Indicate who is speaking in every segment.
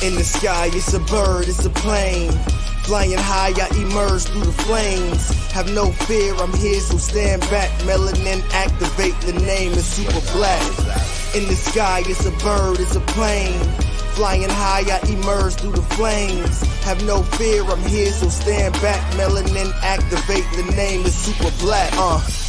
Speaker 1: In the sky, it's a bird, it's a plane. Flying high, I emerge through the flames. Have no fear, I'm here, so stand back. Melanin activate, the name is super black. In the sky, it's a bird, it's a plane. Flying high, I emerge through the flames. Have no fear, I'm here, so stand back. Melanin activate, the name is super black.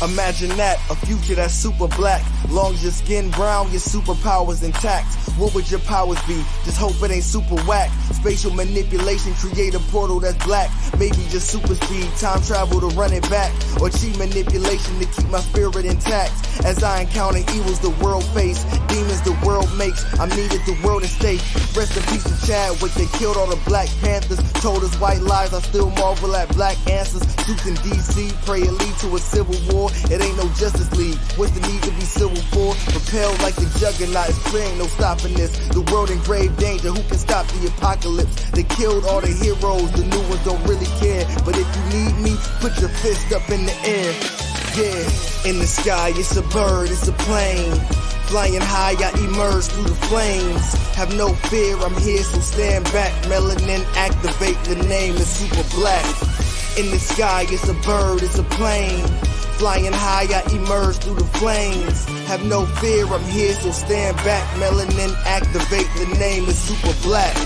Speaker 1: Imagine that, a future that's super black. Long as your skin brown, your superpowers intact. What would your powers be? Just hope it ain't super whack. Spatial manipulation, create a portal that's black. Maybe just super speed, time travel to run it back. Or cheat manipulation to keep my spirit intact. As I encounter evils the world face, demons the world makes, I'm needed the world at stake. Rest in peace to Chadwick, they killed all the Black Panthers. Told us white lies, I still marvel at black answers. Suits in DC, pray it lead to a civil war. It ain't no Justice League, what's the need to be civil for? Propelled like the juggernaut, it's clear ain't no stopping this. The world in grave danger, who can stop the apocalypse? They killed all the heroes, the new ones don't really care. But if you need me, put your fist up in the air. Yeah, in the sky, it's a bird, it's a plane. Flying high, I emerge through the flames. Have no fear, I'm here, so stand back. Melanin activate, the name is super black. In the sky, it's a bird, it's a plane. Flying high, I emerge through the flames. Have no fear, I'm here, so stand back. Melanin activate, the name is super black.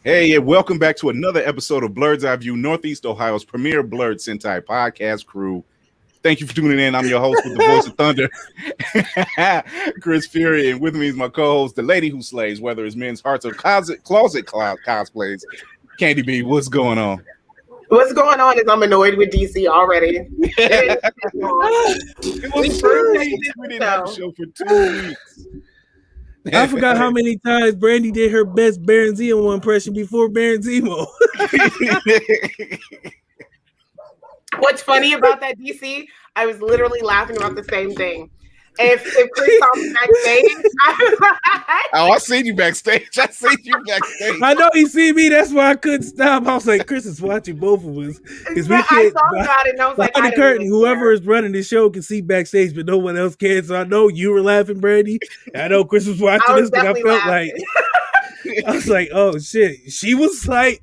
Speaker 2: Hey, and welcome back to another episode of Blerd's Eye View, Northeast Ohio's premier Blerd Sentai podcast crew. Thank you for tuning in. I'm your host with the voice of thunder, Chris Fury, and with me is my co-host, the lady who slays, whether it's men's hearts or closet cosplays. Candy B, what's going on?
Speaker 3: What's going on is I'm annoyed with DC already.
Speaker 2: We didn't have a show for 2 weeks.
Speaker 4: I forgot how many times Brandy did her best Baron Zemo impression before Baron Zemo.
Speaker 3: What's funny about that, DC? I was literally laughing about the same thing. If Chris saw me backstage,
Speaker 2: I seen you backstage.
Speaker 4: I know he see me. That's why I couldn't stop. I was like, Chris is watching both of us. Because
Speaker 3: I thought about it and I was like,
Speaker 4: behind the curtain, whoever is running the show can see backstage, but no one else can. So I know you were laughing, Brandy. I know Chris was watching this because I felt like, I was like, oh shit. She was like,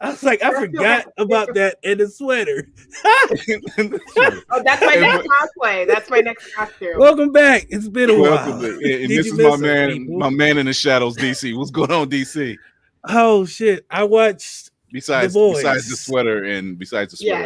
Speaker 4: I was like, I forgot about that and the sweater.
Speaker 3: Oh, that's my next cosplay. That's my next costume.
Speaker 4: Welcome back. It's been a while.
Speaker 2: And this is my man in the shadows, DC. What's going on, DC?
Speaker 4: Oh shit! I watched
Speaker 2: besides the sweater.
Speaker 3: Yeah,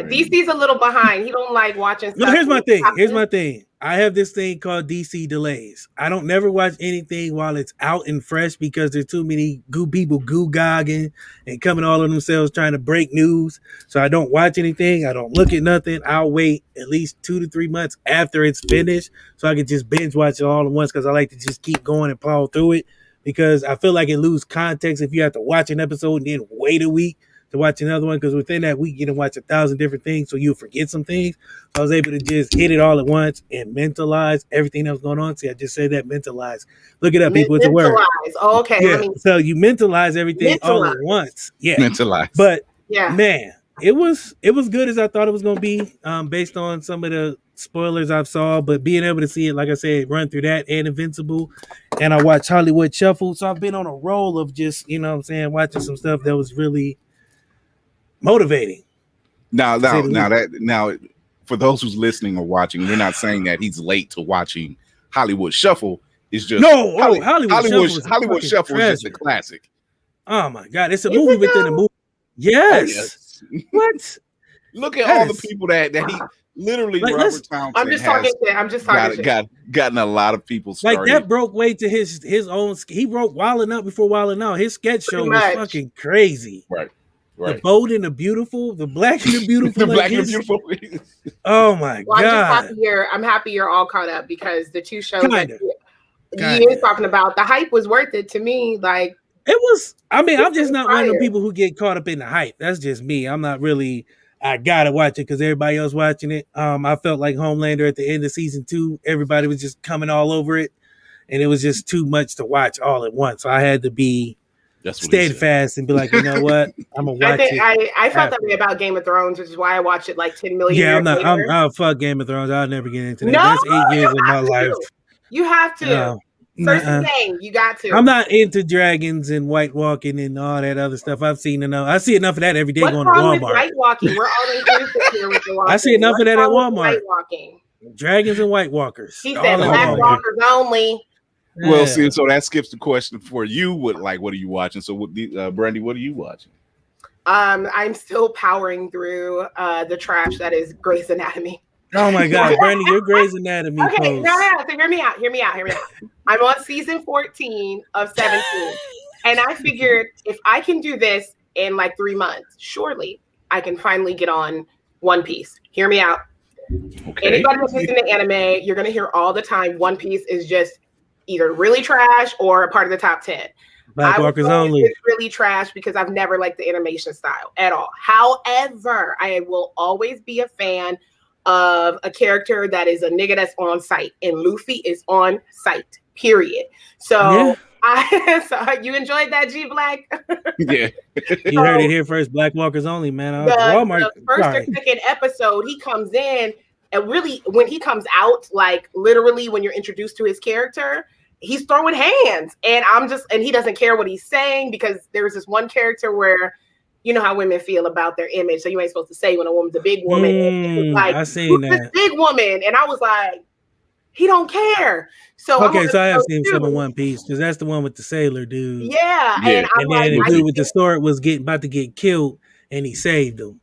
Speaker 3: DC's a little behind. He don't like watching stuff.
Speaker 4: No, here's my thing. I have this thing called DC delays. I don't never watch anything while it's out and fresh because there's too many people gogging and coming all of themselves trying to break news. So I don't watch anything. I don't look at nothing. I'll wait at least 2 to 3 months after it's finished so I can just binge watch it all at once because I like to just keep going and plow through it because I feel like it loses context if you have to watch an episode and then wait a week to watch another one because within that week you can watch 1,000 different things so you'll forget some things. So I was able to just hit it all at once and mentalize everything that was going on. See, I just said that, mentalize. Look it up, people. It's a word.
Speaker 3: Oh, okay.
Speaker 4: Yeah. So you mentalize everything all at once. Yeah.
Speaker 2: Mentalize.
Speaker 4: But man, it was good as I thought it was going to be based on some of the spoilers I've saw, but being able to see it, like I said, run through that and Invincible, and I watched Hollywood Shuffle. So I've been on a roll of just, watching some stuff that was really motivating.
Speaker 2: Now, for those who's listening or watching, we're not saying that he's late to watching Hollywood Shuffle. It's just Hollywood Shuffle is just a classic.
Speaker 4: Oh my God, it's a movie within a movie. Yes.
Speaker 2: Oh, yes.
Speaker 4: What?
Speaker 2: Look at all the people that he literally Robert Townsend.
Speaker 3: I'm just talking shit.
Speaker 2: Gotten a lot of people started.
Speaker 4: Like that broke way to his own. He broke Wildin' Out before Wildin' Out. His sketch show was fucking crazy.
Speaker 2: Right.
Speaker 4: The Bold and the Beautiful, the Black and the Beautiful,
Speaker 2: the Black and the Beautiful.
Speaker 4: Oh my God!
Speaker 3: I'm happy you're all caught up because the two shows that you were talking about, the hype was worth it to me. Like
Speaker 4: it was. I mean, I'm just not one of the people who get caught up in the hype. That's just me. I'm not really. I gotta watch it because everybody else watching it. I felt like Homelander at the end of season 2. Everybody was just coming all over it, and it was just too much to watch all at once. So I had to be steadfast and be like, you know what, I'm gonna watch it.
Speaker 3: I felt that way about Game of Thrones, which is why I watched it like 10 million.
Speaker 4: Yeah,
Speaker 3: years later.
Speaker 4: I'll fuck Game of Thrones. I'll never get into that. That's 8 years of my life.
Speaker 3: You have to.
Speaker 4: No.
Speaker 3: First thing, you got to.
Speaker 4: I'm not into dragons and White Walking and all that other stuff. I've seen enough. I see enough of that every day going to Walmart.
Speaker 3: White Walking? We're all inclusive here with the walking.
Speaker 4: I see enough of that at Walmart.
Speaker 3: White Walking.
Speaker 4: Dragons and White Walkers.
Speaker 3: He said Black Walkers only.
Speaker 2: Yeah. Well, see, so that skips the question for you. What are you watching? So, Brandy, what are you watching?
Speaker 3: I'm still powering through the trash that is Grey's Anatomy.
Speaker 4: Oh my God, Brandy, you're Grey's Anatomy.
Speaker 3: Okay, so hear me out. I'm on season 14 of 17, and I figured if I can do this in like 3 months, surely I can finally get on One Piece. Hear me out. Okay. Anybody who's listening to anime, you're gonna hear all the time One Piece is just either really trash or a part of the top 10.
Speaker 4: Black Walkers only.
Speaker 3: It's really trash because I've never liked the animation style at all. However, I will always be a fan of a character that is a nigga that's on site, and Luffy is on site, period. So so you enjoyed that, G Black?
Speaker 2: Yeah.
Speaker 4: You heard it here first. Black Walkers only, man.
Speaker 3: The first or second episode, he comes in, and really when he comes out, like literally when you're introduced to his character, he's throwing hands, and he doesn't care what he's saying, because there's this one character where, you know how women feel about their image, so you ain't supposed to say when a woman's a big woman. Like, I seen that. This big woman, and I was like, he don't care. So
Speaker 4: okay, so I have seen some of One Piece, because that's the one with the sailor dude.
Speaker 3: Yeah.
Speaker 4: And then the dude with the sword was about to get killed, and he saved him.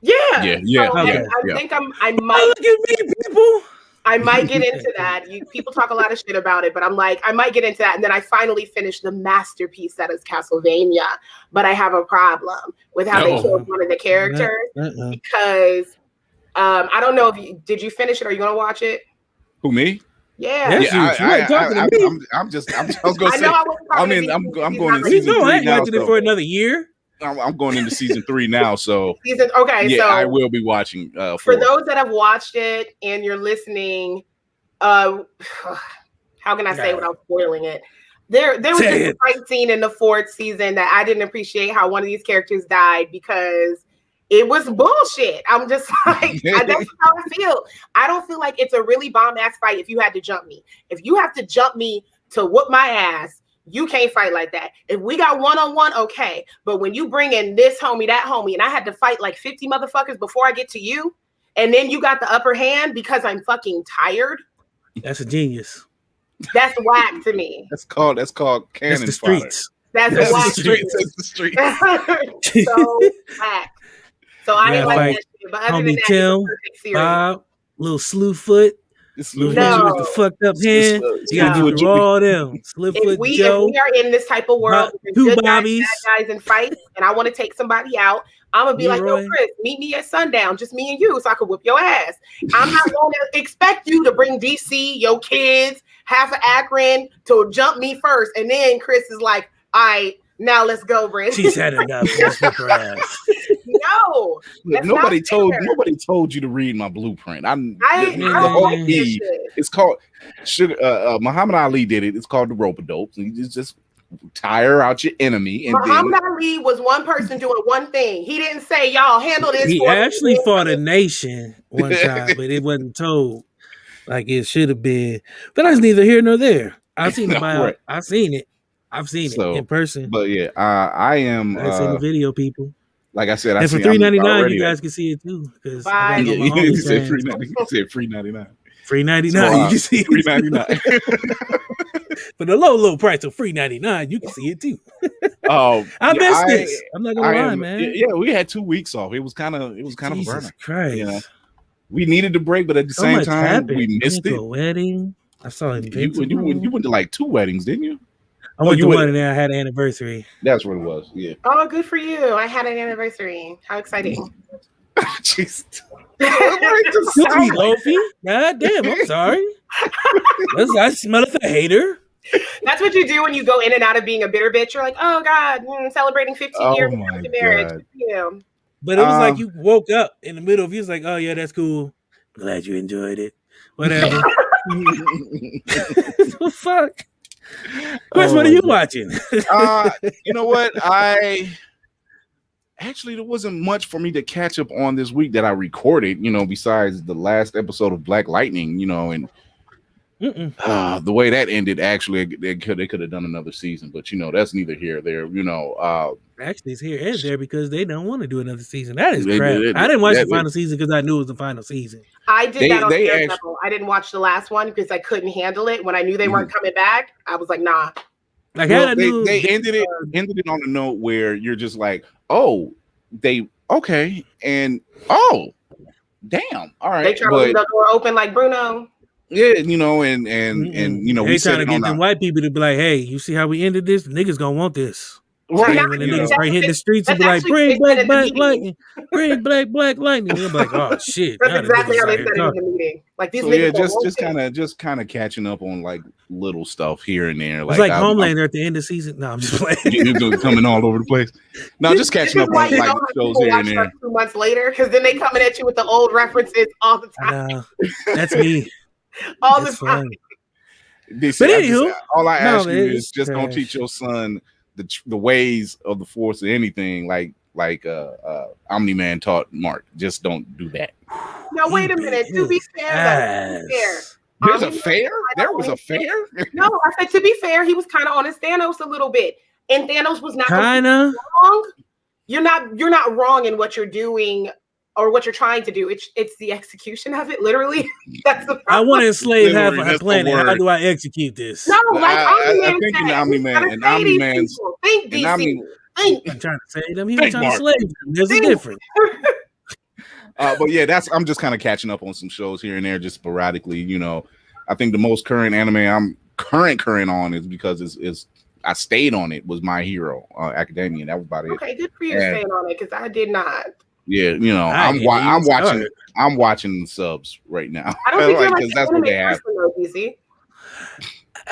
Speaker 3: Yeah.
Speaker 2: So
Speaker 3: I think I might
Speaker 4: look at me, people.
Speaker 3: I might get into that. People talk a lot of shit about it, but I'm like, I might get into that. And then I finally finished the masterpiece that is Castlevania. But I have a problem with how they killed one of the characters because I don't know if did you finish it? Are you going to watch it?
Speaker 2: Who, me?
Speaker 3: Yeah.
Speaker 2: I was going to say, I'm going into season 3
Speaker 4: I ain't watching it for another year.
Speaker 2: I'm going into season 3 now, so
Speaker 3: so
Speaker 2: I will be watching.
Speaker 3: For those that have watched it and you're listening, how can I say without spoiling it? There was a fight scene in the 4th season that I didn't appreciate how one of these characters died because it was bullshit. I'm just like, that's how I feel. I don't feel like it's a really bomb ass fight if you had to jump me. If you have to jump me to whoop my ass, you can't fight like that. If we got one-on-one, okay. But when you bring in this homie, that homie, and I had to fight like 50 motherfuckers before I get to you, and then you got the upper hand because I'm fucking tired.
Speaker 4: That's a genius.
Speaker 3: That's whack to me.
Speaker 2: That's called cannon.
Speaker 4: That's the streets.
Speaker 3: That's
Speaker 2: the streets. That's the streets.
Speaker 3: So whack. So I didn't like that shit. But other than that,
Speaker 4: Tim, Bob, little Slewfoot. With the fucked up hand, you gotta do all them. Slipfoot Joe.
Speaker 3: If we are in this type of world,
Speaker 4: two Bobbies,
Speaker 3: bad guys in fights, and I want to take somebody out, I'm gonna be like, yo, Chris, meet me at sundown, just me and you, so I can whip your ass. I'm not gonna expect you to bring DC, your kids, half of Akron to jump me first, and then Chris is like, all right, now let's go, Brent.
Speaker 4: She's had enough. Let's whip her ass.
Speaker 3: No,
Speaker 2: nobody told you to read my blueprint. It's called Muhammad Ali did it. It's called the rope-a-dope. So you just tire out your enemy. And
Speaker 3: Muhammad Ali was one person doing one thing. He didn't say, y'all handle this.
Speaker 4: He actually fought a nation one time, but it wasn't told like it should have been. But that's neither here nor there. I've seen it. I've seen it in person.
Speaker 2: But yeah, I am.
Speaker 4: I've seen the video, people.
Speaker 2: Like I said,
Speaker 4: And for
Speaker 2: I'm
Speaker 4: $3.99,
Speaker 2: already
Speaker 4: you
Speaker 2: there.
Speaker 4: guys can see it too. Because
Speaker 3: Bye.
Speaker 4: I got
Speaker 2: Yeah,
Speaker 4: my
Speaker 2: he said
Speaker 4: OnlyFans.
Speaker 2: $3.99.
Speaker 4: $3.99,
Speaker 2: So,
Speaker 4: you can see it.
Speaker 2: $3.99.
Speaker 4: For the low price of $3.99, you can see it too. I
Speaker 2: Yeah,
Speaker 4: missed this. I'm not gonna lie, man.
Speaker 2: Yeah, we had 2 weeks off. It was kind of a
Speaker 4: Jesus
Speaker 2: burner.
Speaker 4: Christ.
Speaker 2: You know, we needed the break, but at the
Speaker 4: So
Speaker 2: same
Speaker 4: much
Speaker 2: time,
Speaker 4: happened.
Speaker 2: we
Speaker 4: I
Speaker 2: missed
Speaker 4: went to
Speaker 2: it.
Speaker 4: a wedding. I saw Invincible.
Speaker 2: You went to like 2 weddings, didn't you?
Speaker 4: I went to one and then I had an anniversary.
Speaker 2: That's what it was. Yeah.
Speaker 3: Oh, good for you. I had an anniversary. How exciting.
Speaker 2: Jeez.
Speaker 4: Excuse me, Lofi. God damn, I'm sorry. I smell it, the hater.
Speaker 3: That's what you do when you go in and out of being a bitter bitch. You're like, oh God, celebrating 15 years of marriage.
Speaker 2: God.
Speaker 3: Yeah.
Speaker 4: But it was like you woke up in the middle of you was like, oh yeah, that's cool. Glad you enjoyed it. Whatever. The fuck? Chris, what are you watching?
Speaker 2: You know what? Actually, there wasn't much for me to catch up on this week that I recorded, besides the last episode of Black Lightning, and the way that ended. Actually, they could have done another season, but that's neither here or there.
Speaker 4: Actually, it's here and there because they don't want to do another season. That is crap. I didn't watch the final season because I knew it was the final season.
Speaker 3: I did that on Daredevil. I didn't watch the last one because I couldn't handle it. When I knew they weren't coming back, I was like, nah.
Speaker 4: Like
Speaker 2: they ended it on a note where you're just like, oh, okay, and oh, damn, all right.
Speaker 3: They try to leave the door open like Bruno.
Speaker 2: Yeah, and we
Speaker 4: trying to get them white people to be like, hey, you see how we ended this? The niggas gonna want this.
Speaker 2: Right.
Speaker 4: When the niggas start hitting the streets and be like, bring black lightning. Bring black lightning. They're like, oh shit.
Speaker 3: That's exactly how they said it in the meeting. Like these niggas
Speaker 2: just kind of catching up on like little stuff here and there.
Speaker 4: It's like Homelander at the end of the season. No, I'm just playing.
Speaker 2: You're coming all over the place. No, just catching up on like shows here and there.
Speaker 3: 2 months later, because then they coming at you with the old references all the time.
Speaker 4: That's me.
Speaker 3: All the time.
Speaker 4: But anywho,
Speaker 2: all I ask you is just don't teach your son the ways of the Force or anything like Omni-Man taught Mark. Just don't do that.
Speaker 3: Now wait a minute. To be fair,
Speaker 2: there's a fair. There was a fair.
Speaker 3: No, I said to be fair, he was kind of on his Thanos a little bit, and Thanos was not
Speaker 4: kind of
Speaker 3: wrong. You're not wrong in what you're doing or what you're trying to do. It's the execution of it. Literally, that's the problem. I
Speaker 4: want to enslave half of the planet. How do I execute this?
Speaker 3: No, like
Speaker 2: Omni-Man and Omni-Man's.
Speaker 3: Think DC.
Speaker 4: I'm trying to save them. He was trying to slave them. There's a difference.
Speaker 2: But yeah, I'm just kind of catching up on some shows here and there, just sporadically. I think the most current anime I'm current on is because I stayed on it was My Hero Academia. That was about it.
Speaker 3: Okay, good for you staying on it because I did not.
Speaker 2: Yeah, I'm watching the subs right now.
Speaker 3: I don't think you're like
Speaker 2: that's what they have.
Speaker 3: DC.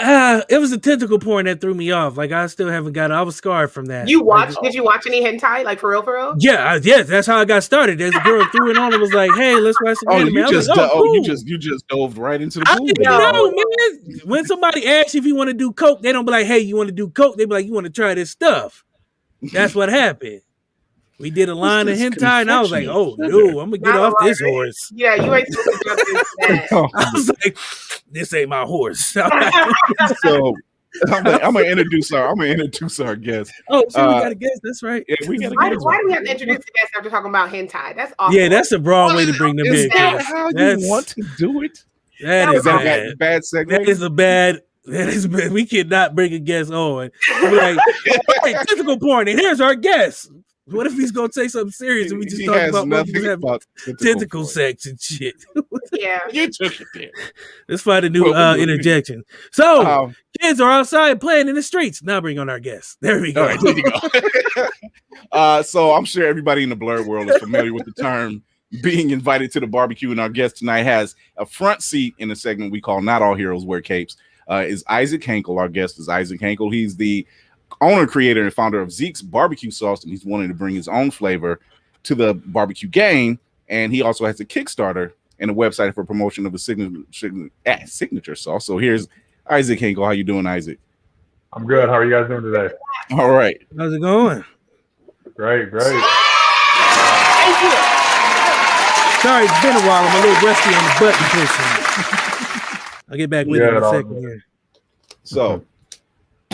Speaker 4: It was the tentacle porn that threw me off. Like I still haven't got. I was scarred from that.
Speaker 3: You watched? Did you watch any hentai? Like for real?
Speaker 4: Yeah, that's how I got started. There's a girl threw it on and was like, "Hey, let's watch some anime."
Speaker 2: You just dove right into the pool.
Speaker 4: I didn't know, man. When somebody asks you if you want to do coke, they don't be like, "Hey, you want to do coke?" They be like, "You want to try this stuff?" That's what happened. We did a line of hentai, and I was like, "Oh no, I'm gonna get off this horse."
Speaker 3: Yeah, you ain't supposed to jump into that.
Speaker 4: I was like, "This ain't my horse."
Speaker 2: So I'm gonna introduce our guest.
Speaker 4: Oh, so we got a guest. That's right.
Speaker 2: Yeah, we got.
Speaker 3: Why do we have to introduce the guest after talking about hentai? That's awful.
Speaker 4: Yeah, that's a broad way to bring them in.
Speaker 2: Is that how you want to do it?
Speaker 4: That is
Speaker 2: a bad segment.
Speaker 4: That is a bad. That is bad. We cannot bring a guest on. We're like, hey, physical porn, and here's our guest. What if he's gonna say something serious and we just talk about tentacle sex and shit?
Speaker 3: Yeah,
Speaker 2: you took it there.
Speaker 4: Let's find a new interjection. So kids are outside playing in the streets. Now bring on our guest. There we go.
Speaker 2: All right, there you go. So I'm sure everybody in the Blerd world is familiar with the term being invited to the barbecue, and our guest tonight has a front seat in a segment we call Not All Heroes Wear Capes. Is Issac Henkel. Our guest is Issac Henkel. He's the owner, creator, and founder of Zeek's barbecue sauce, and he's wanting to bring his own flavor to the barbecue game. And he also has a Kickstarter and a website for promotion of a signature sauce. So here's Issac Henkel. How you doing, Issac?
Speaker 5: I'm good. How are you guys doing today?
Speaker 2: All right.
Speaker 4: How's it going?
Speaker 5: Great.
Speaker 3: Thank you.
Speaker 4: Sorry, it's been a while. I'm a little rusty on the button pushing. I'll get back with you in a second here.
Speaker 2: So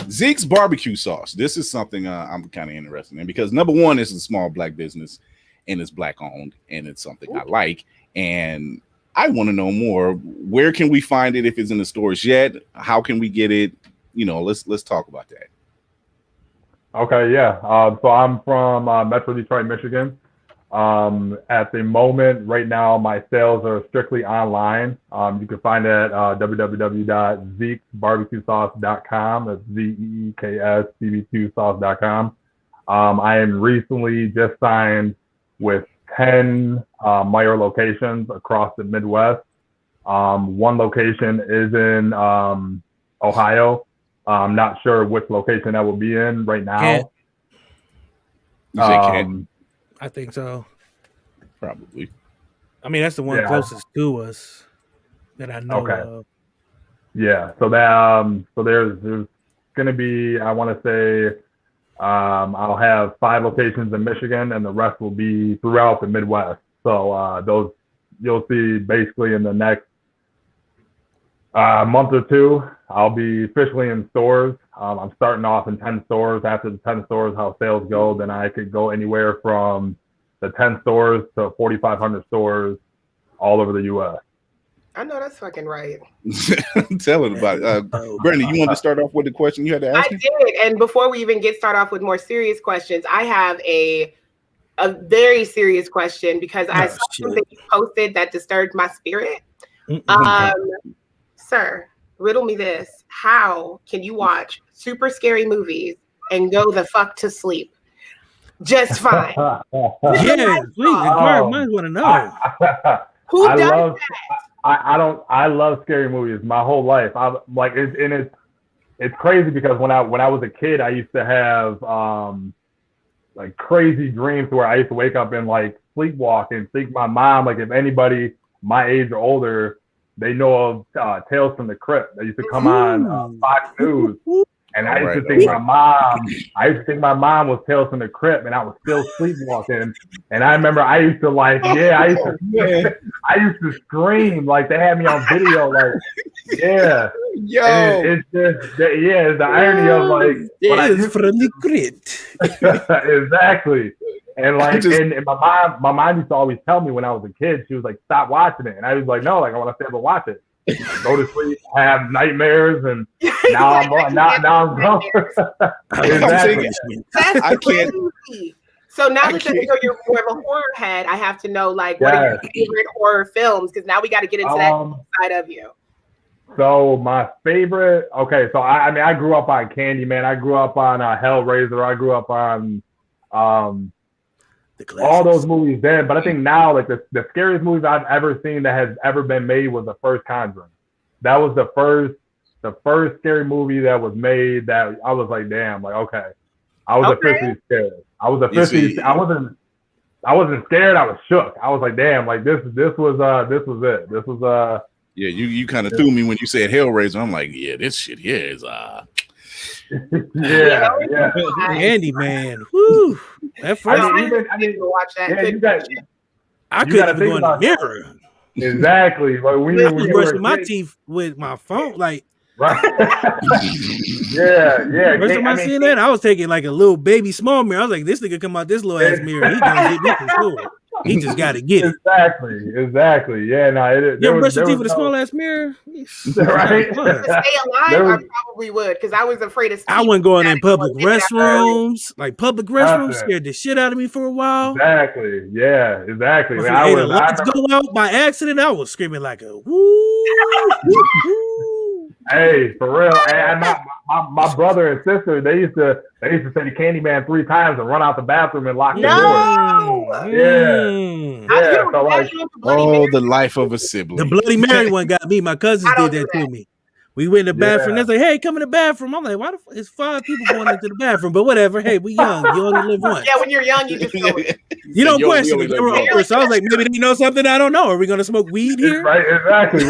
Speaker 2: Zeke's barbecue sauce. This is something I'm kind of interested in because number one, it's a small black business and it's black owned and it's something I like. And I want to know more. Where can we find it if it's in the stores yet? How can we get it? Let's talk about that.
Speaker 5: Okay, yeah. So I'm from Metro Detroit, Michigan. At the moment, right now, my sales are strictly online. You can find it at www.zeekbarbecuesauce.com. That's ZEEKSBBQ sauce.com. I am recently just signed with 10 Meyer locations across the Midwest. One location is in Ohio. I'm not sure which location that will be in right now.
Speaker 4: I think so.
Speaker 2: Probably.
Speaker 4: I mean, that's the one closest to us that I know of.
Speaker 5: Yeah. So that so there's going to be, I want to say, I'll have 5 locations in Michigan, and the rest will be throughout the Midwest. So those you'll see basically in the next month or two. I'll be officially in stores. I'm starting off in 10 stores. After the 10 stores, how sales go, then I could go anywhere from the 10 stores to 4,500 stores all over the U.S.
Speaker 3: I know that's fucking right.
Speaker 2: Tell it about it. Brandon, you wanted to start off with the question you had to ask me?
Speaker 3: I did. And before we even start off with more serious questions, I have a very serious question because I saw something you posted that disturbed my spirit. Sir, riddle me this. How can you watch super scary movies and go the fuck to sleep? Just fine.
Speaker 4: Yeah, please. Might want to know.
Speaker 3: Who does that?
Speaker 5: I love scary movies my whole life. It's crazy because when I was a kid, I used to have like crazy dreams where I used to wake up and like sleepwalk and think my mom, like if anybody my age or older, they know of Tales from the Crypt. They used to come on Fox News. And I used to think my mom was Tales from the Crypt, and I was still sleepwalking. And I remember I used to scream like they had me on video, like it's the irony of like
Speaker 4: Tales from the Crypt.
Speaker 5: Exactly. And like, and my mom used to always tell me when I was a kid, she was like, "Stop watching it," and I was like, "No, like I want to stay up and watch it." Go to sleep, have nightmares, and now I'm going.
Speaker 2: Exactly.
Speaker 3: That's crazy. So now that you're more of a horror head, I have to know like what are your favorite horror films? Because now we got to get into that side of you.
Speaker 5: So my favorite, so I grew up on Candyman. I grew up on Hellraiser. I grew up on all those movies then, but I think now like the scariest movies I've ever seen that has ever been made was the first Conjuring. That was the first scary movie that was made that I was like, damn, like okay. I was officially scared. I wasn't scared, I was shook. I was like, damn, like this was it. This was
Speaker 2: yeah, you kind of threw me when you said Hellraiser. I'm like, yeah, this shit here is
Speaker 5: yeah.
Speaker 4: Candyman. Whoo. That first
Speaker 3: I need to watch that.
Speaker 4: I couldn't even go in the mirror.
Speaker 5: Exactly. Like when
Speaker 4: I was brushing my teeth with my phone, like
Speaker 5: right. yeah.
Speaker 4: First time I seen that, I was taking like a little baby small mirror. I was like, this nigga come out this little ass mirror. He gonna get me for sure. He just got to get it.
Speaker 5: Exactly. Yeah, no.
Speaker 4: You ever brush your teeth with a small ass mirror?
Speaker 5: Right.
Speaker 3: To stay alive, I probably would because I was afraid of.
Speaker 4: I wasn't going in public restrooms. Like public restrooms scared the shit out of me for a while.
Speaker 5: Exactly. Yeah. Exactly.
Speaker 4: The lights go out by accident. I was screaming like a woo.
Speaker 5: Hey, for real. And my brother and sister, they used to say the Candyman 3 times and run out the bathroom and lock the door. Yeah. So like,
Speaker 2: the life of a sibling.
Speaker 4: The Bloody Mary one got me. My cousins did that to me. We went in the bathroom. They're like, "Hey, come in the bathroom." I'm like, "Why the fuck is 5 people going into the bathroom?" But whatever. Hey, we young. You only live once.
Speaker 3: Yeah, when you're young, you just go.
Speaker 4: You don't question it. So I was like, maybe they know something I don't know. Are we gonna smoke weed here?
Speaker 5: Right. Exactly.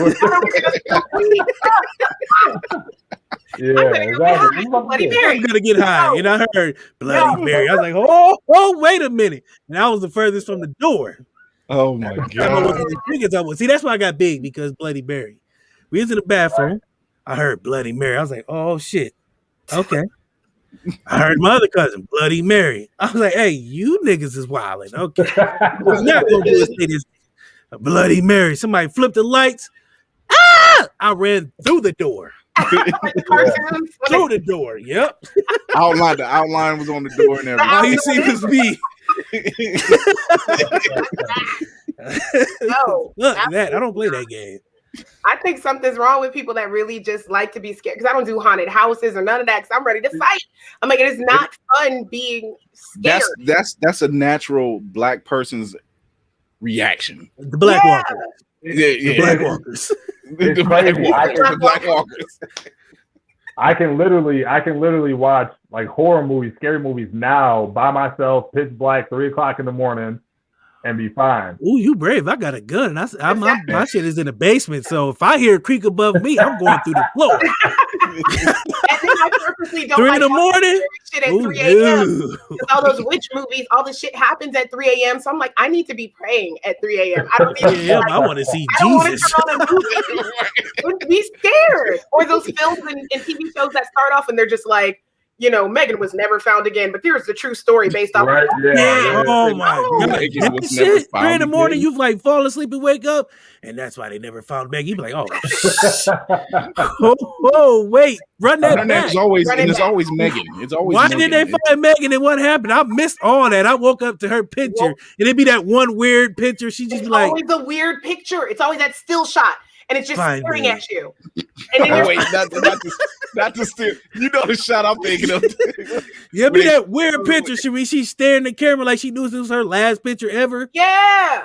Speaker 5: Exactly.
Speaker 4: I'm gonna get high, and I heard Bloody Mary. I was like, "Oh, wait a minute!" And I was the furthest from the door.
Speaker 2: Oh my god!
Speaker 4: See, that's why I got big because Bloody Mary. We was in the bathroom. I heard Bloody Mary. I was like, "Oh shit!" Okay. I heard my other cousin, Bloody Mary. I was like, hey, you niggas is wilding. Okay. What's not going to do is say this. Bloody Mary. Somebody flipped the lights. Ah! I ran through the door. Through the door. Yep.
Speaker 2: The outline was on the door and everything.
Speaker 4: All you see was me.
Speaker 3: No,
Speaker 4: Look, that I don't play that game.
Speaker 3: I think something's wrong with people that really just like to be scared. Because I don't do haunted houses or none of that. Because I'm ready to fight. I'm like, it is not fun being scared.
Speaker 2: That's a natural Black person's reaction.
Speaker 4: The Black Walkers.
Speaker 2: Yeah.
Speaker 4: The Black Walkers.
Speaker 2: The Black Walkers.
Speaker 5: I can literally watch like horror movies, scary movies now by myself, pitch black, 3 o'clock in the morning, and be fine.
Speaker 4: Ooh, you brave. I got a gun. My shit is in the basement. So if I hear a creak above me, I'm going through the floor.
Speaker 3: And then I purposely don't
Speaker 4: 3
Speaker 3: like
Speaker 4: in the morning?
Speaker 3: shit at
Speaker 4: Ooh,
Speaker 3: 3 a.m.
Speaker 4: no.
Speaker 3: All those witch movies, all the shit happens at 3 a.m. So I'm like, I need to be praying at 3 a.m. I don't need to
Speaker 4: I want to see
Speaker 3: I don't want to
Speaker 4: Jesus.
Speaker 3: turn on a movie. Be scared. Or those films and TV shows that start off and they're just like, you know, Megan was never found again, but here's the true story based off
Speaker 5: Right,
Speaker 3: of
Speaker 4: Yeah. Oh my God.
Speaker 2: Megan was
Speaker 4: That
Speaker 2: never
Speaker 4: shit,
Speaker 2: found
Speaker 4: 3 in the morning,
Speaker 2: again.
Speaker 4: you like fall asleep and wake up, and that's why they never found Megan. You be like, oh, wait, run that
Speaker 2: And
Speaker 4: back.
Speaker 2: it's always
Speaker 3: Run it back.
Speaker 2: Megan. It's always
Speaker 4: Why
Speaker 2: Megan.
Speaker 4: did they find Megan and what happened? I missed all that. I woke up to her picture, and it'd be that one weird picture. She just
Speaker 3: It's
Speaker 4: be like,
Speaker 3: always a weird picture. It's always that still shot. And it's just
Speaker 4: Fine,
Speaker 3: staring
Speaker 4: babe.
Speaker 3: at you. And then
Speaker 2: Oh,
Speaker 3: you're
Speaker 2: wait, not to steal. You know the shot I'm thinking of.
Speaker 4: yeah, be that weird picture. She's staring at the camera like she knew this was her last picture ever.
Speaker 3: yeah.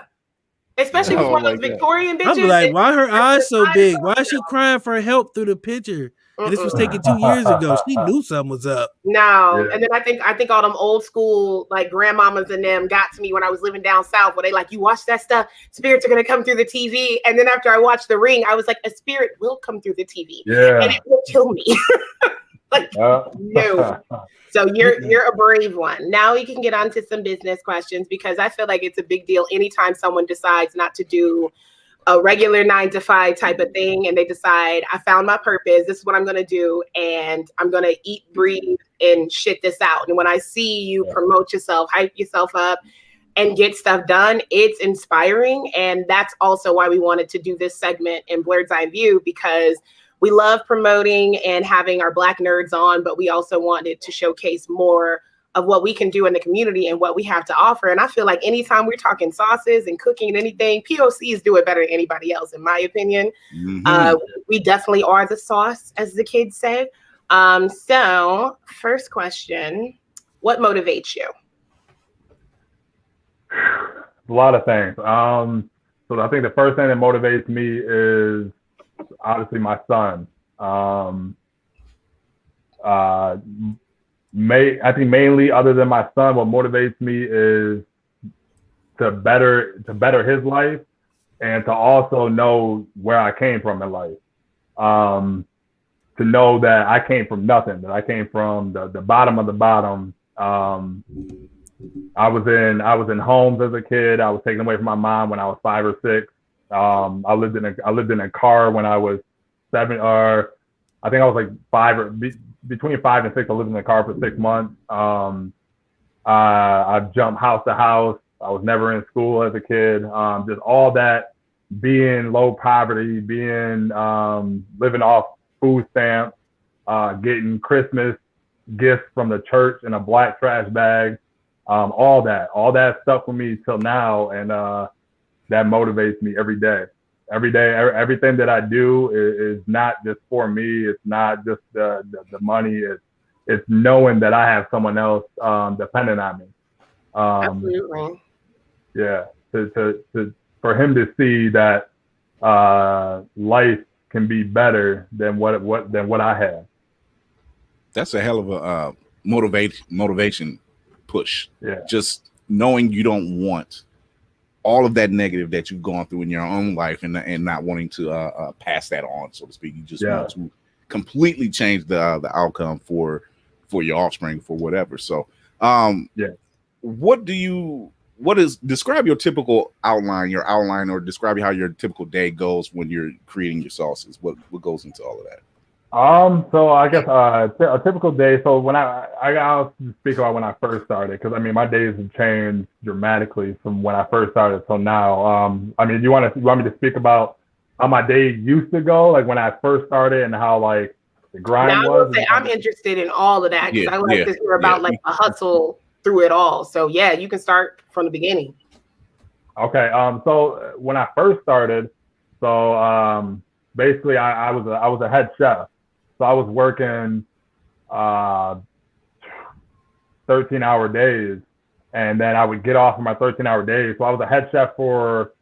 Speaker 3: Especially with
Speaker 2: Oh
Speaker 3: one of
Speaker 2: my
Speaker 3: those
Speaker 2: God.
Speaker 3: Victorian bitches.
Speaker 4: I'm like, why her eyes so
Speaker 3: eyes
Speaker 4: big?
Speaker 3: so
Speaker 4: Why is she crying for help through the picture? And this was taken 2 years ago. She knew something was up.
Speaker 3: No,
Speaker 5: Yeah.
Speaker 3: and then I think all them old school like grandmamas and them got to me when I was living down south, where they like, you watch that stuff, spirits are gonna come through the TV. And then after I watched The Ring, I was like, a spirit will come through the TV,
Speaker 5: Yeah.
Speaker 3: and it will kill me. Like, no. So you're a brave one. Now we can get on to some business questions because I feel like it's a big deal anytime someone decides not to do a regular 9-to-5 type of thing and they decide, I found my purpose, this is what I'm going to do, and I'm going to eat, breathe, and shit this out. And when I see you promote yourself, hype yourself up, and get stuff done, it's inspiring. And that's also why we wanted to do this segment in Blerd's Eye View, because we love promoting and having our Black nerds on, but we also wanted to showcase more of what we can do in the community and what we have to offer. And I feel like anytime we're talking sauces and cooking and anything, POCs do it better than anybody else, in my opinion.
Speaker 2: Mhm.
Speaker 3: We definitely are the sauce, as the kids say. So first question, what motivates you?
Speaker 5: A lot of things. So I think the first thing that motivates me is obviously my son. I think mainly, other than my son, what motivates me is to better his life and to also know where I came from in life. To know that I came from nothing, that I came from the bottom of the bottom. I was in homes as a kid. I was taken away from my mom when I was 5 or 6. I lived in a car when I was 7, or I think I was like 5 or between 5 and 6. I lived in a car for 6 months. I jumped house to house. I was never in school as a kid. Just all that, being low poverty, being living off food stamps, getting Christmas gifts from the church in a black trash bag. All that stuff with me till now, and that motivates me every day. Everything that I do is not just for me. It's not just the money. It's knowing that I have someone else dependent on me.
Speaker 3: Absolutely.
Speaker 5: Yeah. For him to see that life can be better than what I have.
Speaker 2: That's a hell of a motivation push.
Speaker 5: Yeah.
Speaker 2: Just knowing you don't want all of that negative that you've gone through in your own life, and not wanting to pass that on, so to speak. You just want to completely change the outcome for your offspring, for whatever. So describe your typical outline, or describe how your typical day goes when you're creating your sauces. What goes into all of that?
Speaker 5: So I guess a typical day. So when I'll speak about when I first started, because I mean my days have changed dramatically from when I first started till now. I mean, you want me to speak about how my day used to go, like when I first started, and how like the grind
Speaker 3: Now I
Speaker 5: was?
Speaker 3: will say I'm interested in all of that because
Speaker 2: Yeah,
Speaker 3: I like to hear about like the hustle through it all. So yeah, you can start from the beginning.
Speaker 5: Okay. So when I first started, basically I was a head chef. So I was working 13-hour days, and then I would get off of my 13-hour days. So I was a head chef for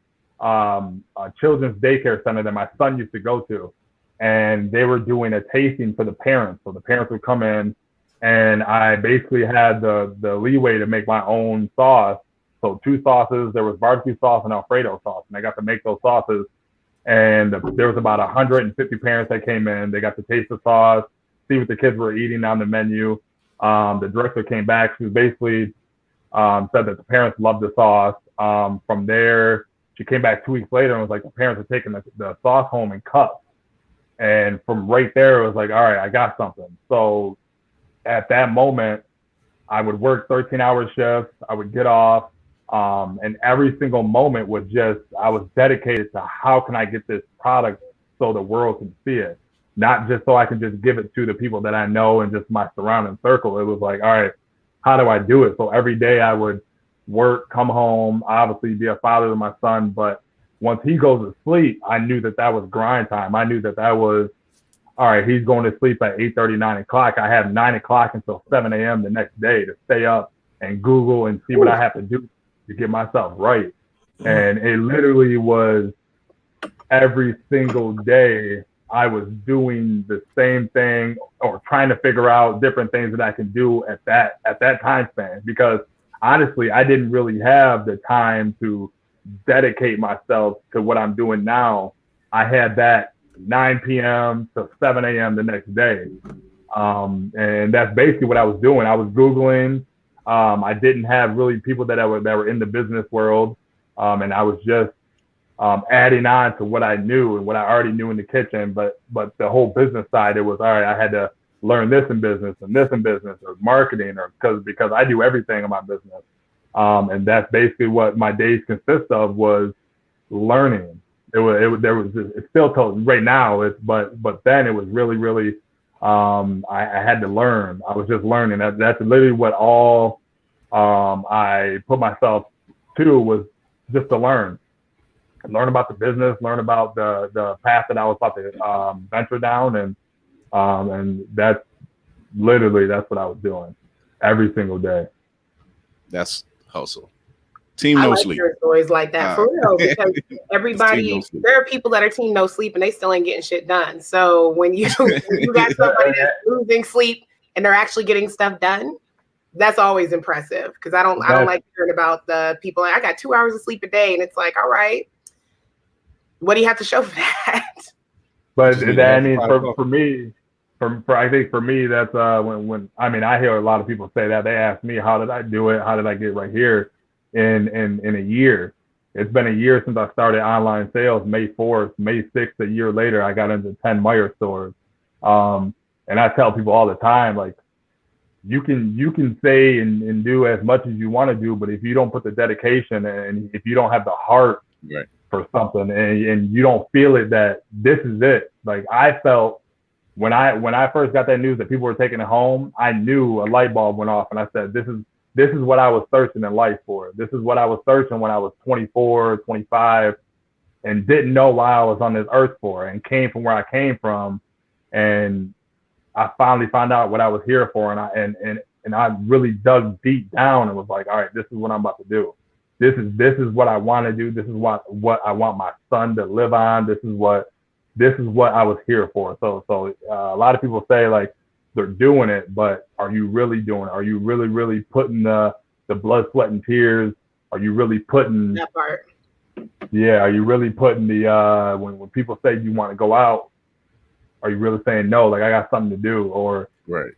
Speaker 5: a children's daycare center that my son used to go to, and they were doing a tasting for the parents. So the parents would come in, and I basically had the leeway to make my own sauce. So 2 sauces. There was barbecue sauce and Alfredo sauce, and I got to make those sauces. And there was about 150 parents that came in. They got to taste the sauce, see what the kids were eating on the menu. The director came back. She basically said that the parents loved the sauce. From there, she came back 2 weeks later and was like, the parents are taking the sauce home in cups. And from right there, it was like, all right, I got something. So at that moment, I would work 13-hour shifts. I would get off. And every single moment was just, I was dedicated to how can I get this product so the world can see it, not just so I can just give it to the people that I know and just my surrounding circle. It was like, all right, how do I do it? So every day I would work, come home, obviously be a father to my son. But once he goes to sleep, I knew that was grind time. I knew that was, all right, he's going to sleep at 8:30, 9 o'clock. I have 9 o'clock until 7 a.m. the next day to stay up and Google and see what I have to do to get myself right. And it literally was every single day I was doing the same thing or trying to figure out different things that I can do at that time span, because honestly, I didn't really have the time to dedicate myself to what I'm doing now. I had that 9 p.m. to 7 a.m. the next day. And that's basically what I was doing. I was Googling. I didn't have really people that were in the business world. And I was just adding on to what I knew and what I already knew in the kitchen. But the whole business side, it was, all right, I had to learn this in business and this in business or marketing, or because I do everything in my business. And that's basically what my days consist of, was learning. It's still told right now, but then it was really, I had to learn. I was just learning. That's literally what all I put myself to, was just to learn about the business, learn about the path that I was about to venture down, and that's what I was doing every single day.
Speaker 2: That's hustle. Team no sleep.
Speaker 3: Your stories like that for real, because everybody, there are people that are team no sleep and they still ain't getting shit done. So when you got somebody that's losing sleep and they're actually getting stuff done, that's always impressive. Because I don't like hearing about the people like, I got 2 hours of sleep a day, and it's like, all right, what do you have to show for that?
Speaker 5: But I mean, for me, I think for me, that's when I mean, I hear a lot of people say that. They ask me, how did I do it? How did I get right here in a year? It's been a year since I started online sales. May 4th, May 6th, a year later, I got into 10 Meijer stores. And I tell people all the time, like, you can say and do as much as you want to do, but if you don't put the dedication and if you don't have the heart for something, and you don't feel it, that this is it. Like I felt when I first got that news that people were taking it home, I knew a light bulb went off, and I said, this is what I was searching in life for. This is what I was searching when I was 24, 25, and didn't know why I was on this earth for, and came from where I came from. And I finally found out what I was here for. And I really dug deep down and was like, all right, this is what I'm about to do. This is what I want to do. This is what I want my son to live on. This is what I was here for. So a lot of people say like they're doing it, but are you really doing it? Are you really putting the blood, sweat, and tears? Are you really putting
Speaker 3: that part?
Speaker 5: Yeah. Are you really putting the when people say you want to go out, are you really saying no? Like I got something to do, or
Speaker 2: right.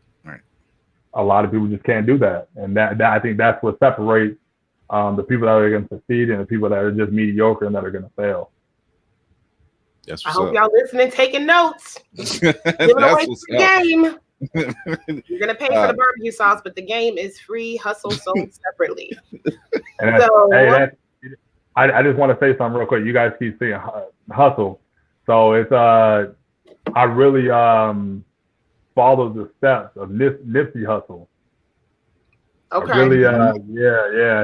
Speaker 5: A lot of people just can't do that, and that I think that's what separates the people that are going to succeed and the people that are just mediocre and that are going to fail.
Speaker 2: That's
Speaker 3: I
Speaker 2: what's
Speaker 3: hope
Speaker 2: up.
Speaker 3: y'all listening, taking notes. Giving away the game. You're gonna pay for the barbecue sauce, but the game is free. Hustle sold separately.
Speaker 5: And I just want to say something real quick. You guys keep saying hustle, so it's I really followed the steps of Nipsey Hussle.
Speaker 3: Okay.
Speaker 5: I really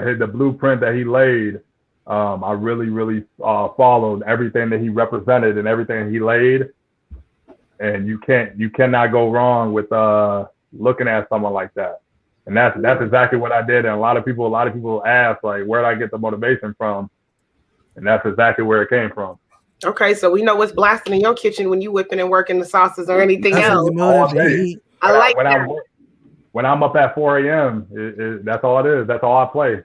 Speaker 5: hit the blueprint that he laid. I really followed everything that he represented and everything he laid. And you cannot go wrong with looking at someone like that. And that's exactly what I did. And a lot of people ask, like, where did I get the motivation from? And that's exactly where it came from.
Speaker 3: Okay, so we know what's blasting in your kitchen when you whipping and working the sauces or anything else. I like that.
Speaker 5: When I'm up at 4 a.m., that's all it is. That's all I play.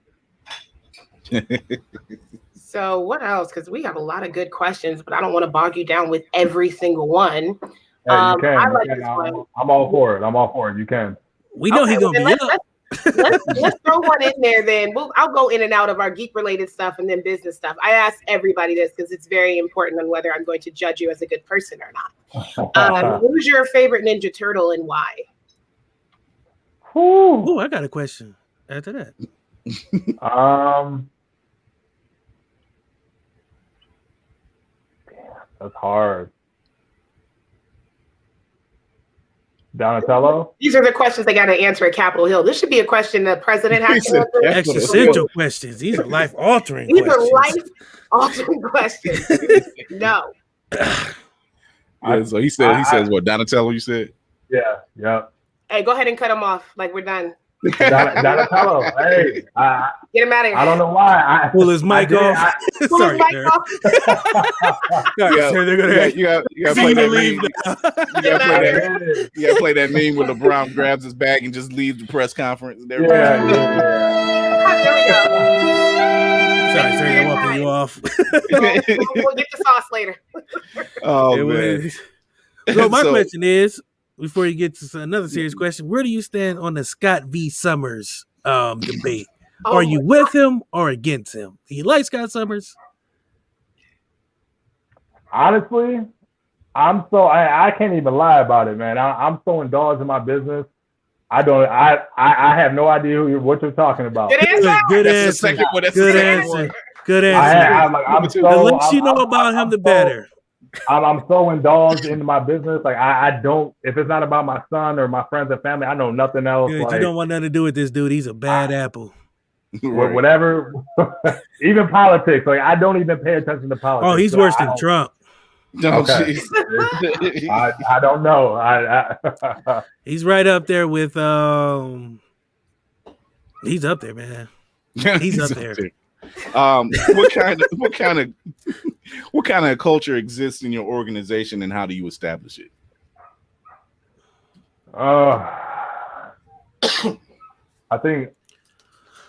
Speaker 3: So what else? Because we have a lot of good questions, but I don't want to bog you down with every single one.
Speaker 5: Yeah, you can. I'm all for it. You can.
Speaker 4: We know he's gonna be up.
Speaker 3: Let's throw one in there. Then I'll go in and out of our geek related stuff and then business stuff. I ask everybody this because it's very important on whether I'm going to judge you as a good person or not. Who's your favorite Ninja Turtle and why?
Speaker 4: Oh, I got a question after that.
Speaker 5: That's hard. Donatello?
Speaker 3: These are the questions they got to answer at Capitol Hill. This should be a question the president has to answer.
Speaker 4: Existential questions. These are life-altering
Speaker 3: questions.
Speaker 4: These
Speaker 3: are life-altering questions. No.
Speaker 2: So he says what, Donatello, you said?
Speaker 5: Yeah.
Speaker 3: Hey, go ahead and cut him off. Like, we're done.
Speaker 5: Donatello, hey.
Speaker 3: Get him out of here.
Speaker 5: I don't know why.
Speaker 4: Pull his mic off.
Speaker 3: Sorry, sir.
Speaker 2: They're gonna you gotta play that meme. You gotta play that meme where LeBron grabs his bag and just leaves the press conference.
Speaker 3: There we go.
Speaker 4: Sorry, sir, I'm walking you off.
Speaker 3: We'll get the sauce later.
Speaker 2: Oh, man.
Speaker 4: So my question is, before you get to another serious question, where do you stand on the Scott v. Summers debate? Are you with him or against him? Do you like Scott Summers?
Speaker 5: Honestly, I can't even lie about it, man. I'm so indulged in my business. I have no idea what you're talking about.
Speaker 3: Good answer.
Speaker 4: Good answer. Good answer. The less you know about him, the better.
Speaker 5: I'm so indulged into my business. Like I don't, if it's not about my son or my friends and family, I know nothing else.
Speaker 4: Good. Like, you don't want nothing to do with this dude. He's a bad apple.
Speaker 5: Right. Whatever, even politics. Like I don't even pay attention to politics.
Speaker 4: Oh, he's worse than Trump.
Speaker 5: Okay. I don't know.
Speaker 4: He's right up there with. He's up there, man. He's up there.
Speaker 2: What kind of culture exists in your organization, and how do you establish it?
Speaker 5: I think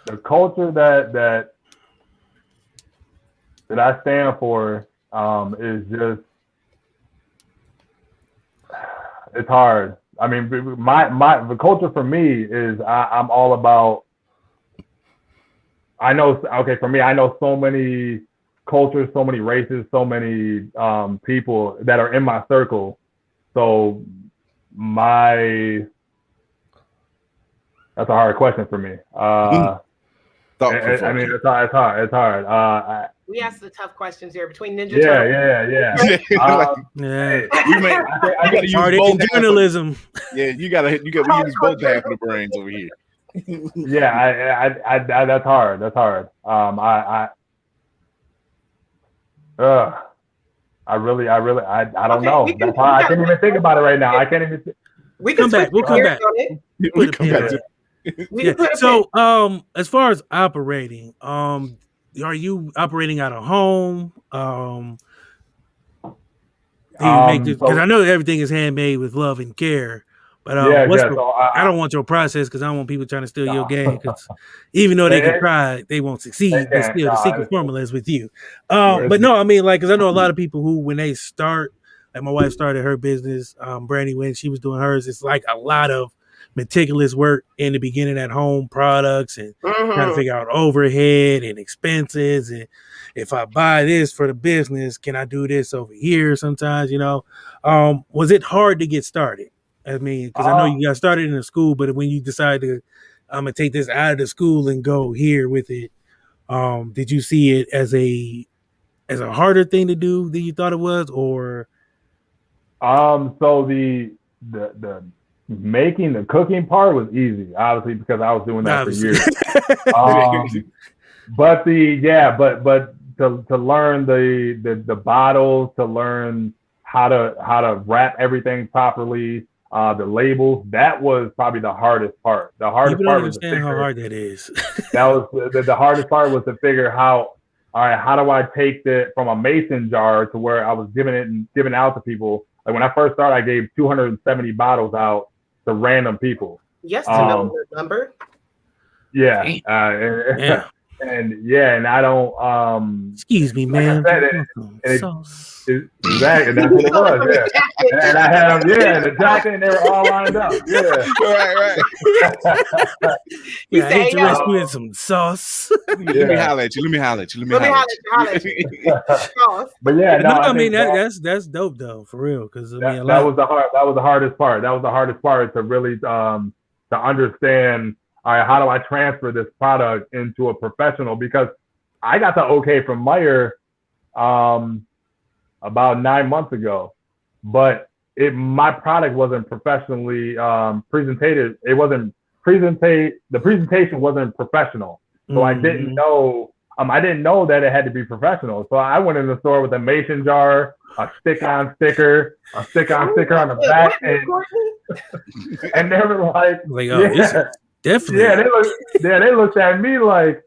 Speaker 5: the culture that I stand for is just, it's hard. I mean, the culture for me is I'm all about. I know so many cultures, so many races, so many people that are in my circle. So that's a hard question for me. I mean, it's hard.
Speaker 3: We ask the tough questions here between Ninja
Speaker 5: Turtles.
Speaker 2: I gotta use both journalism. You gotta use both half of the brains over here.
Speaker 5: I that's hard. I don't know. That's why I can't even think about it right now. I can't even.
Speaker 3: We'll come back.
Speaker 4: So, as far as operating, are you operating out of home? Because I know everything is handmade with love and care. But I don't want your process because I don't want people trying to steal your game. Because even though they can try, they won't succeed. But still, the secret formula is with you. But no, I mean, like, because I know a lot of people who, when they start, like my wife started her business, Brandy, when she was doing hers, it's like a lot of meticulous work in the beginning at home products and trying to figure out overhead and expenses. And if I buy this for the business, can I do this over here sometimes, was it hard to get started? I mean, because I know you got started in a school, but when you decide to, I'm going to take this out of the school and go here with it, did you see it as a harder thing to do than you thought it was, or?
Speaker 5: So the making the cooking part was easy, obviously, because I was doing that for years. But to learn the bottles, to learn how to wrap everything properly, the labels, that was probably the hardest part. The hardest part was to figure
Speaker 4: how hard that is.
Speaker 5: That was the hardest part was to figure how do I take that from a mason jar to where I was giving it out to people. Like when I first started, I gave 270 bottles out to random people.
Speaker 3: Yes, to know the number.
Speaker 5: Yeah. And I don't.
Speaker 4: Excuse me, man.
Speaker 5: Exactly, that's what it was. Yeah, and I had them. Yeah, the jacket, and they were all lined up. Yeah,
Speaker 2: right.
Speaker 4: Yeah, I hate to rescue in some sauce.
Speaker 2: Let me holler at you. Let me holler at you.
Speaker 5: But yeah, no,
Speaker 4: I mean that's dope though, for real. Because
Speaker 5: that was the hardest part. That was the hardest part to really to understand. All right, how do I transfer this product into a professional? Because I got the okay from Meyer about 9 months ago, but my product wasn't professionally presented. It wasn't the presentation wasn't professional. So I didn't know. I didn't know that it had to be professional. So I went in the store with a mason jar, a stick-on sticker on the back, and they were like,
Speaker 4: definitely.
Speaker 5: Yeah, they looked at me like,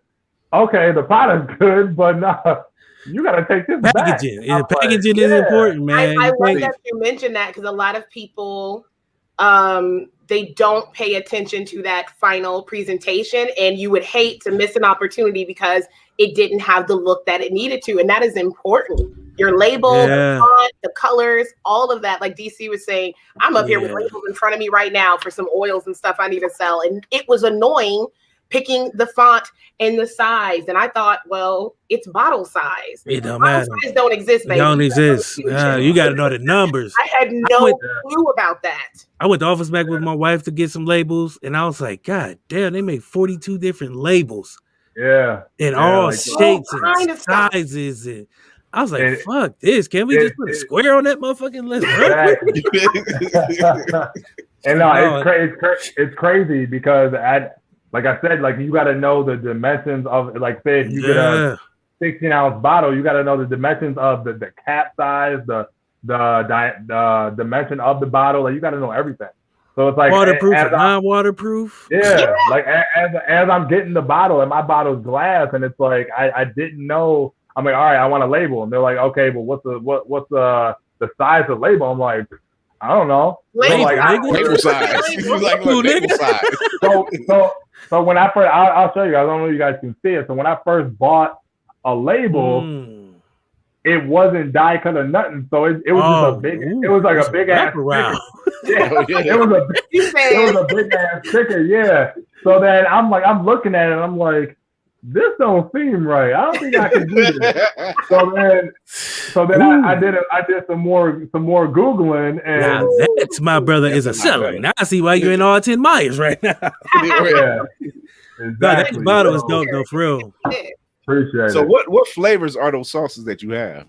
Speaker 5: okay, the product's good, but no, you got to take this
Speaker 4: packaging.
Speaker 5: back.
Speaker 4: Yeah, packaging is important, man.
Speaker 3: I like that you mentioned that, because a lot of people, they don't pay attention to that final presentation, and you would hate to miss an opportunity because it didn't have the look that it needed to, and that is important. Your label, the font, the colors, all of that. Like DC was saying, I'm up here with labels in front of me right now for some oils and stuff I need to sell. And it was annoying picking the font and the size. And I thought, well, it's bottle size.
Speaker 4: It don't matter.
Speaker 3: Size don't exist, baby.
Speaker 4: Don't exist. You got to know the numbers.
Speaker 3: I had no clue about that.
Speaker 4: I went to Office Max with my wife to get some labels, and I was like, God damn, they make 42 different labels.
Speaker 5: Yeah.
Speaker 4: In all shapes and sizes. And I was like, fuck this. Can't we just put a square on that motherfucking list?
Speaker 5: And no, it's crazy because like I said, like you got to know the dimensions of, like, say if you get a 16-ounce bottle, you got to know the dimensions of the cap size, the dimension of the bottle. Like you got to know everything. So it's like
Speaker 4: waterproof, non-waterproof.
Speaker 5: Yeah, like as I'm getting the bottle, and my bottle's glass, and it's like I didn't know. I'm like, all right, I want a label, and they're like, okay, but what's the size of the label? I'm like, I don't know.
Speaker 2: Label size. Label size.
Speaker 5: So when I first, I'll show you guys. I don't know if you guys can see it. So when I first bought a label, it wasn't die cut or nothing. So it was just a big. It was like a big ass sticker. It was a big ass sticker. Yeah. So then I'm looking at it, and I'm like, this don't seem right. I don't think I can do this. So then I did some more Googling, and
Speaker 4: now that's my brother is a seller. Now I see why you're in all 10 Myers right now.
Speaker 5: Yeah, exactly.
Speaker 4: That bottle is dope though, for real.
Speaker 5: Appreciate it.
Speaker 2: So what flavors are those sauces that you have?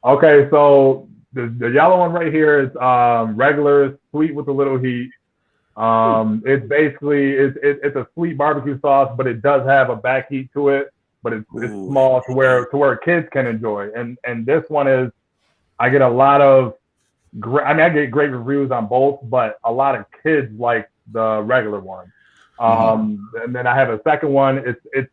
Speaker 5: Okay, so the yellow one right here is regular, sweet with a little heat. It's basically it's a sweet barbecue sauce, but it does have a back heat to it, but it's small to where kids can enjoy. And this one is, I get a lot of I get great reviews on both, but a lot of kids like the regular one. And then I have a second one. It's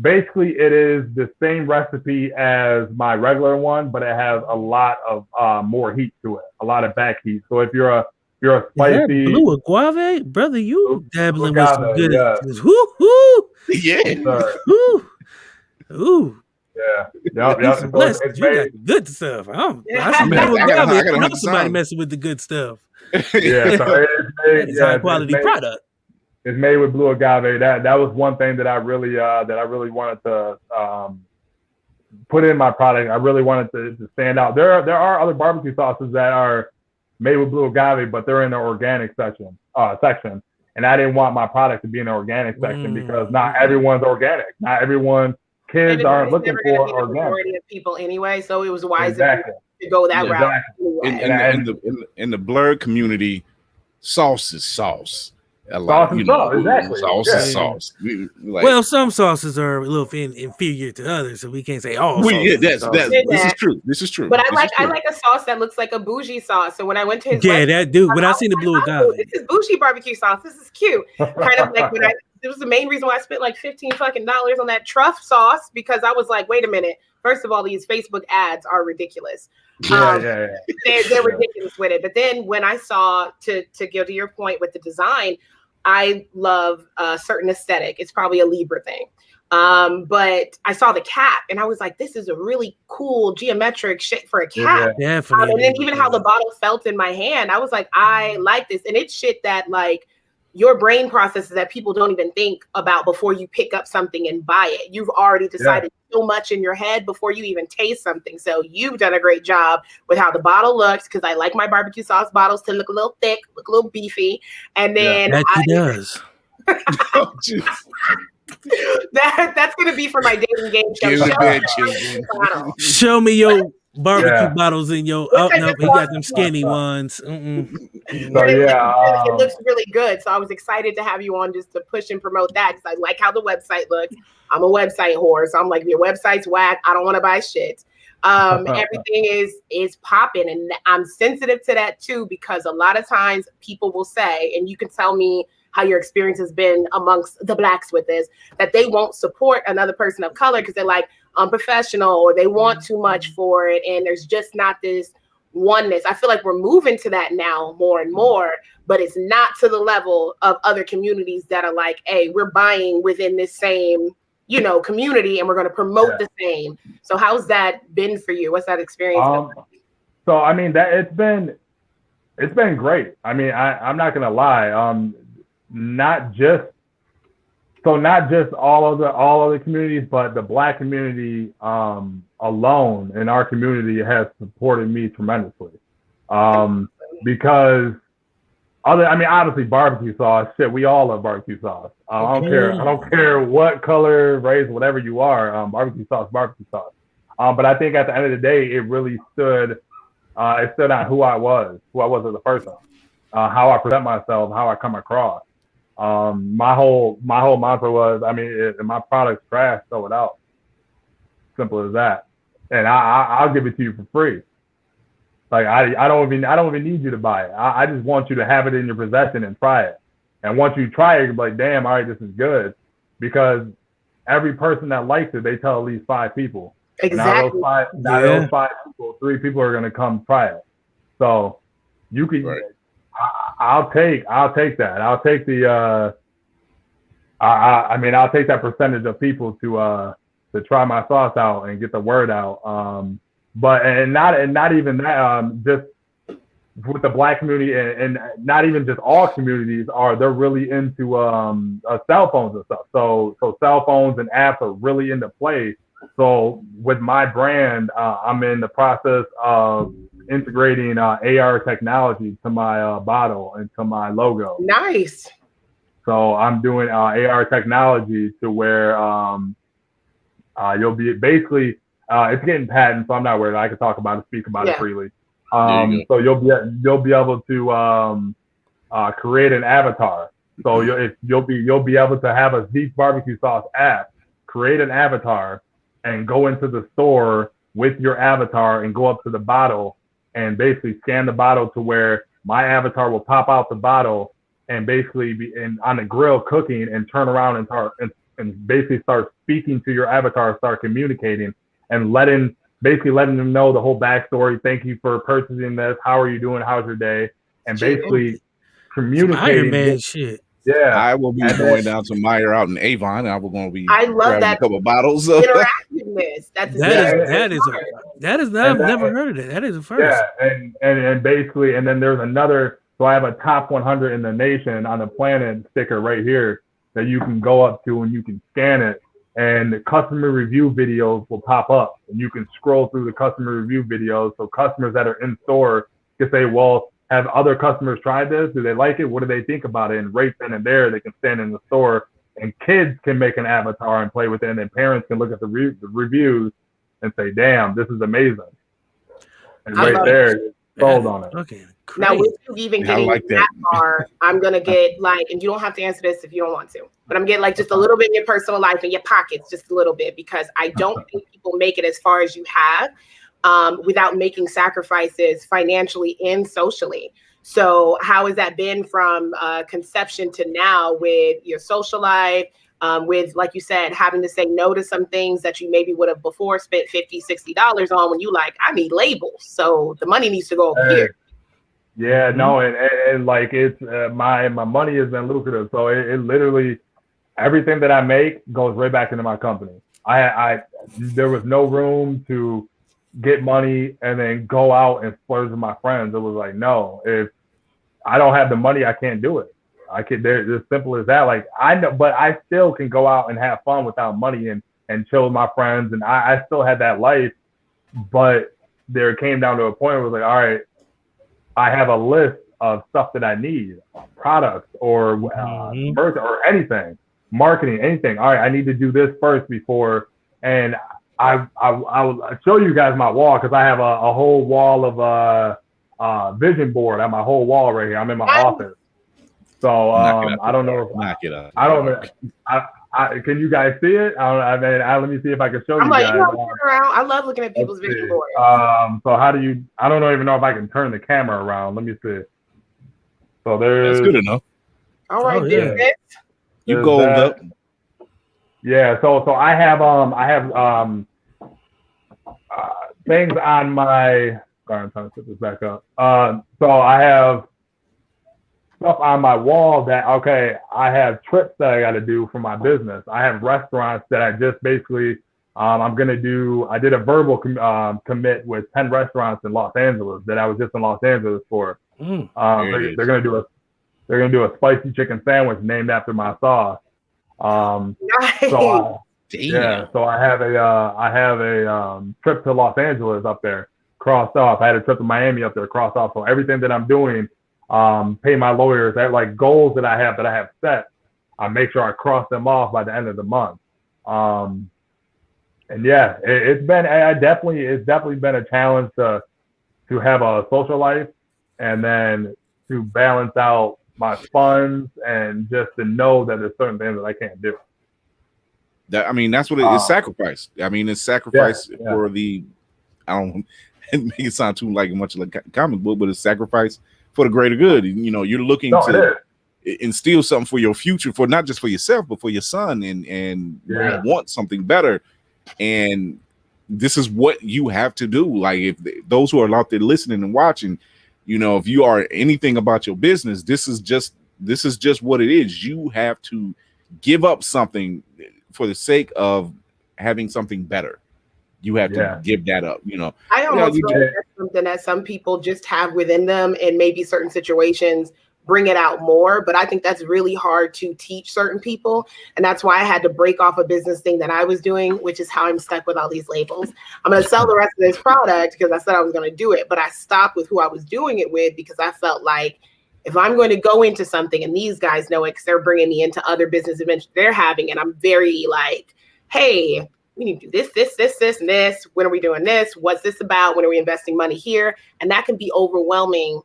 Speaker 5: basically, it is the same recipe as my regular one, but it has a lot of more heat to it, a lot of back heat. So if you're a spicy
Speaker 4: blue agave, brother, you dabbling with some good.
Speaker 2: Yeah.
Speaker 4: Ooh.
Speaker 5: Yeah.
Speaker 4: So you got the good stuff. I see somebody messing with the good stuff.
Speaker 5: Yeah, so
Speaker 4: That is high quality product.
Speaker 5: It's made with blue agave. That was one thing that I really wanted to put in my product. I really wanted to stand out. There are other barbecue sauces that are made with blue agave, but they're in the organic section. And I didn't want my product to be in the organic section because not everyone's organic. Not everyone. Kids aren't looking for organic. The majority
Speaker 3: of people anyway, so it was wise to go that route.
Speaker 2: Anyway. In the Blerd community, sauce is sauce.
Speaker 5: Sauce is
Speaker 2: sauce.
Speaker 4: Well, some sauces are a little inferior to others, so we can't say all.
Speaker 2: This is true.
Speaker 3: But I like a sauce that looks like a bougie sauce. So when I went to his
Speaker 4: website, that dude. When I seen the blue agave,
Speaker 3: this is bougie barbecue sauce. This is cute. Kind of like when it was the main reason why I spent like $15 on that truff sauce, because I was like, wait a minute. First of all, these Facebook ads are ridiculous. They're ridiculous with it. But then when I saw, to go to your point with the design, I love a certain aesthetic. It's probably a Libra thing. But I saw the cap and I was like, this is a really cool geometric shit for a cap.
Speaker 4: Yeah, definitely.
Speaker 3: And then even how the bottle felt in my hand, I was like, I like this. And it's shit that like your brain processes that people don't even think about before you pick up something and buy it. You've already decided so much in your head before you even taste something. So you've done a great job with how the bottle looks, because I like my barbecue sauce bottles to look a little thick, look a little beefy. And then
Speaker 4: that does.
Speaker 3: That's going to be for my dating game show.
Speaker 4: Show me your barbecue bottles in your. Oh no, he got them skinny ones.
Speaker 3: It looks really good. So I was excited to have you on just to push and promote that, because I like how the website looks. I'm a website whore, so I'm like, your website's whack. I don't want to buy shit. Everything is popping, and I'm sensitive to that too, because a lot of times people will say, and you can tell me how your experience has been amongst the blacks with this, that they won't support another person of color because they're like unprofessional or they want too much for it, and there's just not this oneness. I feel like we're moving to that now more and more, but it's not to the level of other communities that are like, hey, we're buying within this same, community, and we're going to promote the same. So how's that been for you? What's that experience been like?
Speaker 5: So I mean, that it's been great. I mean, I'm not gonna lie. Not just all of the communities, but the Black community alone in our community has supported me tremendously. Because obviously barbecue sauce, shit, we all love barbecue sauce. I don't care what color, race, whatever you are, barbecue sauce. But I think at the end of the day, it really stood on who I was as a person, how I present myself, how I come across. My whole mantra was, if my product's trash, throw it out. Simple as that. And I'll give it to you for free. Like I don't even need you to buy it. I just want you to have it in your possession and try it. And once you try it, you're like, damn, all right, this is good. Because every person that likes it, they tell at least 5 people.
Speaker 3: Exactly.
Speaker 5: Those 5 people, 3 people are gonna come try it. So you can. Right. I'll take that. I'll take the. I'll take that percentage of people to try my sauce out and get the word out. But not even that. Just with the Black community and not even just all communities they're really into cell phones and stuff. So cell phones and apps are really into play. So with my brand, I'm in the process of integrating AR technology to my bottle and to my logo.
Speaker 3: Nice.
Speaker 5: So I'm doing AR technology to where you'll be basically it's getting patented, so I'm not worried. I can talk about it, speak about it freely. So you'll be able to create an avatar. So you'll be able to have a Zeek barbecue sauce app, create an avatar, and go into the store with your avatar and go up to the bottle and basically scan the bottle to where my avatar will pop out the bottle and basically be on the grill cooking and turn around and basically start speaking to your avatar, start communicating and letting them know the whole backstory. Thank you for purchasing this. How are you doing? How's your day? And basically communicating.
Speaker 4: Iron Man shit.
Speaker 5: Yeah,
Speaker 2: I will be going down to Meyer out in Avon. I will going to be.
Speaker 3: I love that
Speaker 2: a couple of bottles of
Speaker 3: interactiveness. I've
Speaker 4: never heard of it. That is a first.
Speaker 5: Yeah, and basically, and then there's another So I have a top 100 in the nation on the planet sticker right here that you can go up to and you can scan it, and the customer review videos will pop up, and you can scroll through the customer review videos. So customers that are in store can say, well, have other customers tried this? Do they like it? What do they think about it? And right then and there, they can stand in the store, and kids can make an avatar and play with it, and then parents can look at the reviews and say, damn, this is amazing. And right there, sold on it.
Speaker 4: Okay.
Speaker 3: Now, with you even getting that far, I'm gonna get like, and you don't have to answer this if you don't want to, but I'm getting like just a little bit in your personal life and your pockets, just a little bit, because I don't think people make it as far as you have without making sacrifices financially and socially. So how has that been from conception to now with your social life, with, like you said, having to say no to some things that you maybe would have before spent $50, $60 on when you like, I need labels, so the money needs to go over here.
Speaker 5: Yeah, no, and like it's my money has been lucrative, so it literally everything that I make goes right back into my company. I there was no room to get money and then go out and splurge with my friends. It was like, no, if I don't have the money, I can't do it. I could, there's as simple as that. Like I know, but I still can go out and have fun without money and chill with my friends, and I still had that life. But there came down to a point where it was like, all right, I have a list of stuff that I need, products or merch or anything, marketing, anything. All right, I need to do this first before, and I'll show you guys my wall, because I have a whole wall of vision board on my whole wall right here. I'm in my office. So I don't know if I don't know. Can you guys see it? Let me see if I can show you guys.
Speaker 3: I love looking at people's vision boards.
Speaker 5: So how do you? I don't even know if I can turn the camera around. Let me see. So there's.
Speaker 2: That's good enough.
Speaker 3: All right,
Speaker 2: you go up.
Speaker 5: Yeah. So I have things on my. Sorry, I'm trying to put this back up. So I have stuff on my wall that, okay, I have trips that I got to do for my business. I have restaurants that I just basically, I did a verbal commit with 10 restaurants in Los Angeles that I was just in Los Angeles for. They're going to do a spicy chicken sandwich named after my sauce.
Speaker 3: Nice.
Speaker 5: So I have a trip to Los Angeles up there crossed off. I had a trip to Miami up there crossed off. So everything that I'm doing, pay my lawyers, that like goals that I have set, I make sure I cross them off by the end of the month. And yeah, it's definitely been a challenge to have a social life and then to balance out my funds and just to know that there's certain things that I can't do.
Speaker 2: That's what it is. Sacrifice. It's sacrifice for the, I don't make it sound too like much like a comic book, but it's sacrifice for the greater good. You're looking to instill something for your future, for not just for yourself, but for your son, and you want something better. And this is what you have to do. Like, if those who are out there listening and watching, if you are anything about your business, this is just what it is. You have to give up something for the sake of having something better. You have to give that up,
Speaker 3: I almost feel like that's something that some people just have within them, and maybe certain situations bring it out more. But I think that's really hard to teach certain people. And that's why I had to break off a business thing that I was doing, which is how I'm stuck with all these labels. I'm going to sell the rest of this product because I said I was going to do it, but I stopped with who I was doing it with, because I felt like if I'm going to go into something, and these guys know it because they're bringing me into other business events they're having, and I'm very like, hey, we need to do this, and this. When are we doing this? What's this about? When are we investing money here? And that can be overwhelming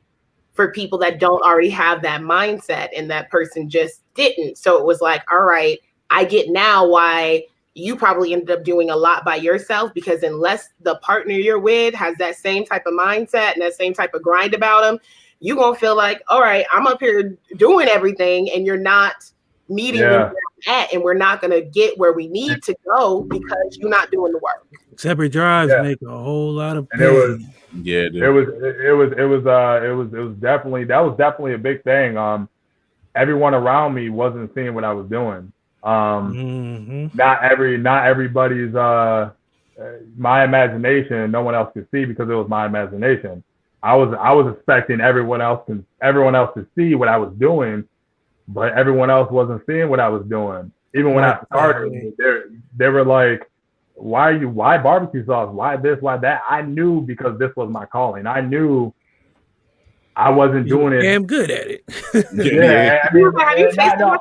Speaker 3: for people that don't already have that mindset, and that person just didn't. So it was like, all right, I get now why you probably ended up doing a lot by yourself, because unless the partner you're with has that same type of mindset and that same type of grind about them, you're going to feel like, all right, I'm up here doing everything, and you're not meeting where we're at, and we're not going to get where we need to go because you're not doing the work.
Speaker 4: Separate drives make a whole lot of pain.
Speaker 5: It was definitely a big thing. Everyone around me wasn't seeing what I was doing. Not everybody's my imagination, no one else could see, because it was my imagination. I was expecting everyone else to see what I was doing, but everyone else wasn't seeing what I was doing. Even when I started, they were like, why barbecue sauce? Why this? Why that? I knew because this was my calling. I knew I wasn't doing it.
Speaker 4: Damn good at it.
Speaker 5: Yeah. I mean,
Speaker 3: Have you tasted my sauce?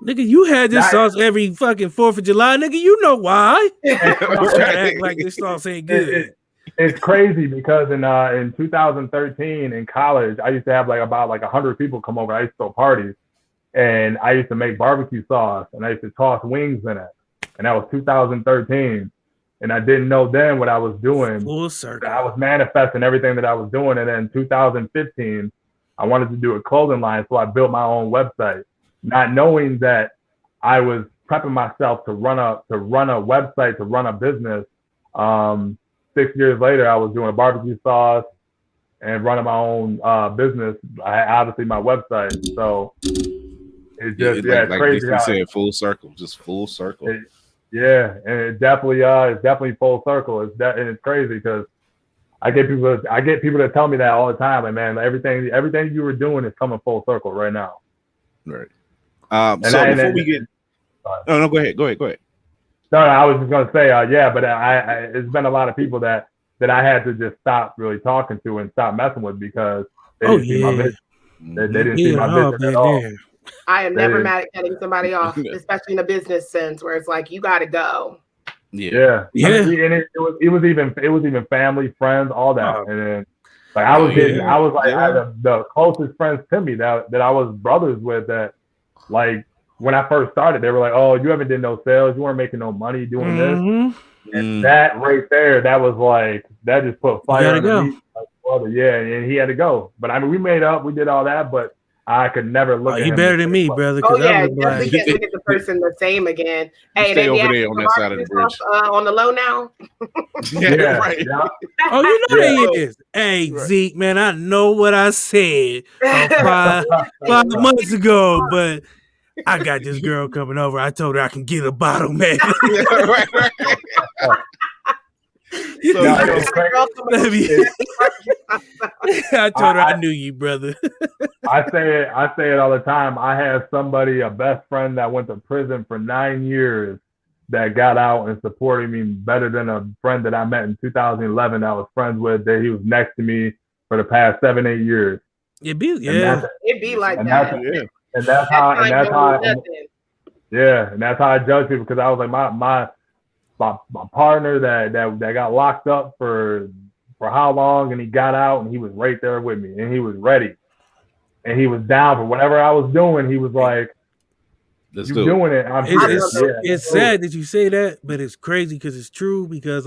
Speaker 4: Nigga, you had this sauce every fucking 4th of July. Nigga, you know why. Act like this sauce ain't good.
Speaker 5: It's crazy because in 2013 in college, I used to have about 100 people come over. I used to throw parties, and I used to make barbecue sauce, and I used to toss wings in it. And that was 2013. And I didn't know then what I was doing.
Speaker 4: Full circle.
Speaker 5: I was manifesting everything that I was doing. And then in 2015, I wanted to do a clothing line. So I built my own website, not knowing that I was prepping myself to run a website, to run a business. 6 years later, I was doing barbecue sauce and running my own business. Obviously my website. So it's just, it's crazy.
Speaker 2: Like you said, full circle, just full circle.
Speaker 5: And it definitely it's definitely full circle. And it's crazy because I get people that tell me that all the time. Like, man, everything you were doing is coming full circle right now.
Speaker 2: Right. Before we get, no, go ahead.
Speaker 5: No, I was just gonna say, but it's been a lot of people that I had to just stop really talking to and stop messing with because they didn't see my vision. They didn't see my vision at all.
Speaker 3: I am never mad at cutting somebody off, especially in a business sense where it's like you got to go.
Speaker 5: Yeah. I mean, and it was even family, friends, all that. And then I was the closest friends to me that I was brothers with. That when I first started, they were like, "Oh, you haven't did no sales, you weren't making no money doing this." And that right there, that was that just put fire under me. And he had to go. But I mean, we made up, we did all that, but I could never look at him.
Speaker 4: You better than me, brother.
Speaker 3: Oh yeah, definitely can't look at the person the same again. Hey,
Speaker 2: stay over there on that side of the bridge.
Speaker 3: On the low now.
Speaker 2: Right.
Speaker 5: Yeah.
Speaker 4: Oh, you know he is. Hey, Zeek, man, I know what I said 5 months ago, but I got this girl coming over. I told her I can get a bottle, man. I told her I knew you, brother.
Speaker 5: I say it all the time. I had a best friend that went to prison for 9 years that got out and supported me better than a friend that I met in 2011 that I was friends with, that he was next to me for the past 7-8 years.
Speaker 4: It'd be like
Speaker 5: that. And that's how I judge people, because I was like my partner that got locked up for how long, and he got out and he was right there with me and he was ready and he was down for whatever I was doing. He was like, "You doing it?"
Speaker 4: It's sad that you say that, but it's crazy because it's true. Because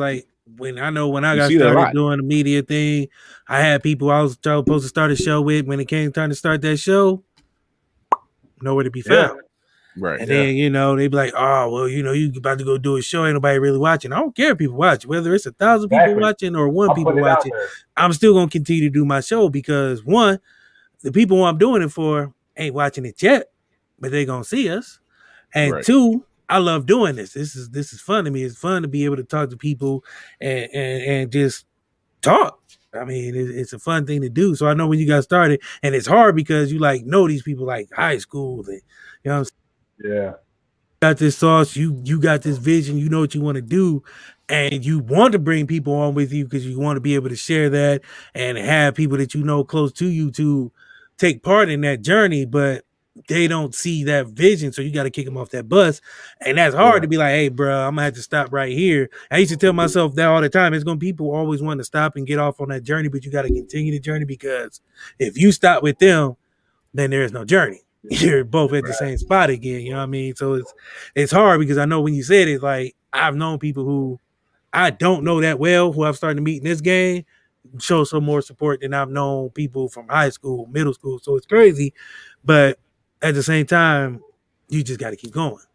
Speaker 4: when I got started doing the media thing, I had people I was supposed to start a show with. When it came time to start that show, nowhere to be found.
Speaker 2: Right.
Speaker 4: And then, they'd be like, "Oh, well, you about to go do a show. Ain't nobody really watching." I don't care if people watch, whether it's 1,000 people watching or one people watching. I'm still going to continue to do my show because, one, the people who I'm doing it for ain't watching it yet, but they're going to see us. And two, I love doing this. This is fun to me. It's fun to be able to talk to people and just talk. I mean, it's a fun thing to do. So I know when you got started, and it's hard because you know these people like high school. And, you know what I'm saying?
Speaker 5: Yeah.
Speaker 4: Got this sauce, you got this vision, you know what you want to do, and you want to bring people on with you because you want to be able to share that and have people that you know close to you to take part in that journey, but they don't see that vision, so you got to kick them off that bus. And that's hard to be like, "Hey, bro, I'm gonna have to stop right here." I used to tell myself that all the time. It's gonna people always want to stop and get off on that journey, but you got to continue the journey, because if you stop with them, then there is no journey. You're both at the same spot again, you know what I mean? So it's hard, because I know when you said it, I've known people who I don't know that well, who I've started to meet in this game, show some more support than I've known people from high school, middle school. So it's crazy, but at the same time, you just got to keep going.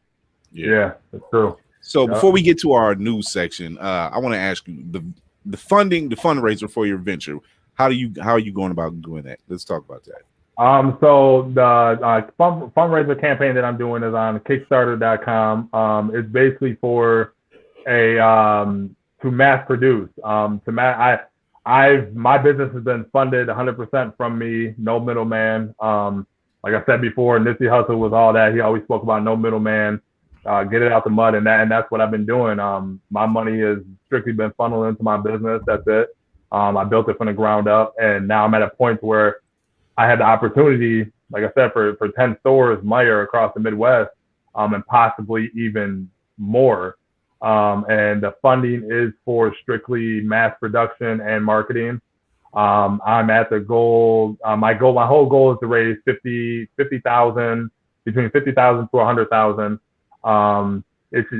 Speaker 5: Yeah, that's true.
Speaker 2: So before we get to our news section, I want to ask you the fundraiser for your venture. How are you going about doing that? Let's talk about that.
Speaker 5: So the fundraiser campaign that I'm doing is on Kickstarter.com. It's basically for to mass produce. I my business has been funded 100% from me, no middleman. Like I said before, Nipsey Hussle was all that. He always spoke about no middleman, get it out the mud, and that's what I've been doing. My money has strictly been funneled into my business. That's it. I built it from the ground up, and now I'm at a point where I had the opportunity, like I said, for 10 stores, Meyer, across the Midwest, and possibly even more. And the funding is for strictly mass production and marketing. I'm at the goal. My whole goal is to raise 50,000, between 50,000 to 100,000. It's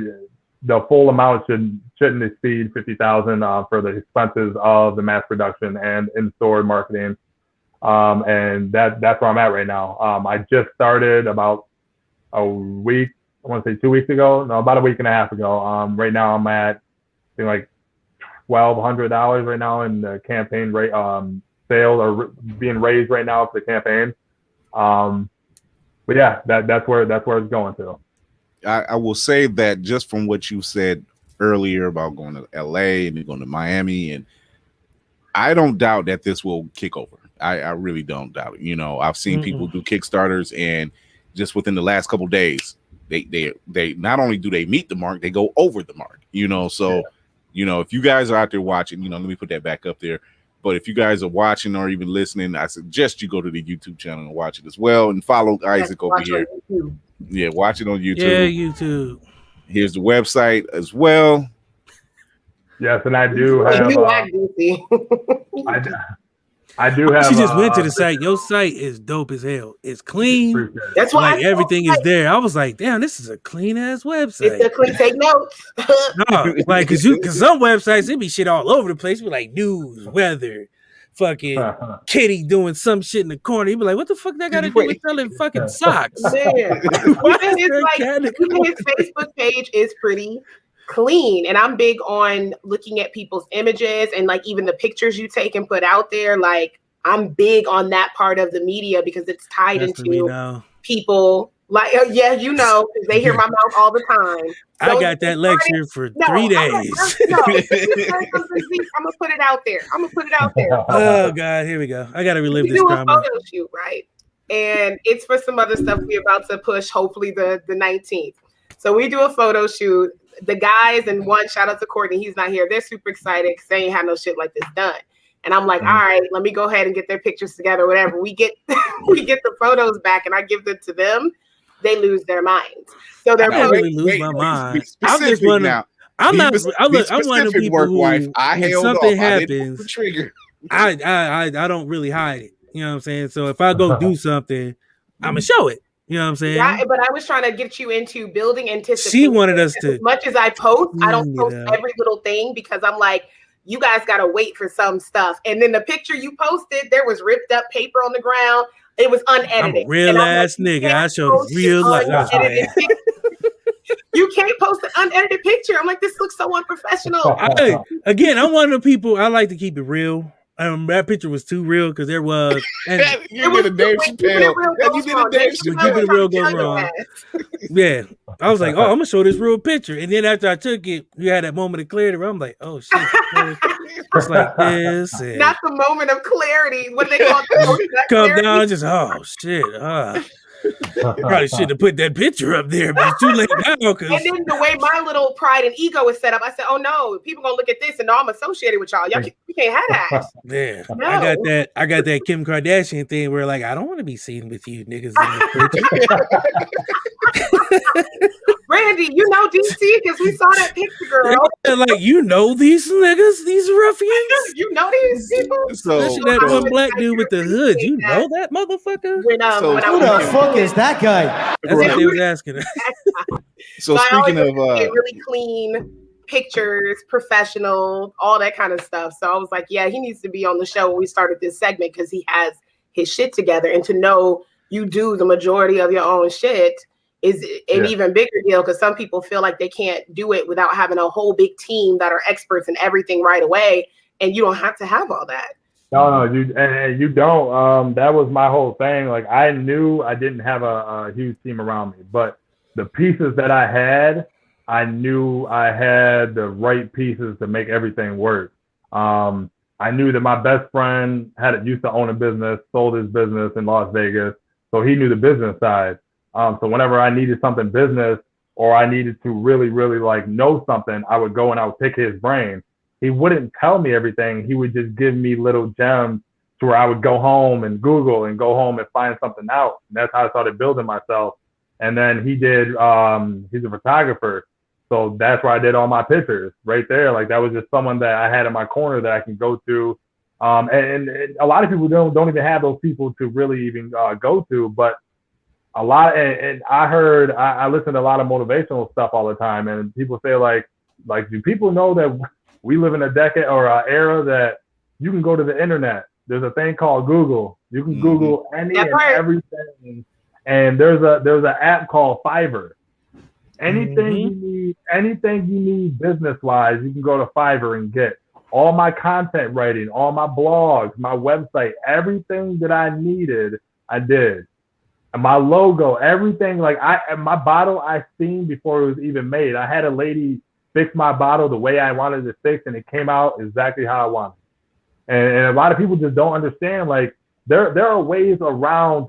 Speaker 5: the full amount shouldn't exceed 50,000 for the expenses of the mass production and in-store marketing. And that's where I'm at right now. I just started about a week, I want to say 2 weeks ago. No, about a week and a half ago. Right now I'm at like $1,200 right now in the campaign rate, sales are being raised right now for the campaign. But yeah, that's where it's going to.
Speaker 2: I will say that just from what you said earlier about going to LA and going to Miami, and I don't doubt that this will kick over. I really don't doubt it. You know, I've seen people do Kickstarters, and just within the last couple of days, they not only do they meet the mark, they go over the mark. You know, so you know, if you guys are out there watching, you know, let me put that back up there. But if you guys are watching or even listening, I suggest you go to the YouTube channel and watch it as well, and follow Isaac over here. Yeah, watch it on YouTube.
Speaker 4: Yeah, YouTube.
Speaker 2: Here's the website as well.
Speaker 5: Yes, and I do have. I do have.
Speaker 4: She just went to the site. Your site is dope as hell. It's clean.
Speaker 3: That's why
Speaker 4: everything is there. I was like, damn, this is a clean ass website.
Speaker 3: It's a clean. Take notes.
Speaker 4: No, like because some websites it be shit all over the place. Be like news, weather, fucking Kitty doing some shit in the corner. You be like, what the fuck that got to do with selling fucking socks?
Speaker 3: Even his Facebook page is pretty clean, and I'm big on looking at people's images and like even the pictures you take and put out there. Like I'm big on that part of the media because it's tied into people. Like you know, because they hear my mouth all the time. So
Speaker 4: I got that lecture for 3 days.
Speaker 3: I'm gonna put it out there.
Speaker 4: Oh God, here we go. I gotta relive this.
Speaker 3: Do a photo shoot, right? And it's for some other stuff we're about to push. Hopefully the 19th. So we do a photo shoot. The guys, and one shout out to Courtney, he's not here. They're super excited because they ain't had no shit like this done. And I'm like, all right, let me go ahead and get their pictures together, whatever. We get the photos back and I give them to them. They lose their minds. So they're
Speaker 4: lose my mind. I'm just wondering. I'm one of the people who when something happens, I don't really hide it. You know what I'm saying? So if I go do something, I'm gonna show it. You know what I'm saying?
Speaker 3: Yeah, but I was trying to get you into building anticipation.
Speaker 4: She wanted us to.
Speaker 3: As much as I post, I don't post every little thing because I'm like, you guys gotta wait for some stuff. And then the picture you posted, there was ripped up paper on the ground. It was unedited.
Speaker 4: I'm a real ass nigga. I showed real life.
Speaker 3: You can't post an unedited picture. I'm like, this looks so unprofessional.
Speaker 4: Again, I'm one of the people. I like to keep it real. That picture was too real because there was. And
Speaker 2: you did a Dave Chappelle. You did a Dave Chappelle.
Speaker 4: Keep it real goes wrong. Yeah, I was like, oh, I'm gonna show this real picture, and then after I took it, you had that moment of clarity. Where I'm like, oh shit, it's like this. And
Speaker 3: not the moment of clarity. What they call it?
Speaker 4: Come down, just oh shit. Probably shouldn't have put that picture up there, but it's too late now.
Speaker 3: And then the way my little pride and ego is set up, I said, "Oh no, people gonna look at this and know I'm associated with y'all. We can't have that."
Speaker 4: Yeah, no. I got that Kim Kardashian thing where like I don't want to be seen with you niggas in the picture.
Speaker 3: Randy, you know DC because we saw that picture, girl.
Speaker 4: Like you know these niggas, these ruffians.
Speaker 3: You know these people.
Speaker 4: Especially that one black dude with the hood. You know that motherfucker.
Speaker 6: Who the fuck is that guy?
Speaker 4: That's what they was asking.
Speaker 2: So speaking of
Speaker 3: really clean pictures, professional, all that kind of stuff. So I was like, yeah, he needs to be on the show when we started this segment because he has his shit together. And to know you do the majority of your own shit is an even bigger deal because some people feel like they can't do it without having a whole big team that are experts in everything right away. And you don't have to have all that.
Speaker 5: No, you don't. That was my whole thing. Like I knew I didn't have a huge team around me, but the pieces that I had, I knew I had the right pieces to make everything work. I knew that my best friend used to own a business, sold his business in Las Vegas, so he knew the business side. So whenever I needed something business or I needed to really, really like know something, I would go and I would pick his brain. He wouldn't tell me everything. He would just give me little gems to where I would go home and Google and go home and find something out. And that's how I started building myself. And then he did, he's a photographer. So that's where I did all my pictures right there. Like that was just someone that I had in my corner that I can go to. And a lot of people don't even have those people to really even go to, but a lot. And I listen to a lot of motivational stuff all the time. And people say like, do people know that we live in a decade or an era that you can go to the internet? There's a thing called Google. You can Google any and everything. And there's an app called Fiverr. Anything you need business wise, you can go to Fiverr and get all my content writing, all my blogs, my website, everything that I needed, I did. And my logo, everything, like my bottle I seen before it was even made. I had a lady fix my bottle the way I wanted it fixed, and it came out exactly how I wanted. And a lot of people just don't understand. Like there are ways around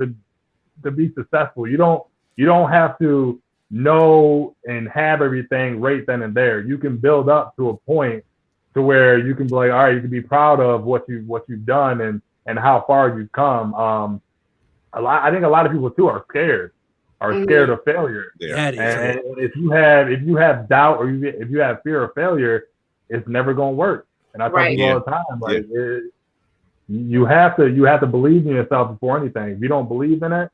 Speaker 5: to be successful. You don't have to know and have everything right then and there. You can build up to a point to where you can be like, all right, you can be proud of what you've done and how far you've come. I think a lot of people too are scared of failure.
Speaker 2: Yeah.
Speaker 5: And if you have doubt or if you have fear of failure, it's never gonna work. And I tell people all the time, like you have to believe in yourself before anything. If you don't believe in it,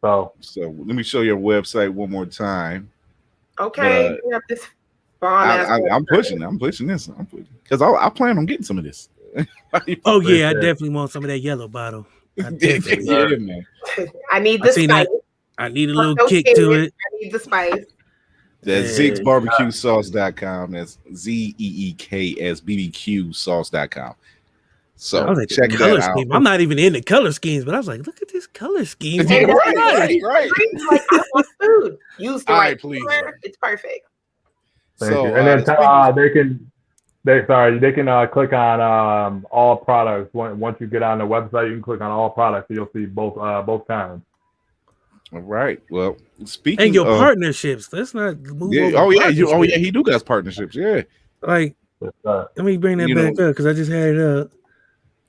Speaker 5: So
Speaker 2: let me show your website one more time.
Speaker 3: Okay, we have this
Speaker 2: I'm pushing this. Because I plan on getting some of this.
Speaker 4: Oh yeah, I definitely want some of that yellow bottle.
Speaker 2: Man.
Speaker 3: I need the spice.
Speaker 4: I need a little kick to it.
Speaker 3: I need the spice.
Speaker 2: That's ZeeksBBQSauce.com. That's ZeeksBBQSauce.com. So
Speaker 4: like,
Speaker 2: check that out.
Speaker 4: Scheme. I'm not even into color schemes, but I was like, look at this color scheme.
Speaker 2: Right.
Speaker 3: Like, I want food. Use the right
Speaker 2: please.
Speaker 3: color. It's perfect.
Speaker 5: Thank you. And then they can click on all products. Once you get on the website, you can click on all products, so you'll see both times.
Speaker 2: All right. Well, speaking
Speaker 4: and your
Speaker 2: of
Speaker 4: partnerships, let's not move
Speaker 2: over. He do got partnerships. Yeah.
Speaker 4: Like, let me bring that back up because I just had it up.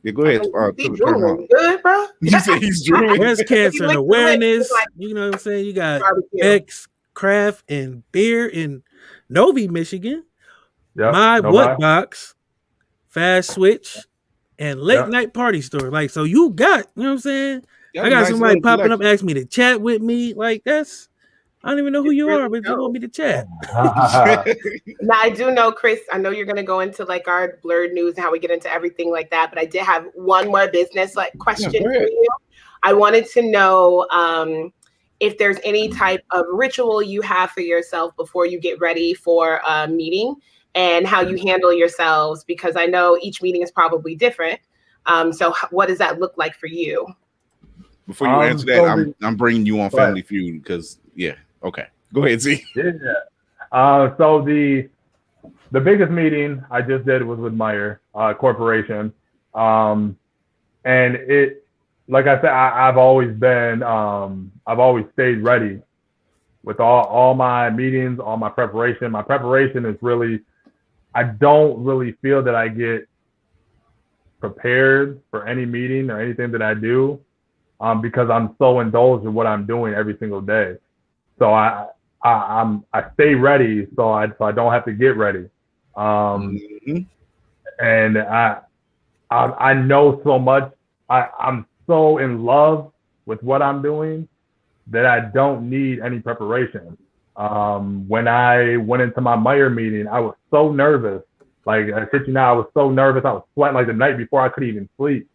Speaker 2: Yeah, go ahead.
Speaker 3: He's drooling. Good, bro.
Speaker 2: You said he's drooling.
Speaker 4: Breast cancer and awareness. You know what I'm saying? You got X Craft and Beer in Novi, Michigan.
Speaker 5: Yep,
Speaker 4: My What Box, Fast Switch, and Late Night Party Store. Like, so you got, you know what I'm saying? I got somebody popping up asking me to chat with me. Like, that's, I don't even know who you are, but you want me to chat.
Speaker 3: Now, I do know, Chris, I know you're going to go into like our Blerd news and how we get into everything like that, but I did have one more business like question for you. I wanted to know if there's any type of ritual you have for yourself before you get ready for a meeting and how you handle yourselves, because I know each meeting is probably different. So what does that look like for you?
Speaker 2: Before you answer that, I'm bringing you on Family Feud because, okay. Go ahead, Z.
Speaker 5: Yeah. So the biggest meeting I just did was with Meyer Corporation. And it, like I said, I've always stayed ready with all my meetings, all my preparation. My preparation is really, I don't really feel that I get prepared for any meeting or anything that I do because I'm so indulged in what I'm doing every single day. So I stay ready so I don't have to get ready. And I know so much. I'm so in love with what I'm doing that I don't need any preparation. When I went into my Meyer meeting, I was so nervous. Like I said, I was so nervous. I was sweating like the night before I could even sleep.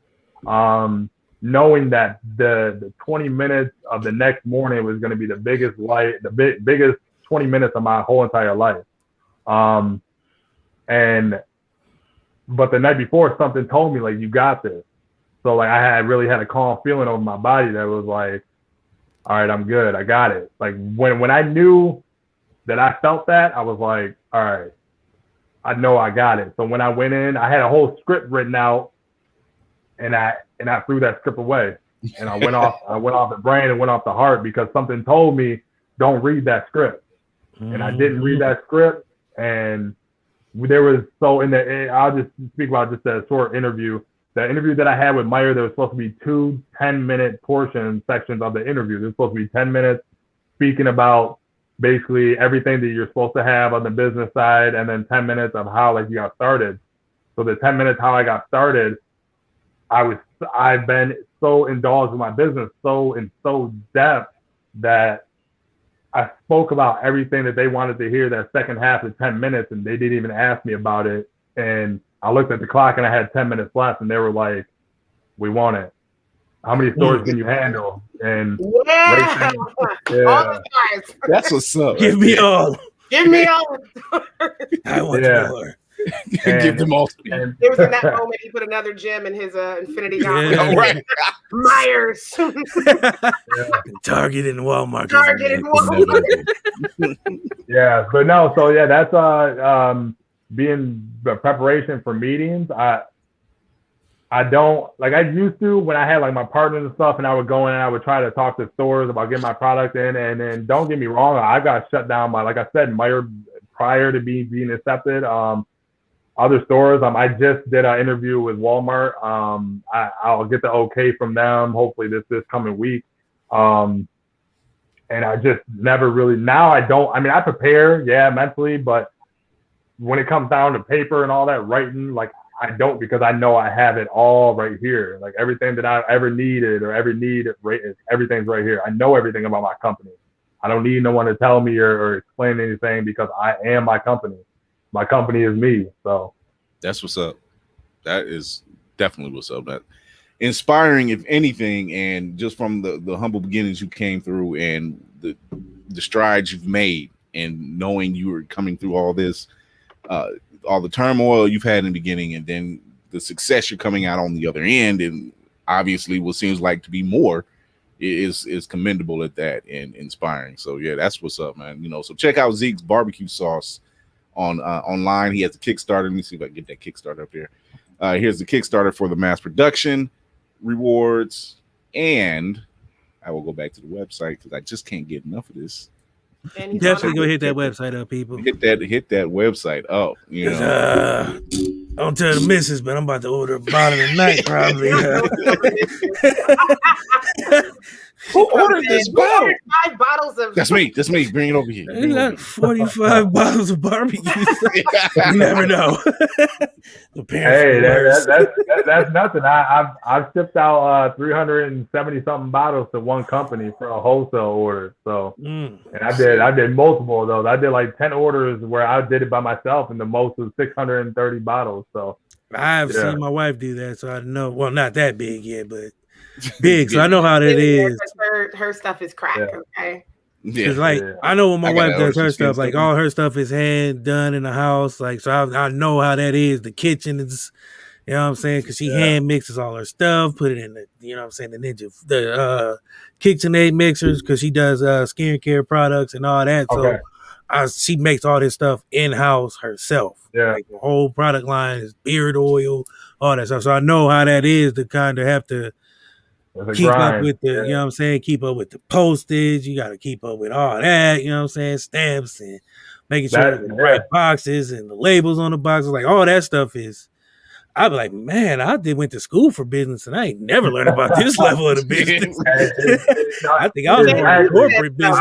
Speaker 5: Knowing that the 20 minutes of the next morning was going to be the biggest biggest 20 minutes of my whole entire life. But the night before, something told me like, you got this. So like I really had a calm feeling over my body that was like, all right, I'm good. I got it. Like when I knew that I felt that, I was like, all right, I know I got it. So when I went in, I had a whole script written out, and I threw that script away. And I went off the brain and went off the heart because something told me, don't read that script. And I didn't read that script. And there was, I'll just speak about just a short interview. The interview that I had with Meyer, there was supposed to be 2 10-minute sections of the interview. There's supposed to be 10 minutes speaking about basically everything that you're supposed to have on the business side, and then 10 minutes of how you got started. So the 10 minutes how I got started, I've been so indulged with my business, so depth that I spoke about everything that they wanted to hear that second half of 10 minutes, and they didn't even ask me about it. And I looked at the clock and I had 10 minutes left, and they were like, "We want it. How many stores can you handle?" And
Speaker 3: All the stars.
Speaker 2: That's what's up.
Speaker 4: Give me all.
Speaker 3: Give me all.
Speaker 4: I want more.
Speaker 2: Give them all.
Speaker 5: And
Speaker 3: It was in that moment he put another gem in his Infinity Gauntlet.
Speaker 4: Yeah.
Speaker 2: Right.
Speaker 3: Myers.
Speaker 4: Target and Walmart.
Speaker 3: Target and Walmart.
Speaker 5: yeah, but no, so yeah, that's being the preparation for meetings. I don't I used to when I had my partners and stuff, and I would go in and I would try to talk to stores about getting my product in. And then don't get me wrong, I got shut down by, like I said, Meyer prior to being accepted. Other stores, I just did an interview with Walmart. I'll get the okay from them hopefully this coming week. And I just never really, now I don't, I prepare, mentally, but when it comes down to paper and all that writing, I don't, because I know I have it all right here. Everything that I ever needed or ever need, everything's right here. I know everything about my company. I don't need no one to tell me or explain anything because I am my company. My company is me. So
Speaker 2: that's what's up. That is definitely what's up. That inspiring, if anything, and just from the humble beginnings you came through and the strides you've made, and knowing you were coming through all this, all the turmoil you've had in the beginning, and then the success you're coming out on the other end, and obviously what seems like to be more, is commendable at that and inspiring. So yeah, that's what's up, man. So check out Zeke's barbecue sauce on online. He has a Kickstarter. Let me see if I can get that Kickstarter up here. Here's the Kickstarter for the mass production rewards, and I will go back to the website because I just can't get enough of this.
Speaker 4: Definitely go hit that website up, people.
Speaker 2: Hit that website up.
Speaker 4: Don't tell the missus, but I'm about to order a bottle tonight, probably.
Speaker 2: Who ordered this bottle?
Speaker 3: 5 bottles of.
Speaker 2: That's me. Bring it over here.
Speaker 4: You got 45 bottles of barbecue. You never know.
Speaker 5: Hey, that's nothing. I've shipped out 370 something bottles to one company for a wholesale order. So, and I did multiple of those. I did 10 orders where I did it by myself, and the most was 630 bottles. So
Speaker 4: I've seen my wife do that, so I know. Well, not that big yet, but big, so I know how that is.
Speaker 3: Her stuff is crack, okay?
Speaker 4: Because I know when my wife does her stuff, all her stuff is hand done in the house. So I know how that is. The kitchen is, you know what I'm saying? Because she hand mixes all her stuff, put it in the, you know what I'm saying, the KitchenAid mixers, because she does skincare products and all that. So she makes all this stuff in-house herself.
Speaker 5: Yeah.
Speaker 4: The whole product line is beard oil, all that stuff. So I know how that is to kind of have to keep up with the, you know what I'm saying, keep up with the postage. You got to keep up with all that, you know what I'm saying, stamps and making sure the right boxes and the labels on the boxes, all that stuff is. I'd be like, man, I went to school for business and I ain't never learned about this level of the business. I think I was in corporate business.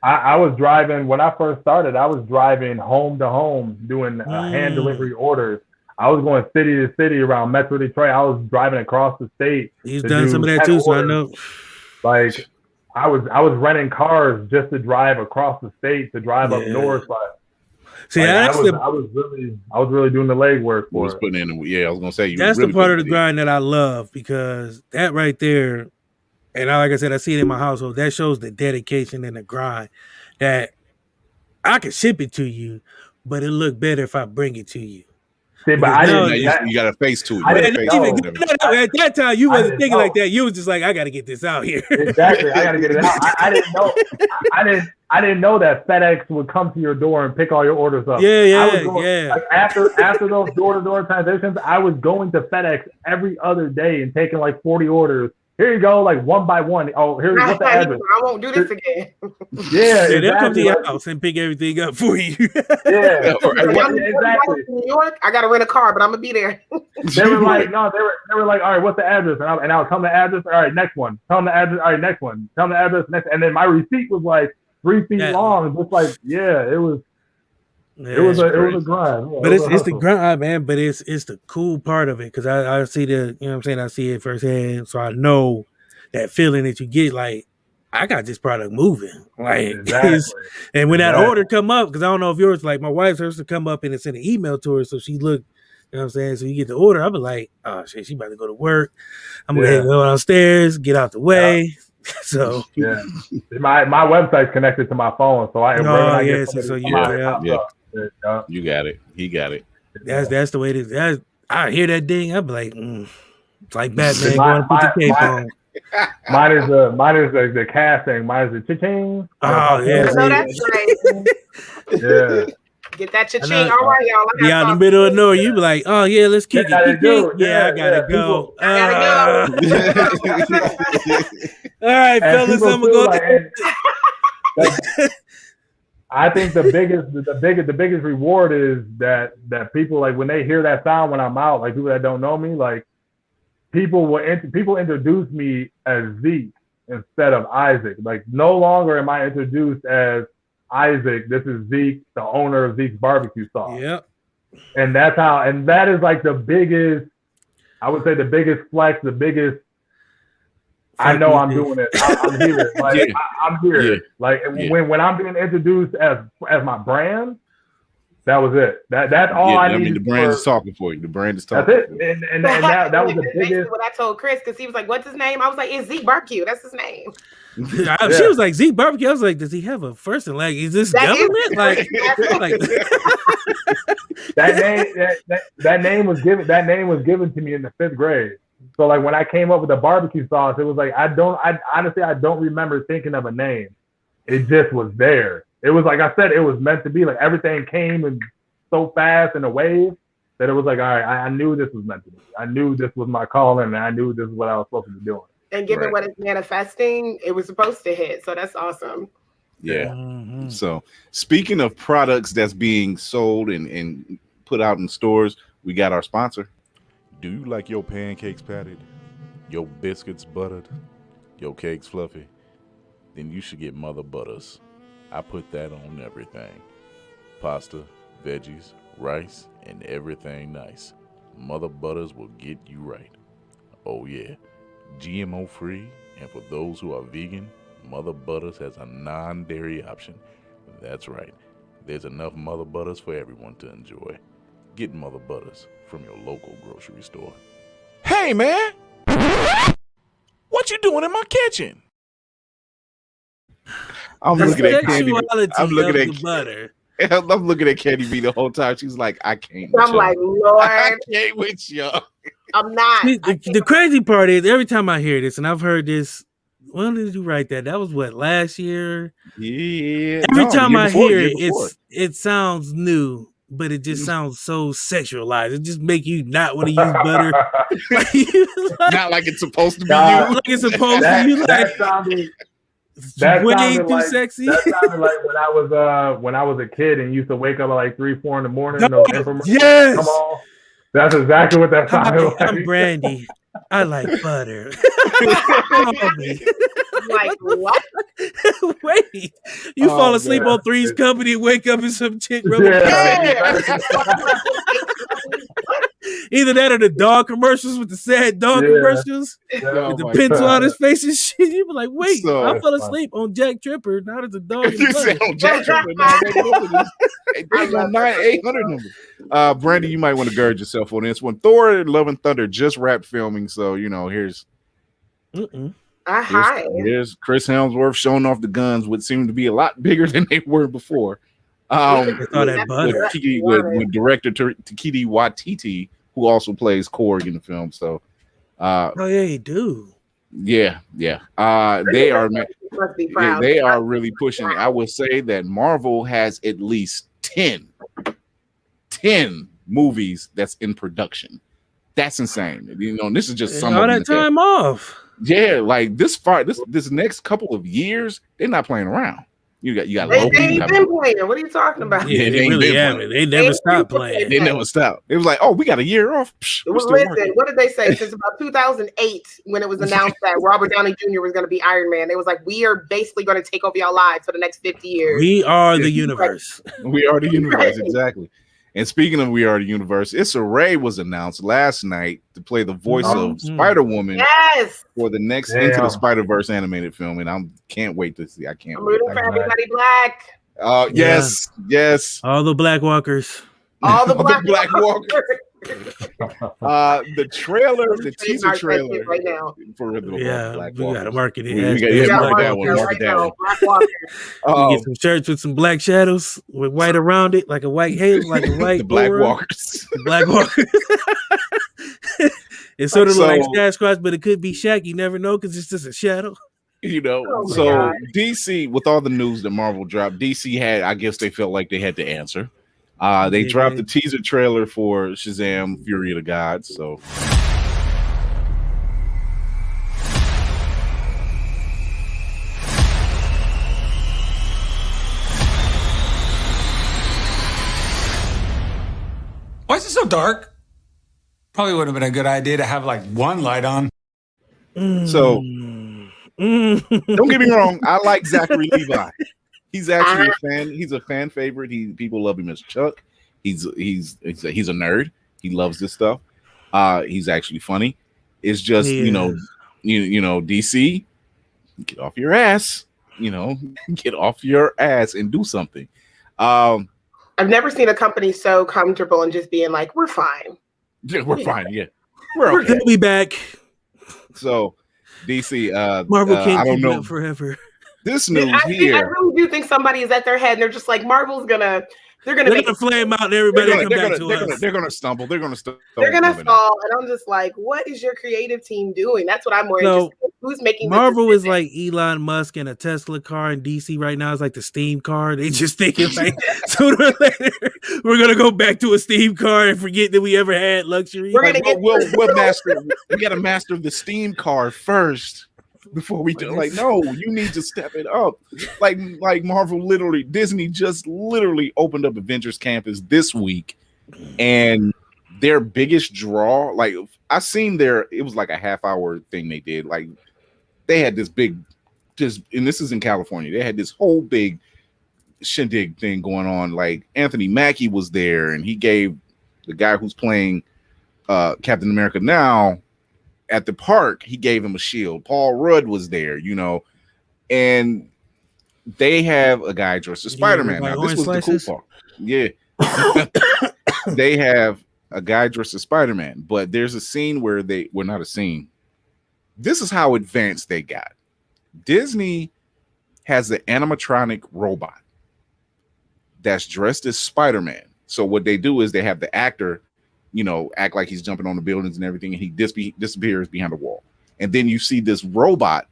Speaker 5: I was driving, when I first started, I was driving home to home doing hand delivery orders. I was going city to city around Metro Detroit. I was driving across the state.
Speaker 4: He's done some of that too, so I know.
Speaker 5: I was renting cars just to drive across the state to drive up north. But
Speaker 4: see,
Speaker 5: I was really doing the legwork for it.
Speaker 2: Putting in, I was gonna say
Speaker 4: that's really the part of the grind that I love, because that right there, and like I said, I see it in my household. That shows the dedication and the grind. That I can ship it to you, but it look better if I bring it to you.
Speaker 5: See, but I
Speaker 2: No,
Speaker 5: didn't.
Speaker 2: you got a face to it.
Speaker 4: At that time, you wasn't thinking like that. You was just like, I got to get this out here.
Speaker 5: Exactly, I got to get it out. I didn't know. I didn't know that FedEx would come to your door and pick all your orders up.
Speaker 4: Yeah.
Speaker 5: Like, after those door-to-door transitions, I was going to FedEx every other day and taking like 40 orders. Here you go, like one by one. Oh, here's what's the address.
Speaker 3: I won't do this again.
Speaker 5: Yeah,
Speaker 4: they'll come to your house and pick everything up for you.
Speaker 5: Yeah,
Speaker 3: exactly. New York, I got to rent a car, but I'm gonna be there.
Speaker 5: They were like, no, they were like, all right, what's the address? And I would tell them the address. All right, next one. Tell them the address. All right, next one. Tell them the address. Next, and then my receipt was like 3 feet long. Just like, it was. It was a grind. Yeah,
Speaker 4: but it's the grind, man. But it's the cool part of it because I see the, you know what I'm saying, I see it firsthand, so I know that feeling that you get. Like, I got this product moving, like, and when that order come up, because I don't know if yours, like my wife's hers to come up and it's send an email to her, so she looked. You know what I'm saying? So you get the order. I'll be like, oh shit, she about to go to work. I'm gonna go downstairs, get out the way. So
Speaker 5: my website's connected to my phone, so
Speaker 2: you got it. He got it.
Speaker 4: That's the way it is. I hear that ding. I'll be like, it's like Batman going to put the cape on.
Speaker 5: Mine is the cash thing. Mine is the cha-ching.
Speaker 4: Oh yeah,
Speaker 3: no, that's right.
Speaker 5: Yeah.
Speaker 3: Get that cha-ching. All right, y'all.
Speaker 4: Yeah, in the middle of nowhere, you be like, oh yeah, let's kick it. I gotta go. All right, fellas, I'm gonna go.
Speaker 5: I think the biggest reward is that people, like, when they hear that sound when I'm out, like people that don't know me, like people introduce me as Zeek instead of Isaac. Like, no longer am I introduced as Isaac. This is Zeek, the owner of Zeek's barbecue sauce.
Speaker 4: Yep.
Speaker 5: And that is like the biggest, I would say the biggest flex, the biggest. I know I'm doing it. I'm here. Like, I'm here. Yeah. Like when I'm being introduced as my brand, that was it. That's all I need.
Speaker 2: I mean, the brand is talking for you. The brand is talking.
Speaker 5: That's it. And that was the biggest.
Speaker 3: What I told Chris, because he was like, "What's his name?" I was like, "It's Zeek Barbecue. That's his name."
Speaker 4: She was like, "Zeek Barbecue." I was like, "Does he have a first and like? Is this government?" Like
Speaker 5: that name was given. That name was given to me in the 5th grade. So like when I came up with the barbecue sauce, it was like I honestly don't remember thinking of a name. It just was there. It was like I said, it was meant to be. Like everything came in so fast in a wave that it was like, all right, I knew this was meant to be. I knew this was my calling, and I knew this is what I was supposed to be doing.
Speaker 3: And given what it's manifesting, it was supposed to hit. So that's awesome.
Speaker 2: Yeah. Mm-hmm. So speaking of products that's being sold and put out in stores, we got our sponsor.
Speaker 7: Do you like your pancakes patted, your biscuits buttered, your cakes fluffy? Then you should get Mother Butters. I put that on everything. Pasta, veggies, rice, and everything nice. Mother Butters will get you right. Oh yeah, GMO free, and for those who are vegan, Mother Butters has a non-dairy option. That's right, there's enough Mother Butters for everyone to enjoy. Get Mother Butters from your local grocery store. Hey man, what you doing in my kitchen?
Speaker 2: I'm looking at Candy.
Speaker 4: I'm looking at butter.
Speaker 2: I'm looking at Candy B the whole time. She's like, I can't.
Speaker 3: I'm like, Lord,
Speaker 2: I can't with you.
Speaker 3: I'm not.
Speaker 4: The crazy part is every time I hear this, and I've heard this. When did you write that? That was what, last year?
Speaker 2: Yeah.
Speaker 4: Every time I hear it, it sounds new, but it just sounds so sexualized. It just make you not want to use butter.
Speaker 2: Not like it's supposed to be
Speaker 4: used. Like it's supposed to be.
Speaker 5: That sounded
Speaker 4: way too like, sexy.
Speaker 5: That sounded like when I was a kid and used to wake up at like 3-4 in the morning.
Speaker 4: Yes.
Speaker 5: Come on. That's exactly what that sounded like.
Speaker 4: I'm Brandy. I like butter.
Speaker 3: Like what?
Speaker 4: Wait, you fall asleep on Three's Company and wake up in some chick rubbing. Either that or the dog commercials with the sad dog commercials with the pencil on his face and shit. You be like, wait, I fell asleep on Jack Tripper. Now there's a dog.
Speaker 2: You said on Jack Tripper. Now there's a 9-800 number. Brandy, you might want to gird yourself on this one. Thor: Love and Thunder just wrapped filming, so here's. Here's Chris Hemsworth showing off the guns, which seem to be a lot bigger than they were before.
Speaker 4: It's all that butter.
Speaker 2: with director Takiti Watiti, who also plays Korg in the film. So,
Speaker 4: oh yeah, he do.
Speaker 2: Yeah. They are they are really pushing it. I would say that Marvel has at least 10 movies that's in production. That's insane. You know, this is just some
Speaker 4: all
Speaker 2: of
Speaker 4: that time off.
Speaker 2: Yeah, like this next couple of years, they're not playing around. You got
Speaker 3: They
Speaker 2: Loki.
Speaker 3: ain't been playing. What are you talking about?
Speaker 4: Yeah, they really haven't. They never stopped playing.
Speaker 2: They never stopped. It was like, oh, we got a year off. Psh,
Speaker 3: Listen, what did they say? Since about 2008, when it was announced that Robert Downey Jr. was going to be Iron Man, they was like, we are basically going to take over your lives for the next 50 years.
Speaker 4: We are the universe.
Speaker 2: We are the universe, exactly. And speaking of We Are the Universe, Issa Rae was announced last night to play the voice of Spider-Woman for the next Into the Spider-Verse animated film, and I can't wait to see. I'm
Speaker 3: rooting for everybody black.
Speaker 2: Yes.
Speaker 4: All the Black Walkers.
Speaker 3: All the Black
Speaker 2: Walkers. The trailer, the teaser trailer
Speaker 3: right now.
Speaker 2: For the
Speaker 4: Black Walkers. We gotta market it.
Speaker 2: We gotta mark that one. Mark that one.
Speaker 3: Black Walkers.
Speaker 4: You get some shirts with some black shadows with white around it, like a white halo, like a white
Speaker 2: the Black Walkers.
Speaker 4: The Black Walkers. It's sort of like Sasquatch, but it could be Shaq. You never know because it's just a shadow.
Speaker 2: You know, DC, with all the news that Marvel dropped, DC had, I guess they felt like they had to answer. They dropped the teaser trailer for Shazam! Fury of the Gods. So,
Speaker 8: why is it so dark? Probably would have been a good idea to have like one light on.
Speaker 2: So, don't get me wrong. I like Zachary Levi. He's actually a fan. He's a fan favorite. People love him as Chuck. He's a nerd. He loves this stuff. He's actually funny. It's just you know DC, get off your ass. Get off your ass and do something.
Speaker 3: I've never seen a company so comfortable in just being like, we're fine.
Speaker 2: Yeah, we're fine. Yeah, we're okay.
Speaker 4: We'll be back.
Speaker 2: So DC,
Speaker 4: Marvel can't
Speaker 2: I don't
Speaker 4: keep
Speaker 2: know
Speaker 4: up forever.
Speaker 2: This news
Speaker 3: I
Speaker 2: here.
Speaker 3: really do think somebody is at their head and they're just like, Marvel's gonna
Speaker 4: flame out and everybody come back to us.
Speaker 2: They're gonna stumble. They're gonna fall.
Speaker 3: And I'm just like, what is your creative team doing? That's what I'm worried.
Speaker 4: So,
Speaker 3: who's making
Speaker 4: Marvel is like Elon Musk and a Tesla car, and DC right now is like the steam car. They just thinking like sooner or later we're gonna go back to a steam car and forget that we ever had luxury.
Speaker 2: We'll master. We gotta master the steam car first. Before we do, like, no, you need to step it up. Like Marvel, Disney just literally opened up Avengers Campus this week, and their biggest draw, like I seen it was like a half-hour thing they did. Like they had this big, and this is in California. They had this whole big shindig thing going on. Like Anthony Mackie was there, and he gave the guy who's playing Captain America now. At the park, he gave him a shield. Paul Rudd was there, and they have a guy dressed as Spider-Man. Now, this was the cool part. Yeah. They have a guy dressed as Spider-Man, but there's a scene where not a scene. This is how advanced they got. Disney has the animatronic robot that's dressed as Spider-Man. So what they do is they have the actor act like he's jumping on the buildings and everything, and he disappears behind a wall. And then you see this robot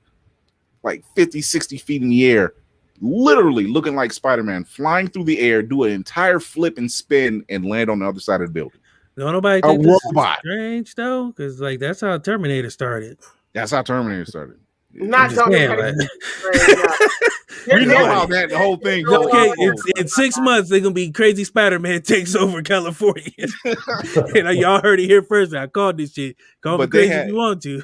Speaker 2: like 50, 60 feet in the air, literally looking like Spider-Man, flying through the air, do an entire flip and spin, and land on the other side of the building.
Speaker 4: No, nobody think this is strange though, because like that's how Terminator started.
Speaker 3: Not Terminator.
Speaker 2: We know how that whole thing goes.
Speaker 4: Okay, in 6 months they're gonna be Crazy Spider-Man takes over California. And y'all heard it here first. I called this shit. Call me crazy if you want to.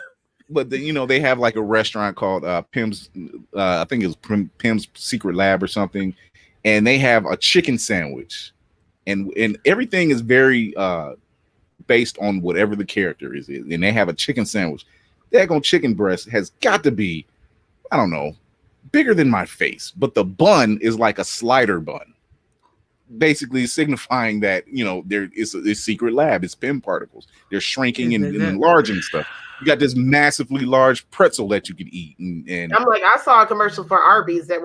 Speaker 2: But they have like a restaurant called Pim's. I think it was Pim's Secret Lab or something, and they have a chicken sandwich, and everything is very based on whatever the character is. And they have a chicken sandwich. Daggone chicken breast has got to be, I don't know, bigger than my face, but the bun is like a slider bun, basically signifying that there is a secret lab. It's PIM particles. They're shrinking and enlarging stuff. You got this massively large pretzel that you can eat, and
Speaker 3: I'm like, I saw a commercial for Arby's that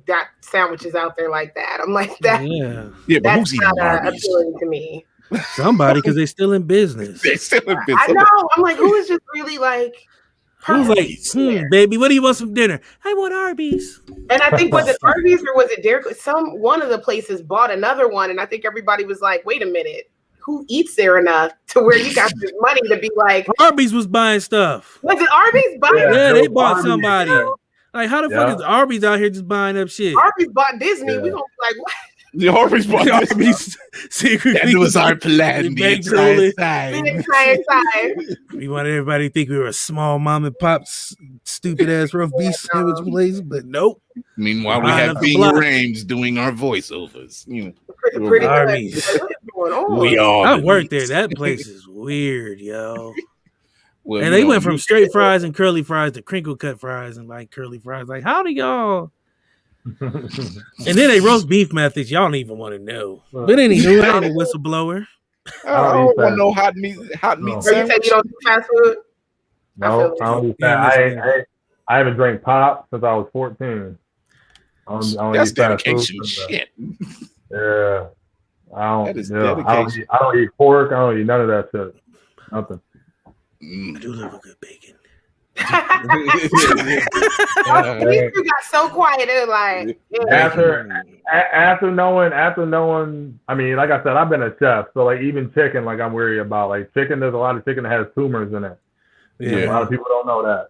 Speaker 3: got sandwiches out there like that. I'm like,
Speaker 2: but who's eating Arby's?
Speaker 3: Appealing to me.
Speaker 4: Somebody, because they're still in business.
Speaker 2: They're still in business.
Speaker 3: I know. I'm like, who is just really like?
Speaker 4: Who's like, baby, what do you want for dinner? I want Arby's.
Speaker 3: And I think, was it Arby's or was it Dairy? One of the places bought another one, and I think everybody was like, wait a minute, who eats there enough to where you got this money to be like?
Speaker 4: Arby's was buying stuff.
Speaker 3: Was it Arby's buying?
Speaker 4: Yeah, they bought somebody. Like, how the fuck is Arby's out here just buying up shit?
Speaker 3: Arby's bought Disney. We gonna be like, what?
Speaker 2: The Arby's bought Arby's secretly. That was our plan. The entire
Speaker 3: time.
Speaker 4: We wanted everybody to think we were a small mom and pop stupid ass roast beef sandwich place, but nope.
Speaker 2: Meanwhile, we have Bing Rames doing our voiceovers. You know,
Speaker 3: pretty
Speaker 4: Arby's.
Speaker 2: We all.
Speaker 4: I worked there. That place is weird, yo. Well, and they went from straight fries and curly fries to crinkle cut fries and like curly fries. Like, how do y'all? And then they roast beef methods. Y'all don't even want to know. But anywho, I ain't a whistleblower.
Speaker 2: I don't want no hot meat sandwich.
Speaker 3: You said you don't do fast food?
Speaker 5: No, I don't eat that. I haven't drank pop since I was 14.
Speaker 2: That's dedication shit.
Speaker 5: Yeah. I don't eat pork. I don't eat none of that shit. Nothing.
Speaker 4: I do love a good bacon.
Speaker 3: You got so quiet. It was like
Speaker 5: after knowing. I mean, like I said, I've been a chef, so like even chicken, like I'm worried about. Like chicken, there's a lot of chicken that has tumors in it. Yeah, a lot of people don't know that.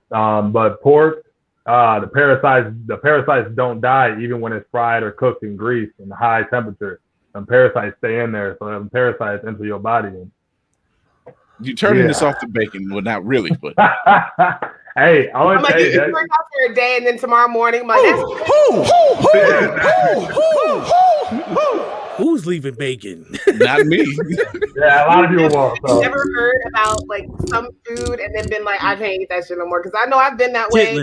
Speaker 5: But pork, the parasites don't die even when it's fried or cooked in grease in high temperature. And parasites stay in there, so them parasites enter your body.
Speaker 2: You turning this off to bacon? Well, not really, but
Speaker 5: hey,
Speaker 3: I'm like, you work out for a day, and then tomorrow morning, I'm like,
Speaker 4: who's leaving bacon?
Speaker 2: Not me.
Speaker 5: Yeah, a lot of people won't.
Speaker 3: So. Never heard about like some food and then been like, I can't eat that shit no more because I know I've been that way.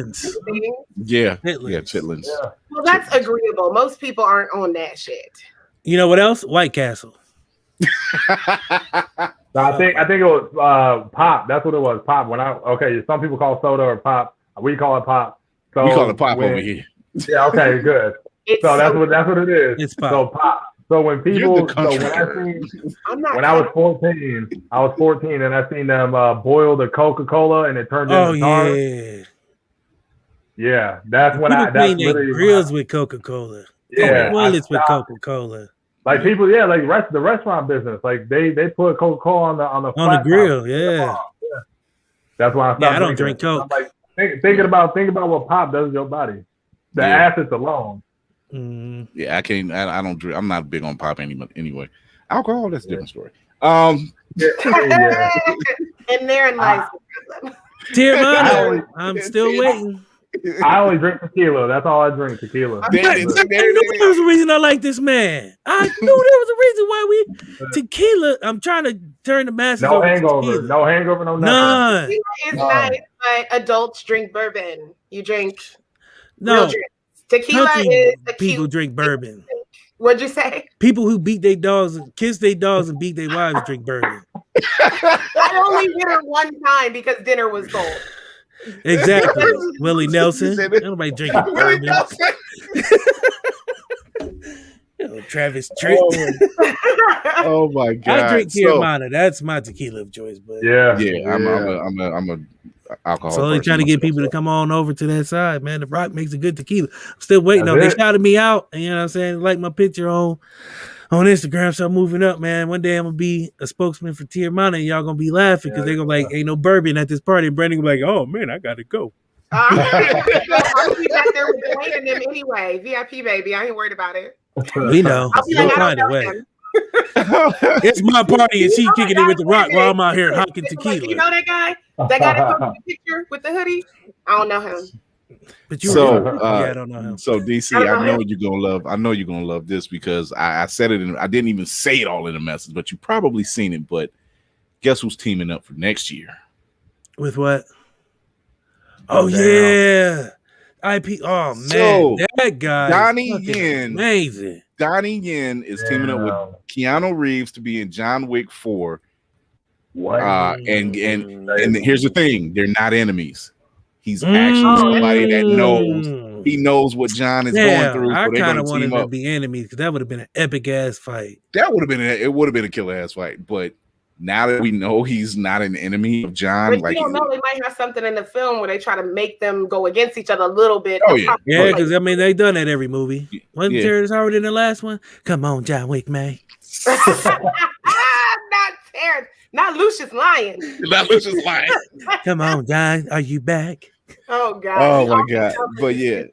Speaker 2: Yeah, chitlins.
Speaker 3: Yeah. Well, that's agreeable. Most people aren't on that shit.
Speaker 4: You know what else? White Castle.
Speaker 5: I think it was pop. That's what it was. Pop. Some people call soda or pop. We call it pop. So
Speaker 2: we call it pop over here.
Speaker 5: Yeah. Okay. Good. So that's what it is.
Speaker 4: It's pop.
Speaker 5: So pop. So when people, when I was 14, and I seen them boil the Coca-Cola and it turned into tar. Yeah, that's when that's literally
Speaker 4: grills with Coca-Cola.
Speaker 5: Yeah,
Speaker 4: toilets with Coca-Cola.
Speaker 5: Like people, like the restaurant business, like they put Coca-Cola on the
Speaker 4: grill. Yeah.
Speaker 5: That's why I stopped.
Speaker 4: I don't drink Coke.
Speaker 5: I'm like thinking about what pop does to your body. The acids alone.
Speaker 2: Yeah, I can't. I don't drink. I'm not big on pop anyway. Alcohol, that's a different story.
Speaker 3: And therein lies.
Speaker 4: Tier I'm still waiting.
Speaker 5: I only drink tequila. That's all I drink, tequila.
Speaker 4: I knew there was a reason I like this man. I knew there was a reason why tequila. I'm trying to turn the masses
Speaker 5: no
Speaker 4: over
Speaker 5: hangover. No hangover, no nothing.
Speaker 3: Tequila is nice, but adults drink bourbon. You drink
Speaker 4: real
Speaker 3: drinks. Tequila is
Speaker 4: people drink bourbon.
Speaker 3: What'd you say?
Speaker 4: People who beat their dogs, kiss their dogs, and beat their wives drink bourbon.
Speaker 3: I only did it one time because dinner was cold.
Speaker 4: Exactly. Willie Nelson. Nobody drinking bourbon. Travis Tritt.
Speaker 2: Oh my god!
Speaker 4: I drink Tijuana. That's my tequila of choice. But
Speaker 2: I'm a alcohol.
Speaker 4: So they trying to get people to come on over to that side, man. The Rock makes a good tequila. I'm still waiting on. They shouted me out, and you know what I'm saying, like my picture on Instagram. So I'm moving up, man. One day I'm gonna be a spokesman for Tijuana, and y'all gonna be laughing because they're gonna like, ain't no bourbon at this party. And Brandon gonna be like, oh man, I gotta go.
Speaker 3: I'll be back there with Dwayne and them anyway. VIP baby, I ain't worried about it.
Speaker 4: We know. We'll find a way. It's my party and she kicking it with the Rock while I'm out here hocking tequila.
Speaker 3: Like, you know that guy? That guy that took the picture with the hoodie? I don't know him.
Speaker 4: But I don't know him.
Speaker 2: So DC, I know you're gonna love this because I said it I didn't even say it all in the message, but you probably seen it. But guess who's teaming up for next year?
Speaker 4: With what? Oh yeah. IP. Oh man, so, that guy
Speaker 2: Donnie Yen,
Speaker 4: amazing.
Speaker 2: Donnie Yen is teaming up with Keanu Reeves to be in John Wick 4.
Speaker 5: What?
Speaker 2: And here's the thing: they're not enemies. He's actually somebody that knows. He knows what John is going through. So
Speaker 4: I
Speaker 2: kind of
Speaker 4: wanted to be enemies because that would have been an epic ass fight.
Speaker 2: That would have been it would have been a killer ass fight. But now that we know he's not an enemy of John,
Speaker 3: but you don't know, they might have something in the film where they try to make them go against each other a little bit.
Speaker 2: Oh yeah,
Speaker 4: because I mean they done that every movie. Wasn't Terrence Howard in the last one? Come on, John Wick, man.
Speaker 3: Not Terrence, not Lucius Lyon.
Speaker 2: Not Lucius Lyon.
Speaker 4: Come on, John, are you back?
Speaker 3: Oh God.
Speaker 2: Oh my God. But yeah.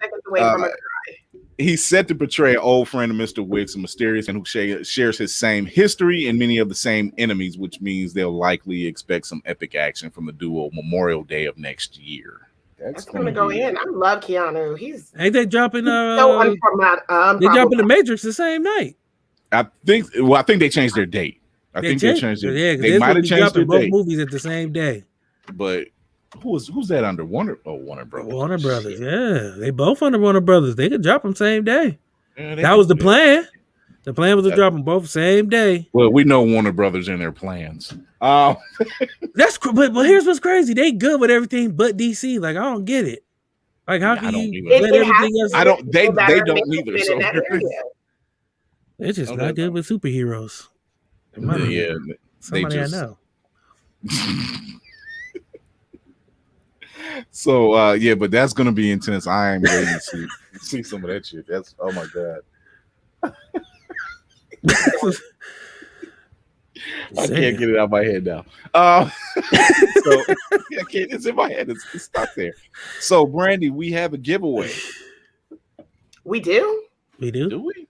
Speaker 2: He's set to portray an old friend of Mr. Wicks, a mysterious and who shares his same history and many of the same enemies, which means they'll likely expect some epic action from the duo Memorial Day of next year.
Speaker 3: That's gonna go in. I love Keanu. He's
Speaker 4: ain't they dropping
Speaker 3: so
Speaker 4: they dropping the Matrix the same night.
Speaker 2: I think they changed their date. I think they changed their date. They might have changed their
Speaker 4: both
Speaker 2: date.
Speaker 4: Movies at the same day.
Speaker 2: But who's that under Warner? Oh, Warner Brothers.
Speaker 4: Warner Brothers, yeah. They both under Warner Brothers. They could drop them same day. Yeah, that was the plan. The plan was to drop them both same day.
Speaker 2: Well, we know Warner Brothers in their plans.
Speaker 4: That's but here's what's crazy. They good with everything but DC. Like, I don't get it. Like, how can you let everything else?
Speaker 2: I don't. They don't either. So
Speaker 4: they're just not good with superheroes.
Speaker 2: Yeah,
Speaker 4: somebody I know.
Speaker 2: So yeah, but that's gonna be intense. I am ready to see some of that shit. That's oh my God. I can't get it out of my head now. So I can't, it's in my head. It's stuck there. So Brandy, we have a giveaway.
Speaker 3: We do?
Speaker 4: We do?
Speaker 2: Do we?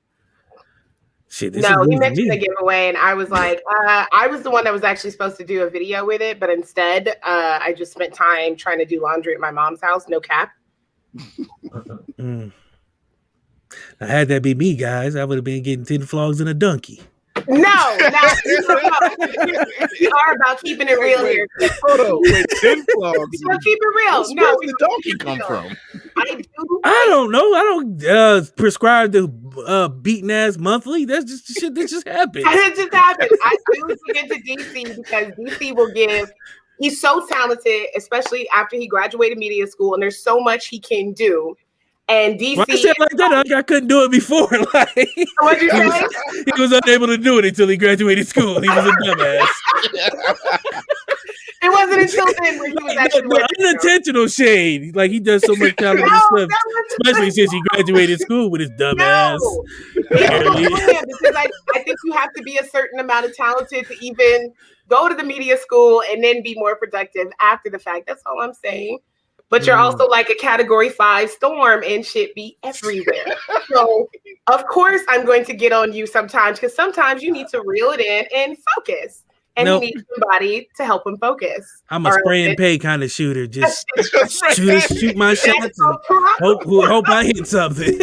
Speaker 4: Shit,
Speaker 3: no, he mentioned the giveaway, and I was like, I was the one that was actually supposed to do a video with it, but instead, I just spent time trying to do laundry at my mom's house. No cap.
Speaker 4: Now, had that be me, guys, I would have been getting 10 flogs and a donkey.
Speaker 3: No, we are about keeping it real here.
Speaker 2: Hold on, wait, 10 flogs.
Speaker 3: We'll keep it real.
Speaker 2: Where's the donkey come from?
Speaker 3: I
Speaker 4: don't know. I don't prescribe the beaten ass monthly. That's just shit that just happened.
Speaker 3: It just happened. I do get to DC because DC will give. He's so talented, especially after he graduated media school, and there's so much he can do. And DC,
Speaker 4: well, I said like that, I couldn't do it before. Like,
Speaker 3: what'd you say?
Speaker 4: He was unable to do it until he graduated school. He was a dumbass.
Speaker 3: It wasn't until then where he was actually
Speaker 4: unintentional shade. Like, he does so much talented stuff, especially since he graduated school with his dumbass.
Speaker 3: No. Because I think you have to be a certain amount of talented to even go to the media school and then be more productive after the fact. That's all I'm saying. But you're also like a Category 5 storm and shit be everywhere. So, of course, I'm going to get on you sometimes because sometimes you need to reel it in and focus. And you need somebody to help him focus.
Speaker 4: I'm a spray and pay kind of shooter. Just shoot my shots and hope I hit something.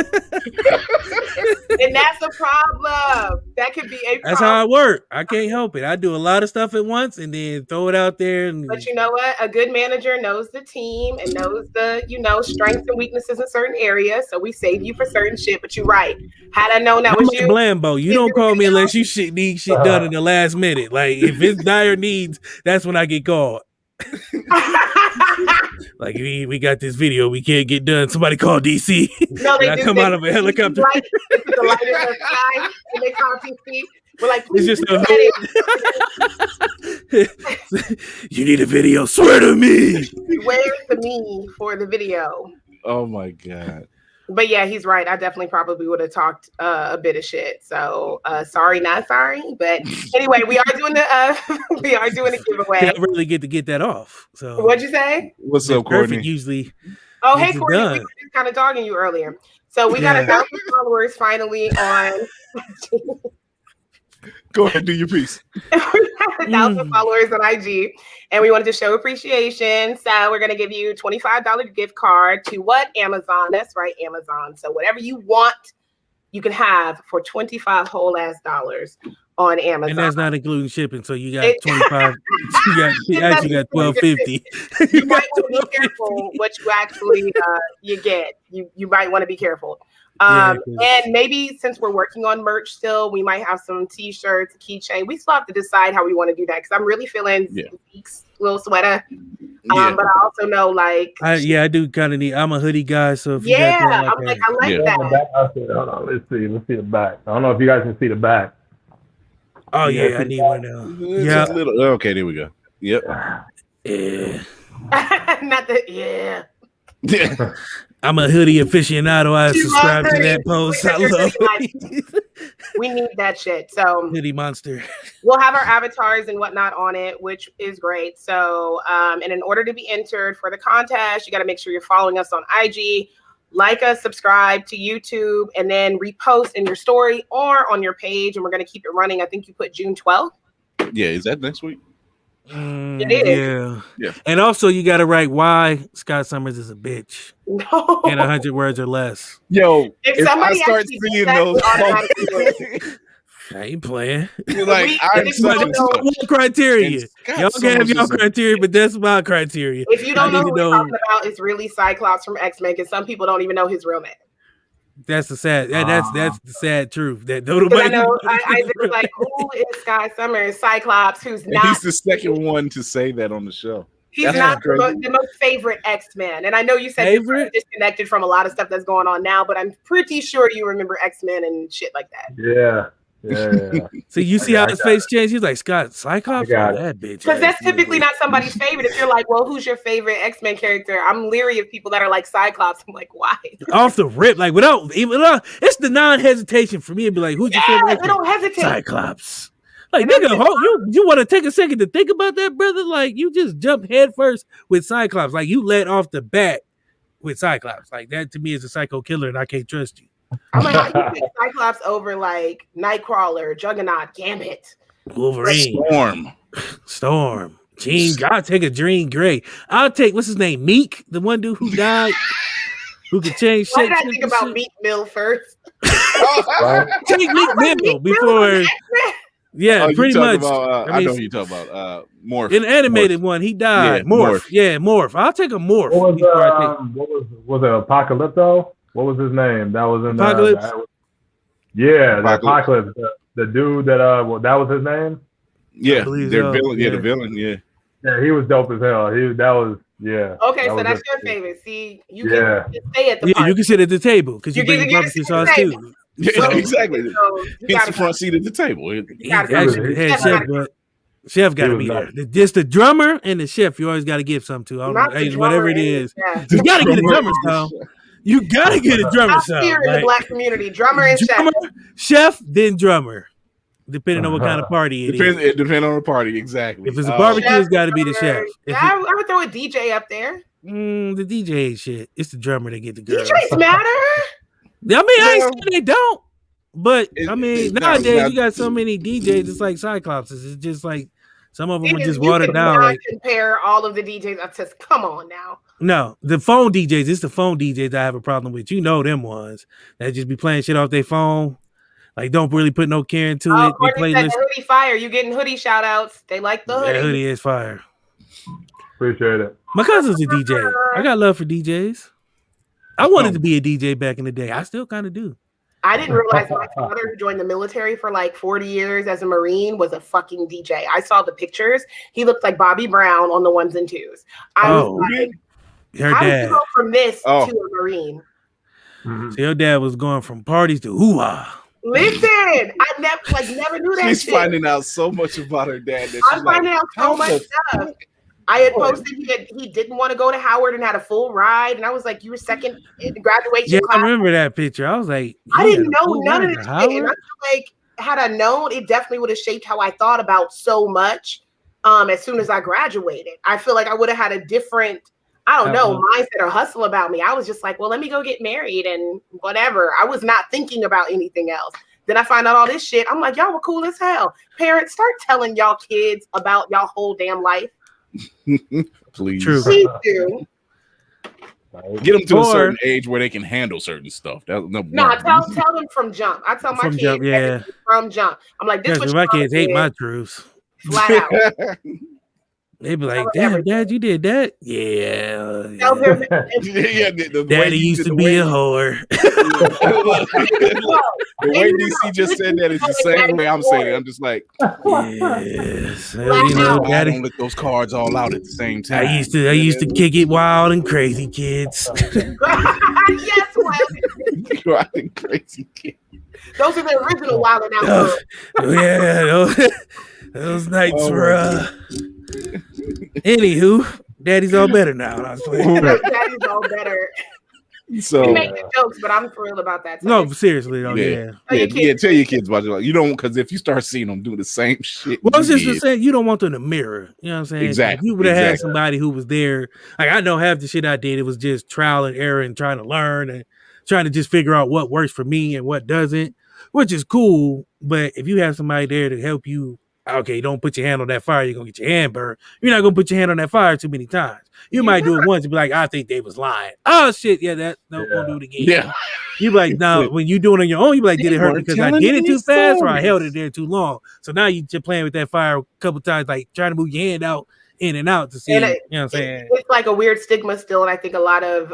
Speaker 3: And that's a problem. That could be a problem.
Speaker 4: That's how I work. I can't help it. I do a lot of stuff at once and then throw it out there.
Speaker 3: But you know what? A good manager knows the team and knows the, strengths and weaknesses in certain areas. So we save you for certain shit. But you're right. Had I known that was you.
Speaker 4: Blambo. You don't call me unless you need shit done in the last minute. Like, if it's dire needs, that's when I get called. Like, we got this video we can't get done. Somebody call DC.
Speaker 3: No, they
Speaker 4: I come out of a helicopter.
Speaker 3: The light in the sky, and they call DC. We're like,
Speaker 4: it's just you need a video. Swear to me.
Speaker 3: Swear to me for the video.
Speaker 2: Oh my God.
Speaker 3: But yeah, he's right. I definitely probably would have talked a bit of shit. So sorry, not sorry. But anyway, we are doing the giveaway.
Speaker 4: I really get to get that off. So
Speaker 3: what'd you say?
Speaker 2: What's up, Courtney?
Speaker 4: Usually.
Speaker 3: Oh, hey, Courtney. We were just kind of dogging you earlier. So we got 1,000 followers finally on.
Speaker 2: Go ahead, do your piece.
Speaker 3: We have 1,000 followers on IG, and we wanted to show appreciation. So we're going to give you $25 gift card to what? Amazon. That's right, Amazon. So whatever you want, you can have for $25 whole ass dollars on Amazon.
Speaker 4: And that's not including shipping. So you got 25. You actually got $12.50.
Speaker 3: You might want to be careful what you actually you get. You might want to be careful. And maybe since we're working on merch still, we might have some t-shirts, a keychain. We still have to decide how we want to do that because I'm really feeling Zeke's little sweater. But I also know
Speaker 4: I do kind of need. I'm a hoodie guy, so if
Speaker 3: I like that.
Speaker 5: Hold on, let's see the back. I don't know if you guys can see the back.
Speaker 4: Oh I need one now.
Speaker 2: Yeah, okay, there we go. Yep.
Speaker 4: Yeah.
Speaker 3: Not the
Speaker 2: Yeah.
Speaker 4: I'm a hoodie aficionado. I subscribe to that post. I love it.
Speaker 3: We need that shit. So
Speaker 4: hoodie monster.
Speaker 3: We'll have our avatars and whatnot on it, which is great. So, and in order to be entered for the contest, you got to make sure you're following us on IG, like us, subscribe to YouTube, and then repost in your story or on your page. And we're going to keep it running. I think you put June 12th.
Speaker 2: Yeah, is that next week?
Speaker 3: It is.
Speaker 2: Yeah.
Speaker 4: And also, you got to write why Scott Summers is a bitch.
Speaker 3: No.
Speaker 4: In 100 words or less.
Speaker 2: Yo, if I start seeing those,
Speaker 4: I ain't playing.
Speaker 2: Like, I'm such
Speaker 4: a criteria. Y'all can have your criteria, but that's my criteria.
Speaker 3: If you don't know who we're talking about, it's really Cyclops from X-Men, because some people don't even know his real name.
Speaker 4: That's the sad. That's the sad truth. That
Speaker 3: I know Isaac was like, "Who is Sky Summers? Cyclops, who's not?"
Speaker 2: He's the second one to say that on the show.
Speaker 3: He's not the most favorite X-Men, and I know you said you're disconnected from a lot of stuff that's going on now, but I'm pretty sure you remember X-Men and shit like that.
Speaker 5: Yeah.
Speaker 4: So you see how his face changed? He's like, Scott, Cyclops? That bitch.
Speaker 3: Because that's typically not somebody's favorite. If you're like, well, who's your favorite X-Men character? I'm leery of people that are like Cyclops. I'm like, why?
Speaker 4: Off the rip, like without it's the non-hesitation for me to be like, who's your favorite X-Men?
Speaker 3: I don't hesitate.
Speaker 4: Cyclops. Like, nigga, you want to take a second to think about that, brother? Like, you just jumped head first with Cyclops. Like, you let off the bat with Cyclops. Like, that to me is a psycho killer, and I can't trust you.
Speaker 3: I'm like, how do you pick Cyclops over like Nightcrawler, Juggernaut, Gambit,
Speaker 4: Wolverine, Storm, Jean? I'll take a Jean Grey. I'll take what's his name, Meek, the one dude who died, who could change.
Speaker 3: Why did I think about Meek Mill first?
Speaker 4: Take Meek Mill before. Yeah, pretty much.
Speaker 2: I know who you talk about. Morph.
Speaker 4: In the animated one, he died.
Speaker 2: Yeah,
Speaker 4: Morph. Yeah, Morph. I'll take a Morph.
Speaker 5: Was it Apocalypto? What was his name? That was in
Speaker 4: Apocalypse.
Speaker 5: The Apocalypse. The dude that that was his name.
Speaker 2: Yeah, their villain. Yeah, the villain. Yeah.
Speaker 5: Yeah, he was dope as hell. Okay,
Speaker 3: so that's your favorite. See, you can stay at the party.
Speaker 4: You can sit at the table because you bring barbecue sauce too.
Speaker 2: Yeah, exactly. It's the front seat at the table.
Speaker 4: Chef got to be there. Just the drummer and the chef. You always got to give something to. Whatever it is, you got to get a drummer sound. You got to get a drummer sound.
Speaker 3: Here in the black community, drummer and
Speaker 4: chef, then drummer, depending on what kind of party it is.
Speaker 2: It depends on the party, exactly.
Speaker 4: If it's a barbecue, it's got to be the chef.
Speaker 3: I would throw a DJ up there.
Speaker 4: The DJ ain't shit. It's the drummer that get the girl.
Speaker 3: DJs matter.
Speaker 4: I mean, I ain't saying they don't, but I mean, nowadays you got so many DJs. It's like Cyclops. It's just like some of them are just watered down.
Speaker 3: Like compare all of the DJs. I just come on now.
Speaker 4: No, the phone DJs. It's the phone DJs I have a problem with. You know them ones that just be playing shit off their phone. Like, don't really put no care into it.
Speaker 3: They play hoodie fire. You getting hoodie shout outs. They like the hoodie.
Speaker 4: That hoodie is fire.
Speaker 5: Appreciate it.
Speaker 4: My cousin's a DJ. I got love for DJs. I wanted to be a DJ back in the day. I still kind of do.
Speaker 3: I didn't realize my father, who joined the military for like 40 years as a Marine, was a fucking DJ. I saw the pictures. He looked like Bobby Brown on the ones and twos. I was like, how did you go from this to a Marine?
Speaker 4: So your dad was going from parties to hoo-ha.
Speaker 3: Listen, I never knew that.
Speaker 2: She's finding out so much about her dad. That
Speaker 3: I'm finding out so much stuff. I had posted he didn't want to go to Howard and had a full ride, and I was like, "You were second in the graduation class."
Speaker 4: I remember that picture. I was like,
Speaker 3: I didn't know none of this shit. And I feel like had I known, it definitely would have shaped how I thought about so much. As soon as I graduated, I feel like I would have had a different, mindset or hustle about me. I was just like, well, let me go get married and whatever. I was not thinking about anything else. Then I find out all this shit. I'm like, y'all were cool as hell. Parents, start telling y'all kids about y'all whole damn life.
Speaker 2: Please.
Speaker 4: True.
Speaker 3: Please do.
Speaker 2: Get them to a certain age where they can handle certain stuff. Tell them
Speaker 3: from jump. I tell my
Speaker 4: kids
Speaker 3: from jump. I'm like, this is
Speaker 4: my kids hate my truths.
Speaker 3: Flat out.
Speaker 4: They be like, "Damn, Dad, you did that? Yeah.
Speaker 3: Tell them
Speaker 2: the way
Speaker 4: Daddy
Speaker 2: you
Speaker 4: used
Speaker 2: did
Speaker 4: to
Speaker 2: the
Speaker 4: be
Speaker 2: way
Speaker 4: a whore."
Speaker 2: the way DC just said that is the same way I'm saying it. I'm just like,
Speaker 4: Yes, you
Speaker 3: Flat
Speaker 4: know,
Speaker 3: out.
Speaker 2: I
Speaker 4: Daddy.
Speaker 2: don't let those cards all out at the same time.
Speaker 4: I used to kick it wild and crazy, kids.
Speaker 3: Yes, Wild.
Speaker 2: Crazy kid.
Speaker 3: Those are the original Wild and Out girls.
Speaker 4: Yeah, those nights
Speaker 2: Oh,
Speaker 4: were. Anywho, Daddy's all better now. I was playing.
Speaker 3: Daddy's all better.
Speaker 2: So
Speaker 3: We make the jokes, but I'm for real about that. So
Speaker 4: No, seriously though,
Speaker 2: yeah,
Speaker 4: yeah.
Speaker 2: tell your kids about it. Like, you don't, because if you start seeing them do the same shit,
Speaker 4: Well, it's
Speaker 2: you
Speaker 4: just the
Speaker 2: did.
Speaker 4: same. You don't want them to mirror. You know what I'm saying?
Speaker 2: Exactly,
Speaker 4: If you would have had
Speaker 2: exactly.
Speaker 4: somebody who was there, like I know half the shit I did, it was just trial and error and trying to learn and trying to just figure out what works for me and what doesn't, which is cool. But if you have somebody there to help you, okay, don't put your hand on that fire, you're gonna get your hand burned. You're not gonna put your hand on that fire too many times. You might do it once and be like, I think they was lying. Oh shit, don't do it again.
Speaker 2: Yeah.
Speaker 4: You be like, no, when you do it on your own, you be like, did it hurt
Speaker 2: weren't
Speaker 4: because I
Speaker 2: telling
Speaker 4: did it
Speaker 2: me
Speaker 4: too fast or I
Speaker 2: stories.
Speaker 4: held it there too long? So now you just playing with that fire a couple times, like trying to move your hand out in and out to see,
Speaker 3: And
Speaker 4: you know what I'm saying?
Speaker 3: It's like a weird stigma still, and I think a lot of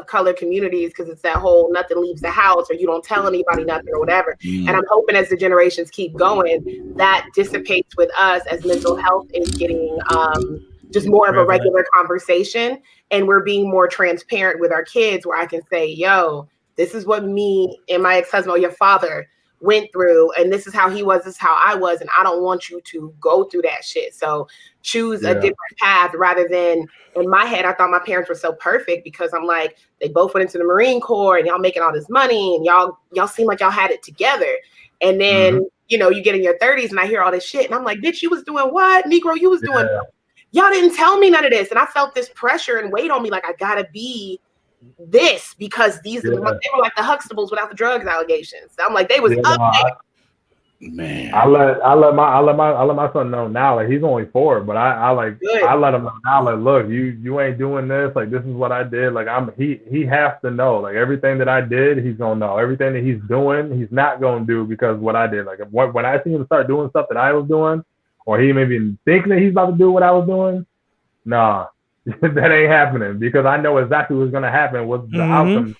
Speaker 3: color communities, because it's that whole nothing leaves the house or you don't tell anybody nothing or whatever. And I'm hoping as the generations keep going, that dissipates with us as mental health is getting just more of a regular conversation, and we're being more transparent with our kids, where I can say, yo, this is what me and my ex-husband or your father went through, and this is how he was, this is how I was, and I don't want you to go through that shit. So choose a different path, rather than, in my head, I thought my parents were so perfect because I'm like, they both went into the Marine Corps and y'all making all this money and y'all seem like y'all had it together. And then, you know, you get in your 30s and I hear all this shit and I'm like, bitch, you was doing what? Negro, you was doing, y'all didn't tell me none of this. And I felt this pressure and weight on me, like I gotta be this because these they were like the Huxtables without the drugs allegations. I'm like, they was up there.
Speaker 2: Man,
Speaker 5: I let my son know now. Like, he's only 4, but I let him know now. Like, look, you ain't doing this. Like, this is what I did. Like, he has to know. Like, everything that I did, he's gonna know. Everything that he's doing, he's not gonna do because of what I did. Like, when I see him start doing stuff that I was doing, or he maybe thinking that he's about to do what I was doing, nah, that ain't happening because I know exactly what's gonna happen. What's the outcome.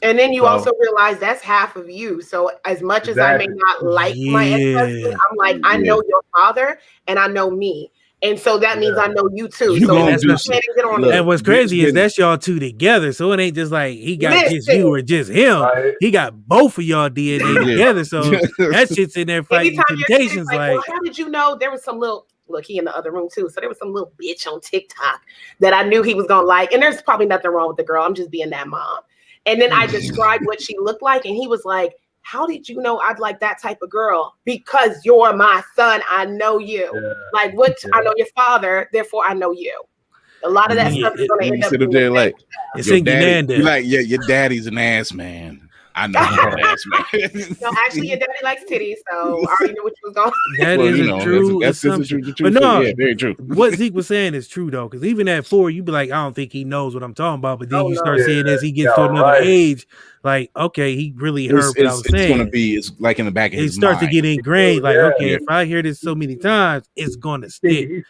Speaker 3: And then you also realize that's half of you. So as much as I may not like my ex-husband, I'm like, I know your father and I know me. And so that means I know you too.
Speaker 4: And what's crazy is that's y'all two together. So it ain't just like he got just you or just him.
Speaker 5: Right.
Speaker 4: He got both of y'all DNA together. So that shit's in there fighting temptations. Like,
Speaker 3: well, how did you know there was some little look, he in the other room too. So there was some little bitch on TikTok that I knew he was gonna like. And there's probably nothing wrong with the girl. I'm just being that mom. And then I described what she looked like, and he was like, how did you know I'd like that type of girl? Because you're my son. I know you. Like, I know your father, therefore I know you. A lot of that stuff is going to end up
Speaker 2: sit up there like,
Speaker 4: it's in Uganda.
Speaker 2: You're like, yeah, your daddy's an ass man. I know he's an ass man.
Speaker 3: No, actually, your daddy likes titties, so I already knew what you was going.
Speaker 4: That is a true assumption. But no,
Speaker 2: very true.
Speaker 4: What Zeke was saying is true though, because even at 4, you be like, I don't think he knows what I'm talking about. But then you start seeing as he gets to another age, like, okay, he really heard what I was saying.
Speaker 2: It's going to be, it's like in the back of his mind.
Speaker 4: It starts to get ingrained. Like, okay, if I hear this so many times, it's going to stick.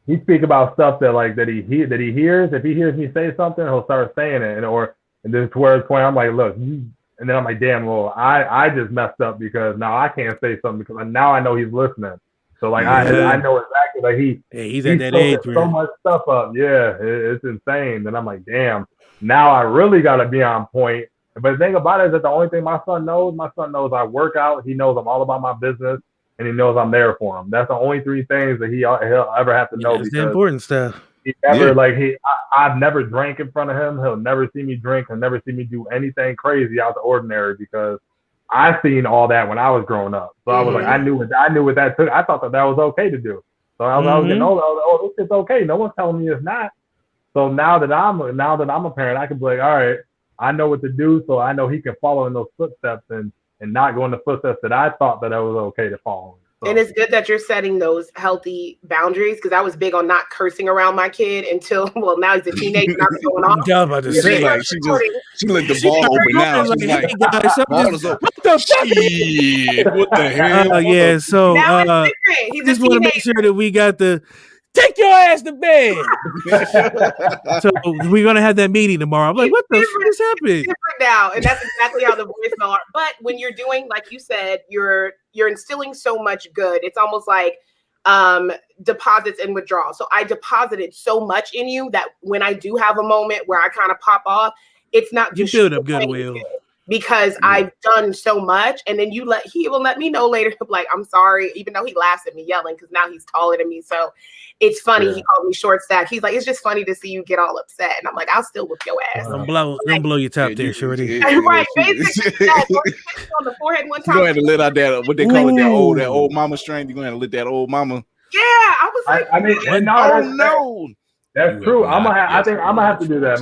Speaker 5: He speak about stuff that he hears. If he hears me say something, he'll start saying it, and then to where it's point, I'm like, look, and then I'm like, damn, well, I just messed up because now I can't say something because now I know he's listening. So like I know exactly like
Speaker 4: he's at that age
Speaker 5: so much stuff up. Yeah, it's insane. And I'm like, damn, now I really got to be on point. But the thing about it is that the only thing my son knows I work out. He knows I'm all about my business, and he knows I'm there for him. That's the only 3 things that he'll ever have to know.
Speaker 4: That's the important stuff.
Speaker 5: He never I've never drank in front of him. He'll never see me drink. He'll never see me do anything crazy out of the ordinary because I seen all that when I was growing up. So I was like, I knew what that took. I thought that was okay to do. So I was getting older. I was like, this is okay. No one's telling me it's not. So now that I'm a parent, I can be like, all right, I know what to do. So I know he can follow in those footsteps and not go in the footsteps that I thought that I was okay to follow. So.
Speaker 3: And it's good that you're setting those healthy boundaries because I was big on not cursing around my kid until, well, now he's a teenager. Not going on.
Speaker 4: I was about to say,
Speaker 2: like, she let the ball open now. She's like,
Speaker 4: hey guys,
Speaker 2: ball is open. What the hell?
Speaker 4: Yeah, so
Speaker 3: now it's different. He's
Speaker 4: just want to make sure that we got the take your ass to bed. So we're gonna have that meeting tomorrow. I'm like, what the fuck is happening?
Speaker 3: Different now, and that's exactly how the voicemail are. But when you're doing, like you said, you're instilling so much good. It's almost like deposits and withdrawals. So I deposited so much in you that when I do have a moment where I kind of pop off, it's not just
Speaker 4: you build up goodwill.
Speaker 3: Because I've done so much, and then he will let me know later, like, I'm sorry, even though he laughs at me yelling because now he's taller than me. So it's funny. Yeah. He called me short stack. He's like, it's just funny to see you get all upset. And I'm like, I'll still whip your ass.
Speaker 4: Don't blow your top there, shorty.
Speaker 3: Right, basically. On the forehead one time.
Speaker 2: You're going to let out that, what they call it, that old mama strain. You're going to let that old mama.
Speaker 3: Yeah, I was like,
Speaker 5: no. That's true. I think I'm gonna have to do that.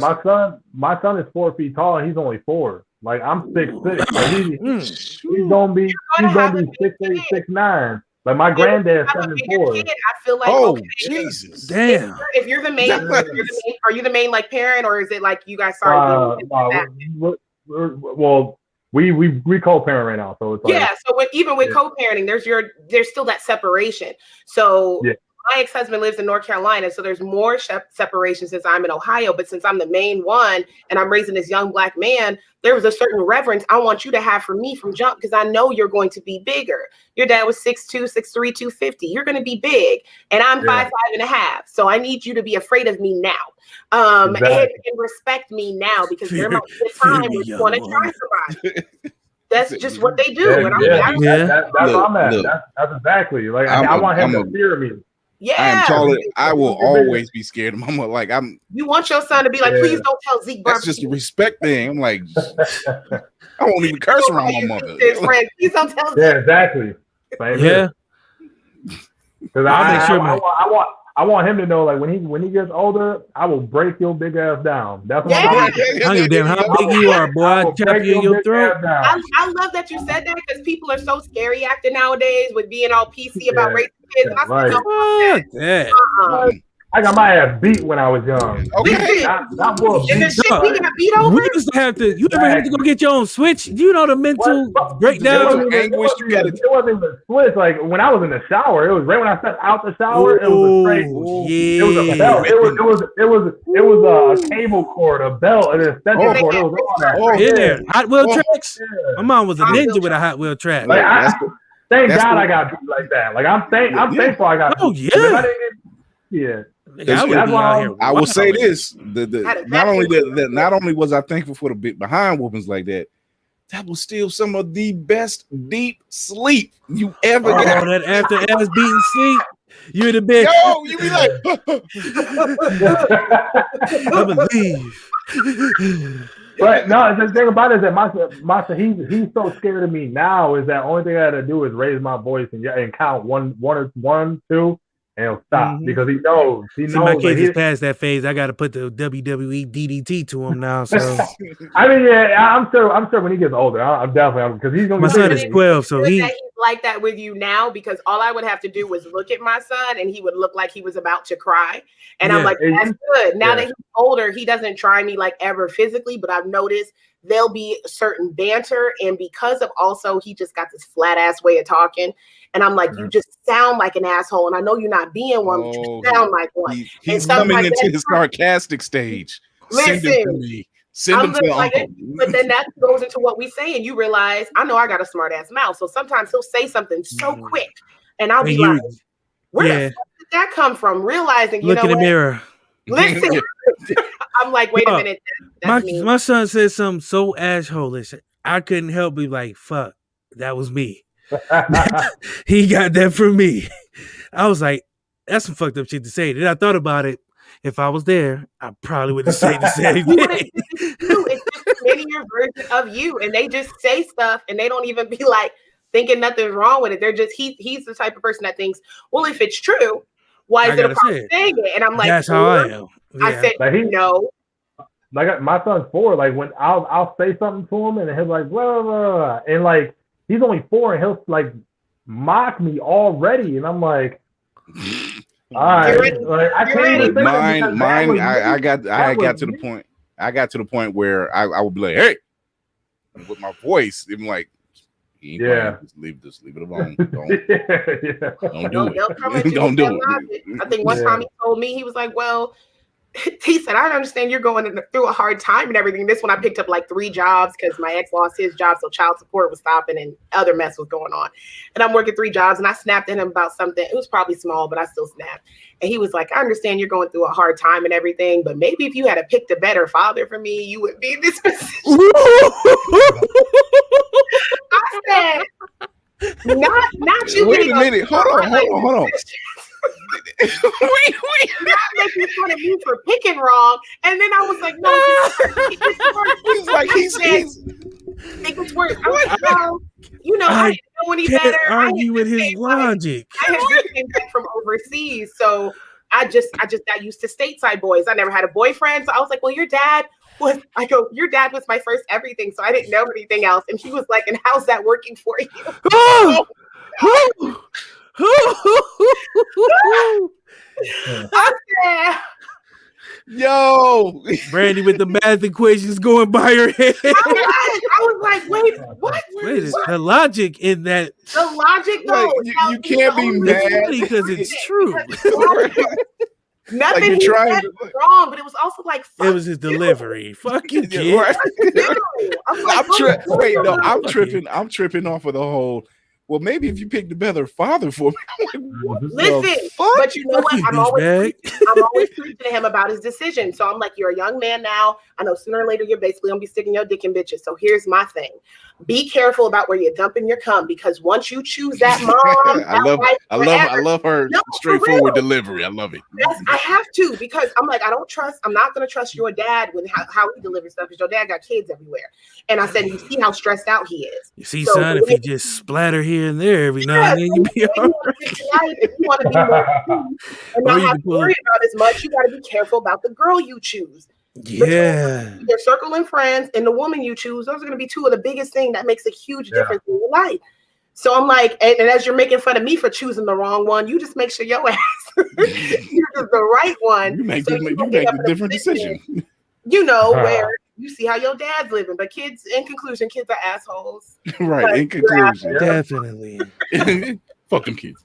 Speaker 5: My son is 4 feet tall and he's only 4. Like I'm 6'6". Like he's gonna be 6'8", 6'9". Like my granddad's 7'4".
Speaker 3: I feel like,
Speaker 2: okay, Jesus,
Speaker 4: damn.
Speaker 3: If you're the main, are you the main like parent, or is it like you guys started?
Speaker 5: Well, we co-parent right now, so it's like,
Speaker 3: So even with co-parenting, there's still that separation. So. Yeah. My ex-husband lives in North Carolina, so there's more separation since I'm in Ohio. But since I'm the main one and I'm raising this young black man, there was a certain reverence I want you to have for me from jump, because I know you're going to be bigger. Your dad was 6'2", 6'3", 250. You're going to be big, and I'm 5'5" and a half. So I need you to be afraid of me now, and respect me now, because there might be a time where you want to try somebody. That's just what they do.
Speaker 5: That's where I'm at. That's exactly like I want him to fear me.
Speaker 3: Yeah,
Speaker 2: I am taller. I will always be scared of mama. Like
Speaker 3: you want your son to be like, please don't tell Zeek.
Speaker 2: That's just a respect thing. I'm like, I won't even curse around my mother.
Speaker 3: Please don't tell Zeek.
Speaker 5: Yeah, exactly. Because I want him to know, like when he gets older, I will break your big ass down. That's what
Speaker 4: I don't give a damn how big you are, boy. I chop you in your throat.
Speaker 3: I love that you said that, because people are so scary acting nowadays with being all PC about raising kids.
Speaker 5: I got my ass beat when I was young.
Speaker 2: Okay.
Speaker 3: Not and the shit we got beat over.
Speaker 4: We used to have to. You ever had to go get your own switch? Do you know the mental breakdown?
Speaker 5: It wasn't even switch. Like when I was in the shower, it was right when I stepped out the shower. It was a straight. It was a belt. It was a cable cord, a belt, and an extension cord. It was all that.
Speaker 4: In there, Hot Wheel tracks. My mom was a ninja with a Hot Wheel track.
Speaker 5: Thank God I got beat like that. Like I'm thankful I got.
Speaker 4: Oh yeah.
Speaker 5: Yeah.
Speaker 2: I will say this: not only was I thankful for the behind whoopings like that, that was still some of the best deep sleep you ever got.
Speaker 4: That after ass beating sleep, you're the best.
Speaker 2: Yo, you be like,
Speaker 4: I believe.
Speaker 5: But no, the thing about it is that Masa, he's so scared of me now. Is that only thing I got to do is raise my voice and count one, 2. And he'll stop because he knows.
Speaker 4: My kids is past that phase. I got to put the WWE DDT to him now. So
Speaker 5: I mean, I'm sure when he gets older, I'm definitely because he's gonna.
Speaker 4: My son is 12, so he's
Speaker 3: like that with you now, because all I would have to do was look at my son, and he would look like he was about to cry, and I'm like, that's good. Now that he's older, he doesn't try me like ever physically, but I've noticed there'll be certain banter, and because of also he just got this flat ass way of talking. And I'm like, you just sound like an asshole. And I know you're not being one, but you sound like one.
Speaker 2: He's coming into his sarcastic stage.
Speaker 3: Listen,
Speaker 2: send him to me. Send him to Uncle.
Speaker 3: But then that goes into what we say, and you realize, I know I got a smart ass mouth. So sometimes he'll say something so quick, and I'll be like, where the fuck did that come from? Realizing,
Speaker 4: look in the mirror.
Speaker 3: Listen, I'm like, wait a minute.
Speaker 4: My son said something so asshole-ish. I couldn't help but be like, fuck, that was me. He got that from me. I was like, that's some fucked up shit to say. Then I thought about it. If I was there, I probably would have said the same thing.
Speaker 3: It's just linear version of you, and they just say stuff, and they don't even be like thinking nothing's wrong with it. They're just he's the type of person that thinks, well, if it's true, why is it a problem saying it? And I'm like,
Speaker 4: that's how I am.
Speaker 3: Yeah. I said, no.
Speaker 5: Like my son's 4. Like when I'll say something to him, and he'll like blah, blah, blah, and like. He's only 4 and he'll like mock me already, and I'm like, all right, like, I can't even
Speaker 2: mine. I got to the point. I got to the point where I would be like, hey, with my voice, I'm like, He ain't playing. Just leave it alone. Don't do it. Don't do it.
Speaker 3: I think one time he told me, he was like, well, he said, I understand you're going through a hard time and everything. This one I picked up like 3 jobs because my ex lost his job, so child support was stopping and other mess was going on. And I'm working 3 jobs, and I snapped at him about something. It was probably small, but I still snapped. And he was like, I understand you're going through a hard time and everything, but maybe if you had picked a better father for me, you would be in this position. I said, not you.
Speaker 2: Wait a minute. Hold on.
Speaker 3: Wait. Not making fun of me for picking wrong. And then I was like, no,
Speaker 2: he's like,
Speaker 3: it gets worse. I was like, no, I didn't know any better.
Speaker 4: Argue with his logic.
Speaker 3: I had just came back from overseas, so I got used to stateside boys. I never had a boyfriend, so I was like, well, your dad was my first everything, so I didn't know anything else. And he was like, and how's that working for you?
Speaker 2: Yo,
Speaker 4: Brandy with the math equations going by her head.
Speaker 3: I was like, wait, what?
Speaker 4: Wait, the logic in that.
Speaker 3: The logic, though.
Speaker 2: You can't be mad
Speaker 4: because it's true.
Speaker 3: Nothing he said was wrong, but it was also like,
Speaker 4: it was his delivery. Fuck you, kid.
Speaker 2: Right.
Speaker 3: I'm
Speaker 2: I'm tripping off of the whole. Well, maybe if you picked a better father for me.
Speaker 3: Listen, but you know what? I'm always preaching to him about his decision. So I'm like, you're a young man now. I know sooner or later you're basically gonna be sticking your dick in bitches. So here's my thing: be careful about where you're dumping your cum, because once you choose that mom,
Speaker 2: I love her straightforward delivery. I love it.
Speaker 3: I have to, because I'm like, I'm not gonna trust your dad with how he delivers stuff, because your dad got kids everywhere. And I said, you see how stressed out he is.
Speaker 4: You see, son, if you just splatter here and there every now and then, you be all right.
Speaker 3: If you want to be more and not have to worry about as much, you got to be careful about the girl you choose.
Speaker 4: Yeah.
Speaker 3: Your circle and friends and the woman you choose, those are going to be 2 of the biggest things that makes a huge difference in your life. So I'm like, and as you're making fun of me for choosing the wrong one, you just make sure your ass chooses the right one.
Speaker 2: You make a different decision.
Speaker 3: Where you see how your dad's living. But kids, in conclusion, kids are assholes.
Speaker 2: Right,
Speaker 3: but
Speaker 2: in conclusion.
Speaker 4: Definitely.
Speaker 2: Fuck them kids.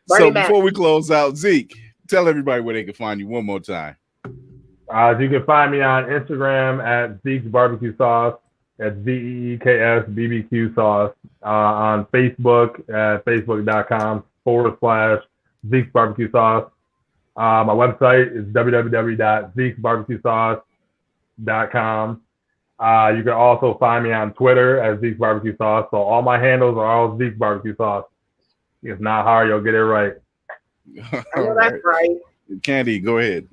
Speaker 2: So before we close out, Zeke, tell everybody where they can find you one more time.
Speaker 5: You can find me on Instagram at Zeek's Barbecue Sauce. That's ZEEKS BBQ Sauce. On Facebook at facebook.com/Zeek's Barbecue Sauce. My website is www.zeeksbarbecuesauce.com. You can also find me on Twitter as Zeek's Barbecue Sauce. So all my handles are all Zeek's Barbecue Sauce. It's not hard. You'll get it right.
Speaker 3: That's right.
Speaker 2: Candy, go ahead.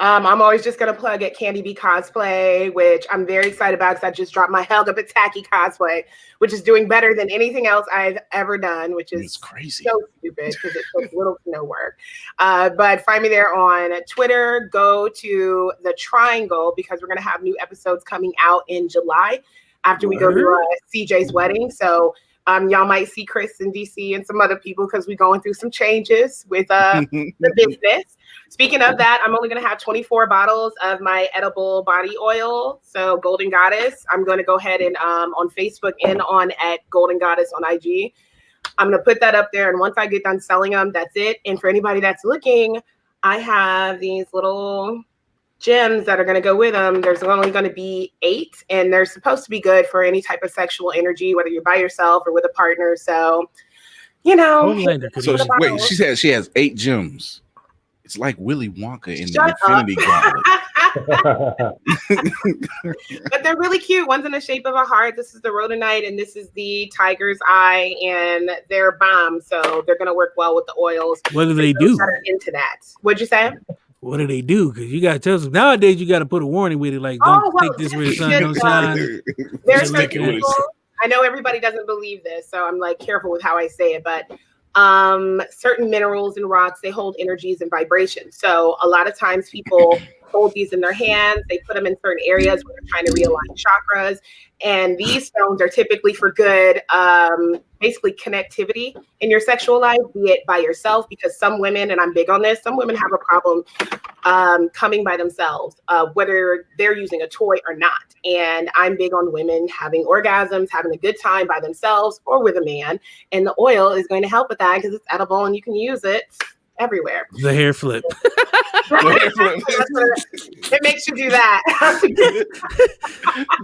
Speaker 3: I'm always just going to plug at Candy B Cosplay, which I'm very excited about because I just dropped my Helga Pataki cosplay, which is doing better than anything else I've ever done, which is
Speaker 2: crazy.
Speaker 3: So stupid because it took little to no work. But find me there on Twitter. Go to the Triangle because we're going to have new episodes coming out in July after we go to CJ's wedding. So y'all might see Chris and DC and some other people because we're going through some changes with the business. Speaking of that, I'm only going to have 24 bottles of my edible body oil. So Golden Goddess, I'm going to go ahead and on Facebook and on at Golden Goddess on IG. I'm going to put that up there. And once I get done selling them, that's it. And for anybody that's looking, I have these little gems that are going to go with them. There's only going to be 8, and they're supposed to be good for any type of sexual energy, whether you're by yourself or with a partner. So,
Speaker 2: So wait, she said she has 8 gems. It's like Willy Wonka in the Infinity Gauntlet.
Speaker 3: But they're really cute. One's in the shape of a heart. This is the rhodonite, and this is the tiger's eye, and they're bomb. So they're going to work well with the oils.
Speaker 4: What do they do?
Speaker 3: Into that. What'd you say?
Speaker 4: What do they do? Because you got to tell them. Nowadays, you got to put a warning with it. Like, don't take this where the sun don't shine.
Speaker 3: There's some people, I know everybody doesn't believe this, so I'm like careful with how I say it, but certain minerals and rocks, they hold energies and vibrations. So a lot of times people hold these in their hands. They put them in certain areas where they're trying to realign chakras. And these stones are typically for good, basically connectivity in your sexual life, be it by yourself, because some women, and I'm big on this, some women have a problem coming by themselves, whether they're using a toy or not. And I'm big on women having orgasms, having a good time by themselves or with a man. And the oil is going to help with that because it's edible and you can use it everywhere.
Speaker 4: The hair flip.
Speaker 3: It makes you do that.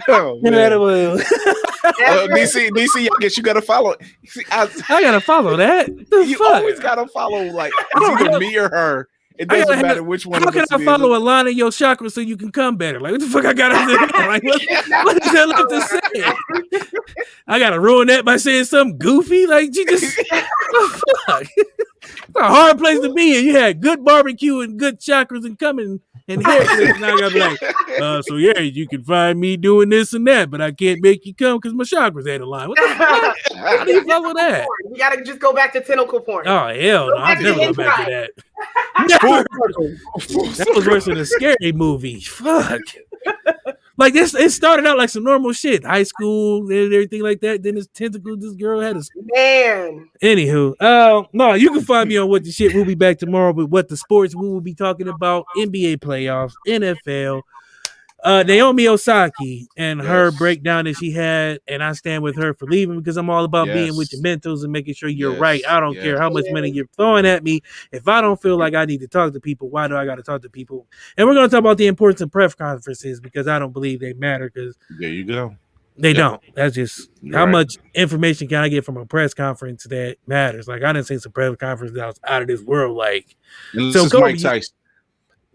Speaker 2: Oh, man. DC, I guess you gotta follow. See, I
Speaker 4: gotta follow that.
Speaker 2: You always gotta follow, like, it's either me or her. It doesn't matter which one.
Speaker 4: How can I follow a line of your chakras so you can come better? Like, what the fuck I gotta do? Like, what does that left to say? I gotta ruin that by saying something goofy? Like, you just fuck. It's a hard place to be in. You had good barbecue and good chakras and coming and hair flips. Now I gotta be like, so yeah, you can find me doing this and that, but I can't make you come because my chakras ain't aligned. What the fuck? How do you follow that?
Speaker 3: You gotta just go back to tentacle porn.
Speaker 4: Oh hell no, I'll never go back to that. Never. That was worse than a scary movie. Fuck. Like this, it started out like some normal shit, high school and everything like that. Then this tentacle, this girl had a
Speaker 3: man.
Speaker 4: Anywho, no, you can find me on What the Shit. We'll be back tomorrow with What the Sports. We will be talking about NBA playoffs, NFL, Naomi Osaka and her breakdown that she had, and I stand with her for leaving because I'm all about being with your mentals and making sure you're right. I don't care how much money you're throwing at me. If I don't feel like I need to talk to people, why do I got to talk to people? And we're going to talk about the importance of press conferences because I don't believe they matter. Because
Speaker 2: there you go.
Speaker 4: They don't. That's just how much information can I get from a press conference that matters. Like I didn't see some press conference that was out of this world. Like
Speaker 2: so, Mike Tyson.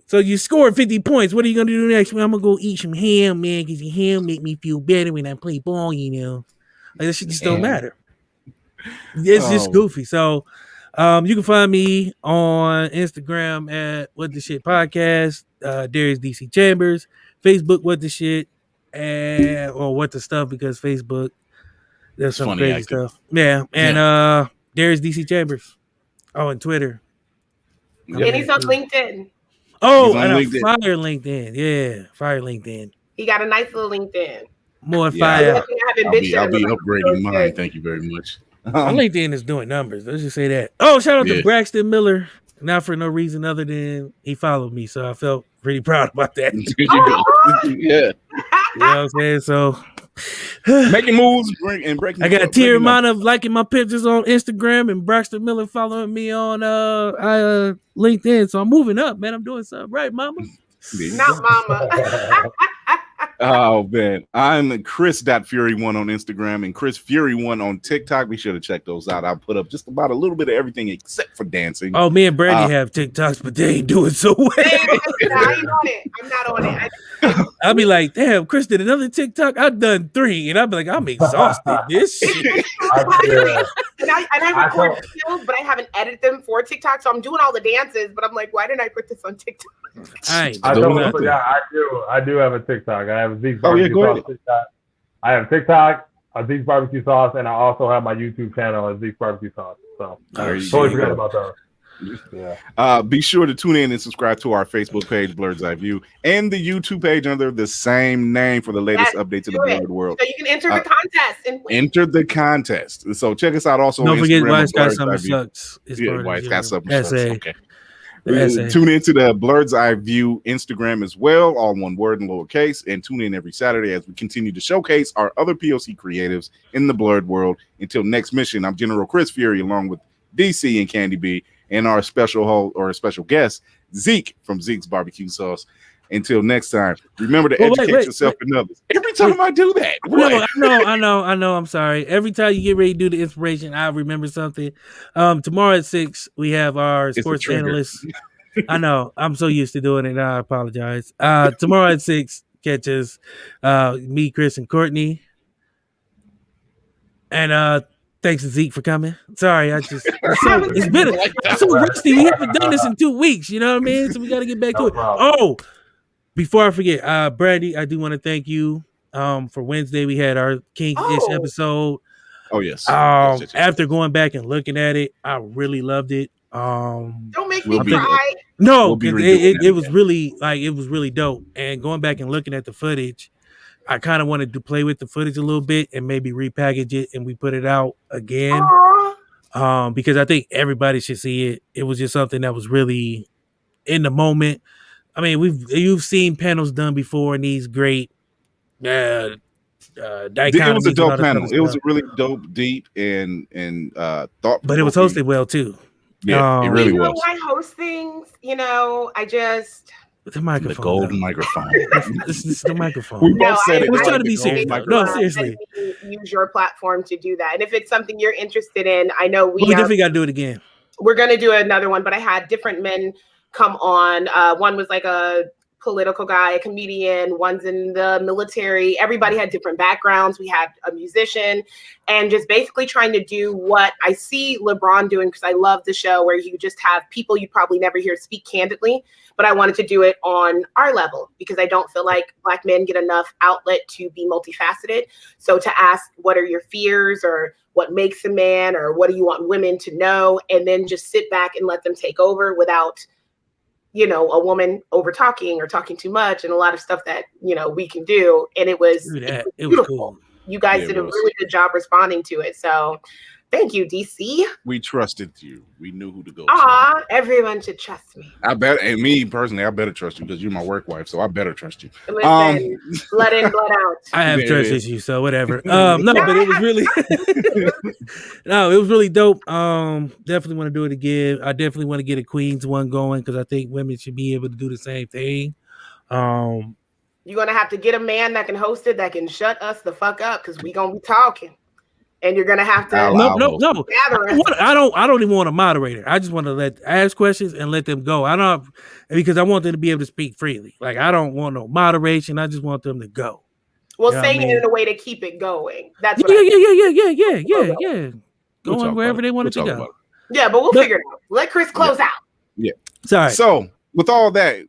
Speaker 4: So you scored 50 points. What are you gonna do next? Well, I'm gonna go eat some ham, man, because the ham make me feel better when I play ball. You know, like this shit just don't matter. It's just goofy. So, you can find me on Instagram at What the Shit Podcast. Darius DC Chambers, Facebook What the Shit, or What the Stuff because Facebook there's some crazy stuff. Yeah, and Darius DC Chambers. Oh, and Twitter.
Speaker 3: And he's on LinkedIn.
Speaker 4: Oh, and fire LinkedIn. Yeah, fire LinkedIn.
Speaker 3: He got a nice little LinkedIn.
Speaker 4: More fire.
Speaker 2: I'll be upgrading mine. Thank you very much.
Speaker 4: LinkedIn is doing numbers. Let's just say that. Oh, shout out to Braxton Miller. Not for no reason other than he followed me, so I felt pretty proud about that.
Speaker 2: You know
Speaker 4: what I'm saying? So
Speaker 2: making moves and breaking.
Speaker 4: I got a tier amount of liking my pictures on Instagram and Braxton Miller following me on LinkedIn. So I'm moving up, man. I'm doing something right, mama.
Speaker 3: Not mama.
Speaker 2: Oh man, I'm Chris.Fury1 on Instagram and Chris Fury1 on TikTok. Be sure to check those out. I'll put up just about a little bit of everything except for dancing.
Speaker 4: Oh, me and Brandy have TikToks, but they ain't doing so well.
Speaker 3: I ain't on it. I'm not on it.
Speaker 4: I'll be like, damn, Chris did another TikTok. I've done 3, and I'll be like, I'm exhausted. This shit.
Speaker 3: And I record videos, but I haven't edited them for TikTok, so I'm doing all the dances. But I'm like, why didn't I put this on TikTok?
Speaker 4: I
Speaker 5: do have a TikTok. I have a Zeek barbecue sauce TikTok. I have TikTok, a Zeek barbecue sauce, and I also have my YouTube channel at Zeek barbecue sauce. So totally forgot about that.
Speaker 2: Yeah. Be sure to tune in and subscribe to our Facebook page, Blerd's Eye View, and the YouTube page under the same name for the latest updates of the Blerd world.
Speaker 3: So you can enter the contest and win.
Speaker 2: Enter the contest. So check us out also
Speaker 4: on
Speaker 2: Instagram.
Speaker 4: Don't forget Wise Got Something Sucks.
Speaker 2: Wise Got Something Sucks. Okay.
Speaker 4: Essay.
Speaker 2: Tune into the Blerd's Eye View Instagram as well, all one word in lowercase, and tune in every Saturday as we continue to showcase our other POC creatives in the Blerd world. Until next mission, I'm General Chris Fury along with DC and Candy B and our special guest, Zeek from Zeek's Barbecue Sauce. Until next time, remember to educate yourself and others. Every time I do that.
Speaker 4: I know. I'm sorry. Every time you get ready to do the inspiration, I remember something. Tomorrow at 6, we have our sports analyst. I know. I'm so used to doing it. I apologize. Tomorrow at 6, catch us. Me, Chris, and Courtney. And thanks to Zeek for coming. Sorry, it's been so rusty. We haven't done this in 2 weeks. You know what I mean? So we got to get back to it. Oh. Before I forget, Brandy, I do want to thank you. For Wednesday, we had our King-ish episode.
Speaker 2: Oh, yes.
Speaker 4: After going back and looking at it, I really loved it.
Speaker 3: Don't make
Speaker 2: We'll
Speaker 3: me
Speaker 2: be-
Speaker 3: cry.
Speaker 4: No,
Speaker 2: We'll be
Speaker 4: because
Speaker 2: redoing that
Speaker 4: it was
Speaker 2: again.
Speaker 4: really it was really dope. And going back and looking at the footage, I kind of wanted to play with the footage a little bit and maybe repackage it and we put it out again.
Speaker 3: Aw.
Speaker 4: Because I think everybody should see it. It was just something that was really in the moment. I mean, you've seen panels done before in these great dichotomies.
Speaker 2: It was a dope panel. It was a
Speaker 4: stuff.
Speaker 2: really dope, deep, and thought.
Speaker 4: But it was hosted well too.
Speaker 2: Yeah, it really was.
Speaker 3: I host things, I just
Speaker 4: The microphone.
Speaker 2: The golden microphone.
Speaker 4: This is the microphone.
Speaker 2: We both said it.
Speaker 4: I was
Speaker 2: like
Speaker 4: trying to
Speaker 2: the
Speaker 4: be
Speaker 2: golden
Speaker 4: serious.
Speaker 2: microphone.
Speaker 4: No, seriously.
Speaker 3: use your platform to do that. And if it's something you're interested in, I know we
Speaker 4: definitely got to do it again.
Speaker 3: We're going to do another one, but I had different men come on. One was like a political guy, a comedian, one's in the military. Everybody had different backgrounds. We had a musician, and just basically trying to do what I see LeBron doing, because I love the show where you just have people you probably never hear speak candidly, but I wanted to do it on our level because I don't feel like Black men get enough outlet to be multifaceted. So to ask, what are your fears, or what makes a man, or what do you want women to know? And then just sit back and let them take over without a woman over talking or talking too much, and a lot of stuff that, we can do. And it was beautiful.
Speaker 4: Cool.
Speaker 3: You guys did a really good job responding to it. So thank you, DC.
Speaker 2: We trusted you. We knew who to go
Speaker 3: to. Everyone should trust me.
Speaker 2: I bet, and me personally, I better trust you because you're my work wife, so I better trust you.
Speaker 3: Listen, blood in, blood out.
Speaker 4: I have trust issues, so whatever. No, but it was really it was really dope. Definitely want to do it again. I definitely want to get a Queens one going because I think women should be able to do the same thing.
Speaker 3: You're gonna have to get a man that can host it, that can shut us the fuck up, because we're gonna be talking. And you're gonna have to
Speaker 4: no. I don't even want a moderator. I just want to ask questions and let them go. Because I want them to be able to speak freely. Like, I don't want no moderation. I just want them to go.
Speaker 3: Well, saying it in a way to keep it going. That's what
Speaker 4: yeah. Going wherever they want it to go.
Speaker 3: Yeah, but we'll figure it out. Let Chris close out.
Speaker 2: Yeah.
Speaker 4: Sorry.
Speaker 2: So with all that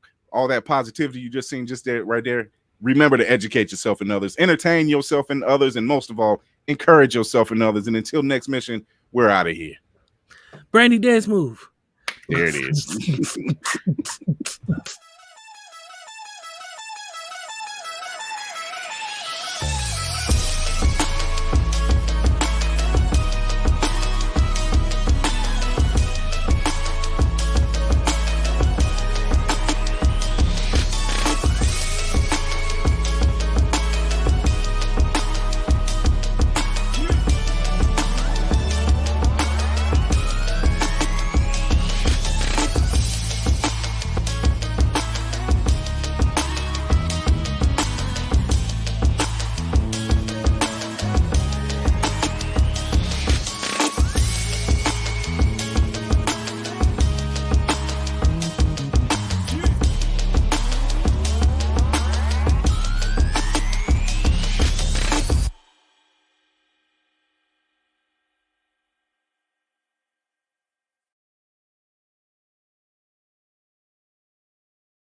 Speaker 2: positivity you just seen just there, right there, remember to educate yourself and others, entertain yourself and others, and most of all, encourage yourself and others. And until next mission, we're out of here.
Speaker 4: Brandy dance move.
Speaker 2: There it is.